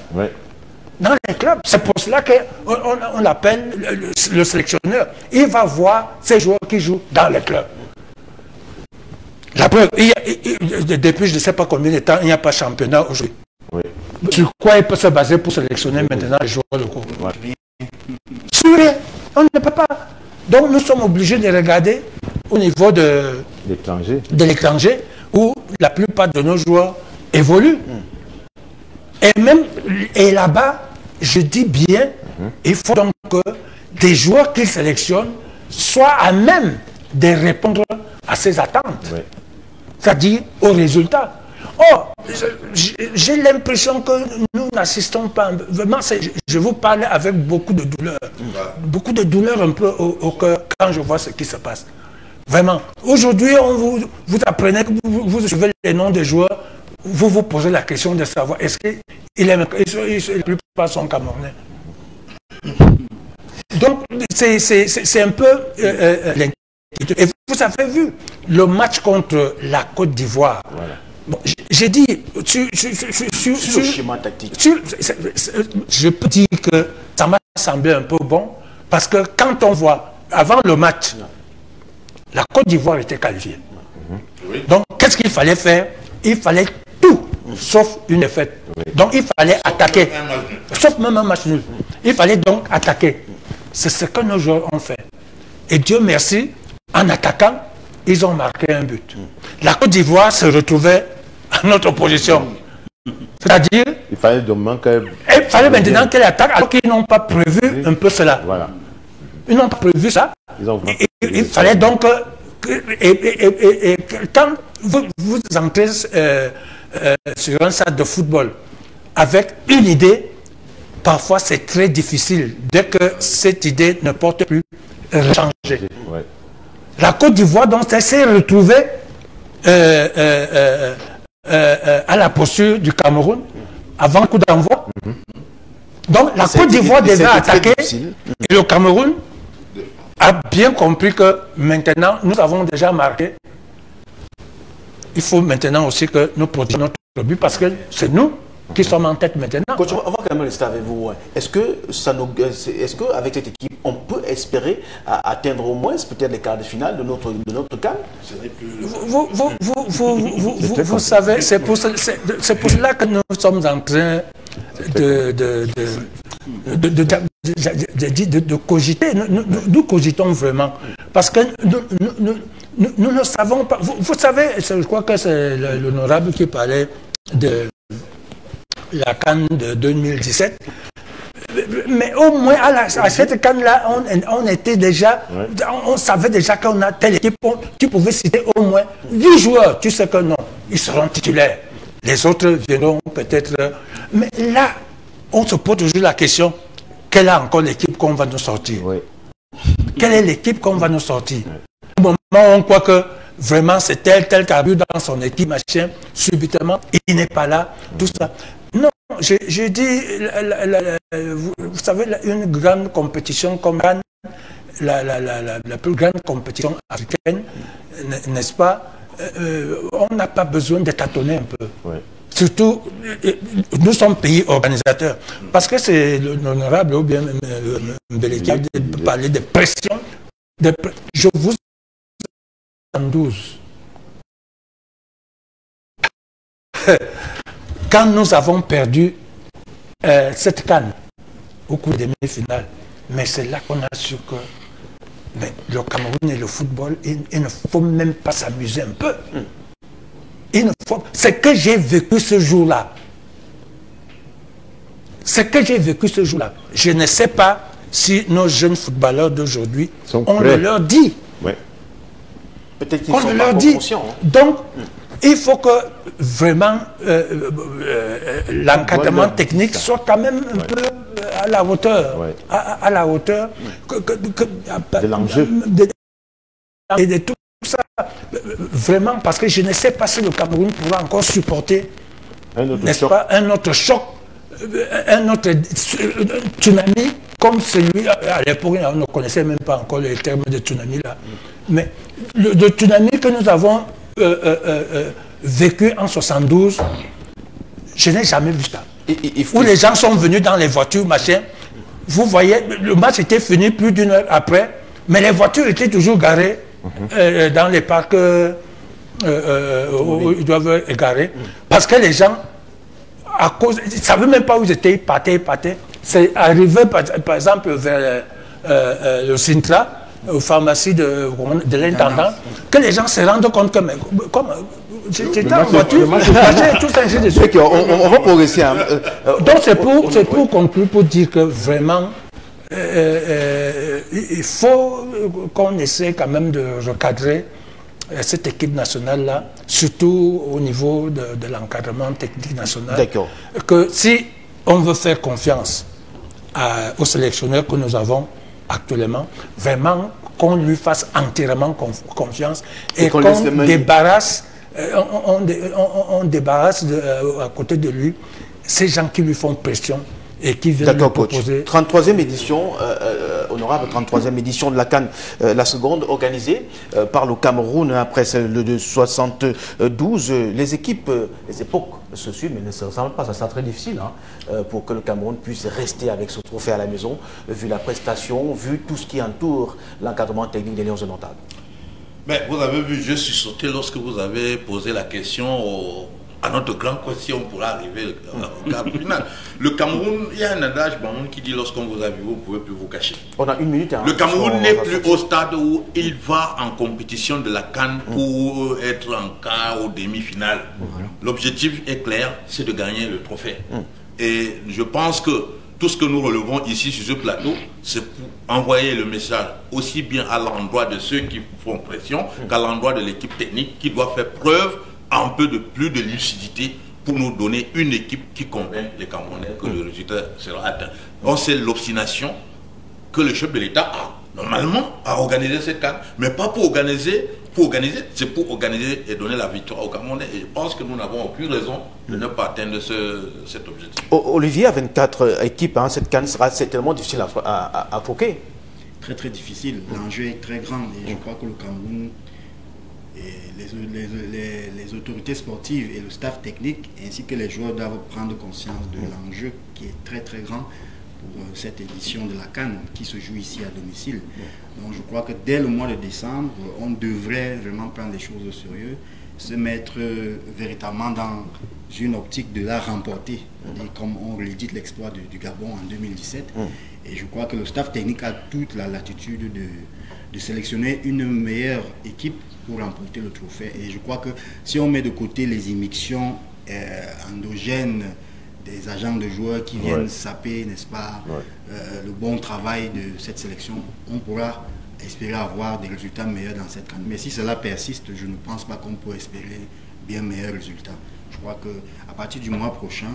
dans les clubs. C'est pour cela qu'on l'appelle le sélectionneur. Il va voir ces joueurs qui jouent dans les clubs. La preuve, depuis je ne sais pas combien de temps, il n'y a pas de championnat aujourd'hui. Oui. Sur quoi il peut se baser pour sélectionner maintenant les joueurs locaux? Sur rien. On ne peut pas. Donc nous sommes obligés de regarder au niveau de l'étranger où la plupart de nos joueurs évoluent. Et là-bas, je dis bien, il faut donc que des joueurs qu'ils sélectionnent soient à même de répondre à ces attentes. Oui. C'est-à-dire aux résultats. Or, j'ai l'impression que nous n'assistons pas. Vraiment, je vous parle avec beaucoup de douleur. Beaucoup de douleur un peu au cœur quand je vois ce qui se passe. Vraiment. Aujourd'hui, vous apprenez que vous suivez les noms des joueurs, vous vous posez la question de savoir est-ce qu'ils aiment, la plupart sont camerounais. Donc, c'est un peu l'inquiétude. Et vous avez vu le match contre la Côte d'Ivoire. Voilà. Bon, j'ai dit, sur le schéma tactique, je peux dire que ça m'a semblé un peu bon, parce que quand on voit, avant le match, la Côte d'Ivoire était qualifiée. Donc, qu'est-ce qu'il fallait faire? Il fallait tout, sauf une défaite. Donc, il fallait attaquer, sauf même un match nul. Il fallait donc attaquer. C'est ce que nos joueurs ont fait. Et Dieu merci, en attaquant, ils ont marqué un but. La Côte d'Ivoire se retrouvait à notre position. C'est-à-dire... Il fallait maintenant qu'elle attaque, alors qu'ils n'ont pas prévu un peu cela. Voilà. Ils n'ont pas prévu ça. Il fallait donc... quand vous entrez sur un stade de football avec une idée, parfois c'est très difficile. Dès que cette idée ne porte plus, changer. Ouais. La Côte d'Ivoire, donc, s'est retrouvée à la posture du Cameroun avant le coup d'envoi. Donc, la Côte d'Ivoire devait attaquer et le Cameroun a bien compris que maintenant, nous avons déjà marqué. Il faut maintenant aussi que nous protégions notre but parce que c'est nous qui sommes en tête maintenant. Coach, on va quand même rester avec vous. Est-ce qu'avec cette équipe, on peut espérer atteindre au moins peut-être les quarts de finale de notre CAN? Vous savez, c'est pour cela que nous sommes en train de cogiter. Nous cogitons vraiment. Parce que nous ne savons pas. Vous savez, je crois que c'est l'honorable qui parlait de la CAN de 2017. Mais au moins à cette CAN-là, on était déjà, on savait déjà qu'on a telle équipe. Tu pouvais citer au moins 8 joueurs. Tu sais que non, ils seront titulaires. Les autres viendront peut-être. Mais là, on se pose toujours la question, quelle est encore l'équipe qu'on va nous sortir? Quelle est l'équipe qu'on va nous sortir? Au moment où on croit que vraiment c'est tel qui a vu dans son équipe, machin, subitement, il n'est pas là, tout ça. Non, je dis, vous savez, une grande compétition comme la plus grande compétition africaine, n'est-ce pas? On n'a pas besoin de tâtonner un peu. Ouais. Surtout, nous sommes pays organisateurs. Parce que c'est l'honorable ou bien Mbele qui a parlé de pression. Je vous en 12. Quand nous avons perdu cette CAN au cours des demi-finales, mais c'est là qu'on a su que le Cameroun et le football, il ne faut même pas s'amuser un peu. C'est que j'ai vécu ce jour-là. C'est que j'ai vécu ce jour-là. Je ne sais pas si nos jeunes footballeurs d'aujourd'hui, on le leur dit. Ouais. Peut-être qu'ils sont pas conscients. Hein. Donc, il faut que vraiment l'encadrement technique soit quand même un peu à la hauteur. Ouais. À la hauteur de l'enjeu. Et de tout ça. Vraiment, parce que je ne sais pas si le Cameroun pourra encore supporter, n'est-ce pas, un autre choc, un autre tsunami comme celui, à l'époque, on ne connaissait même pas encore le terme de tsunami là. Mais le tsunami que nous avons vécu en 72, je n'ai jamais vu ça. où les gens sont venus dans les voitures, machin. Vous voyez, le match était fini plus d'une heure après, mais les voitures étaient toujours garées dans les parcs où ils doivent être garés. Parce que les gens, à cause, ils ne savaient même pas où ils étaient, ils partaient. C'est arrivé, par exemple, vers le Sintra, aux pharmacies de l'intendant, que les gens se rendent compte que, comme j'étais en voiture, tout ça, ainsi de suite. On va progresser. Donc c'est pour conclure, pour dire que vraiment, il faut qu'on essaie quand même de recadrer cette équipe nationale-là, surtout au niveau de l'encadrement technique national. D'accord. Que si on veut faire confiance aux sélectionneurs que nous avons actuellement, vraiment qu'on lui fasse entièrement confiance et qu'on débarrasse, on débarrasse à côté de lui ces gens qui lui font pression et qui viennent lui proposer. 33e édition, honorable 33e édition de la CAN, la seconde organisée par le Cameroun après celle de 72. Les équipes, les époques se suivent mais ne se ressemblent pas. Ça sera très difficile pour que le Cameroun puisse rester avec ce trophée à la maison, vu la prestation, vu tout ce qui entoure l'encadrement technique des Lions indomptables. Mais vous avez vu, je suis sauté lorsque vous avez posé la question à notre grande question, on pourra arriver au quart final. Le Cameroun, il y a un adage qui dit lorsqu'on vous a vu, vous ne pouvez plus vous cacher. On a une minute. Le Cameroun n'est plus au stade où il va en compétition de la CAN pour être en quart ou demi-finale. L'objectif est clair, c'est de gagner le trophée. Et je pense que tout ce que nous relevons ici sur ce plateau, c'est pour envoyer le message aussi bien à l'endroit de ceux qui font pression qu'à l'endroit de l'équipe technique qui doit faire preuve un peu de plus de lucidité pour nous donner une équipe qui convainc les Camerounais que le résultat sera atteint. On sait l'obstination que le chef de l'État a normalement à organiser cette CAN, mais pas pour organiser, c'est pour organiser et donner la victoire aux Camerounais. Et je pense que nous n'avons aucune raison de ne pas atteindre cet objectif. Olivier, à 24 équipes, cette CAN sera certainement difficile à croquer. Très très difficile. L'enjeu est très grand et je crois que le Cameroun et les autorités sportives et le staff technique ainsi que les joueurs doivent prendre conscience de l'enjeu qui est très très grand pour cette édition de la CAN qui se joue ici à domicile. Donc je crois que dès le mois de décembre, on devrait vraiment prendre les choses au sérieux, se mettre véritablement dans une optique de la remporter, comme on redit l'exploit du Gabon en 2017. Et je crois que le staff technique a toute la latitude de sélectionner une meilleure équipe pour remporter le trophée. Et je crois que si on met de côté les immixtions endogènes des agents de joueurs qui viennent saper, n'est-ce pas, le bon travail de cette sélection, on pourra espérer avoir des résultats meilleurs dans cette CAN. Mais si cela persiste, je ne pense pas qu'on peut espérer bien meilleurs résultats. Je crois qu'à partir du mois prochain,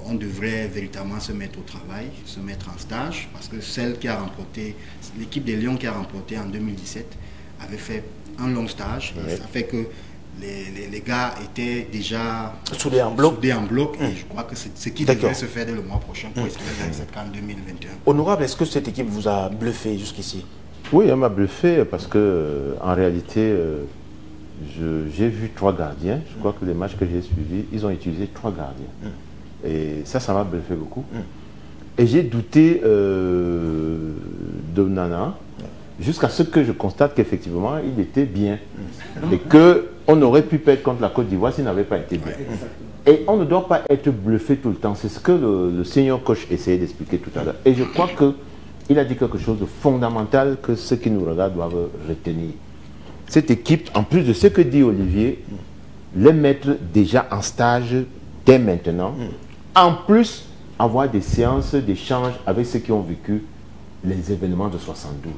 on devrait véritablement se mettre au travail, se mettre en stage, parce que celle qui a remporté, l'équipe des Lions qui a remporté en 2017, avait fait un long stage. Et ça fait que les gars étaient déjà soudés en bloc. Et je crois que c'est ce qui devrait se faire dès le mois prochain pour espérer gagner cette CAN 2021. Honorable, est-ce que cette équipe vous a bluffé jusqu'ici? Oui, elle m'a bluffé parce que en réalité, j'ai vu 3 gardiens. Je crois que les matchs que j'ai suivis, ils ont utilisé 3 gardiens. Et ça m'a bluffé beaucoup. Et j'ai douté de Nana jusqu'à ce que je constate qu'effectivement, il était bien. Et qu'on aurait pu perdre contre la Côte d'Ivoire s'il n'avait pas été bien. Et on ne doit pas être bluffé tout le temps. C'est ce que le senior coach essayait d'expliquer tout à l'heure. Et je crois qu'il a dit quelque chose de fondamental que ceux qui nous regardent doivent retenir. Cette équipe, en plus de ce que dit Olivier, les mettre déjà en stage dès maintenant. En plus, avoir des séances d'échange avec ceux qui ont vécu les événements de 72.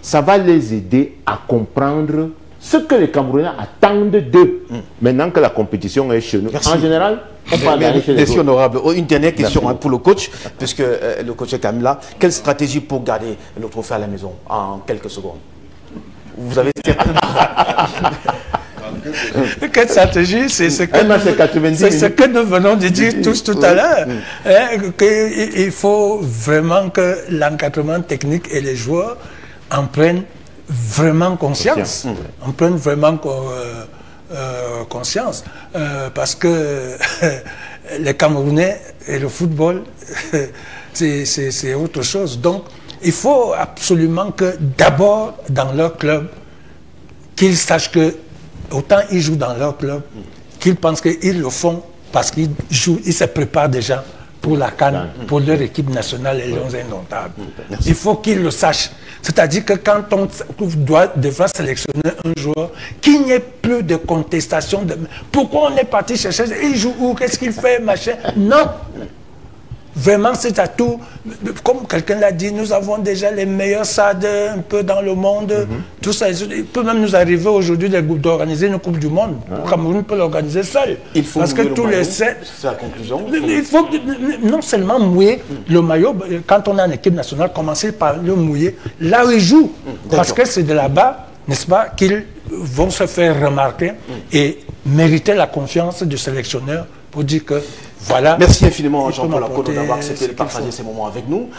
Ça va les aider à comprendre ce que les Camerounais attendent d'eux. Maintenant que la compétition est chez nous. En général, on parle d'aller chez les autres. Honorable. Une dernière question pour le coach, puisque le coach est quand même là. Quelle stratégie pour garder le trophée à la maison en quelques secondes? Vous avez... Quelle stratégie? C'est ce que nous venons de dire tous tout à l'heure. Il faut vraiment que l'encadrement technique et les joueurs en prennent vraiment conscience. En prennent vraiment conscience. Parce que les Camerounais et le football, c'est autre chose. Donc, il faut absolument que d'abord, dans leur club, qu'ils sachent que autant ils jouent dans leur club, qu'ils pensent qu'ils le font parce qu'ils jouent, ils se préparent déjà pour la CAN, pour leur équipe nationale et leurs indomptables. Il faut qu'ils le sachent. C'est-à-dire que quand on devra sélectionner un joueur, qu'il n'y ait plus de contestation de pourquoi on est parti chercher, il joue où, qu'est-ce qu'il fait, machin. Non. Vraiment, c'est à tout. Comme quelqu'un l'a dit, nous avons déjà les meilleurs SAD un peu dans le monde. Tout ça, il peut même nous arriver aujourd'hui d'organiser une Coupe du Monde. Le Cameroun peut l'organiser seul. Il faut parce que tous les c'est la conclusion. Il faut non seulement mouiller le maillot, quand on a une équipe nationale, commencer par le mouiller là où il joue. Parce que c'est de là-bas, n'est-ce pas, qu'ils vont se faire remarquer et mériter la confiance du sélectionneur pour dire que voilà. Merci infiniment Jean-Paul Akono d'avoir accepté de partager ces moments avec nous.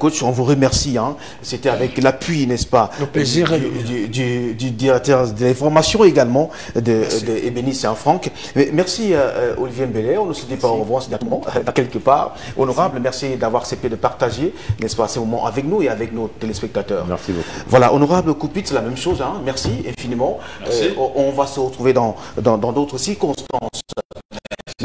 Coach, on vous remercie. Hein. C'était avec l'appui, n'est-ce pas, le plaisir du directeur de l'information également de Ebeni Saint-Franck. Merci Olivier Mbele. On ne se dit pas au revoir, c'est quelque part. Honorable, merci d'avoir accepté de partager, n'est-ce pas, ces moments avec nous et avec nos téléspectateurs. Merci beaucoup. Voilà, honorable Koupit, c'est la même chose. Hein. Merci infiniment. Merci. On va se retrouver dans d'autres circonstances.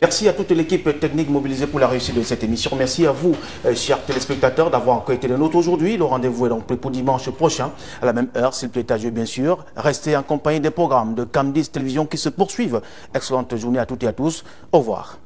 Merci à toute l'équipe technique mobilisée pour la réussite de cette émission. Merci à vous, chers téléspectateurs, d'avoir encore été les nôtres aujourd'hui. Le rendez-vous est donc pris pour dimanche prochain, à la même heure, s'il plaît à Dieu, bien sûr. Restez en compagnie des programmes de CAM10 Télévision qui se poursuivent. Excellente journée à toutes et à tous. Au revoir.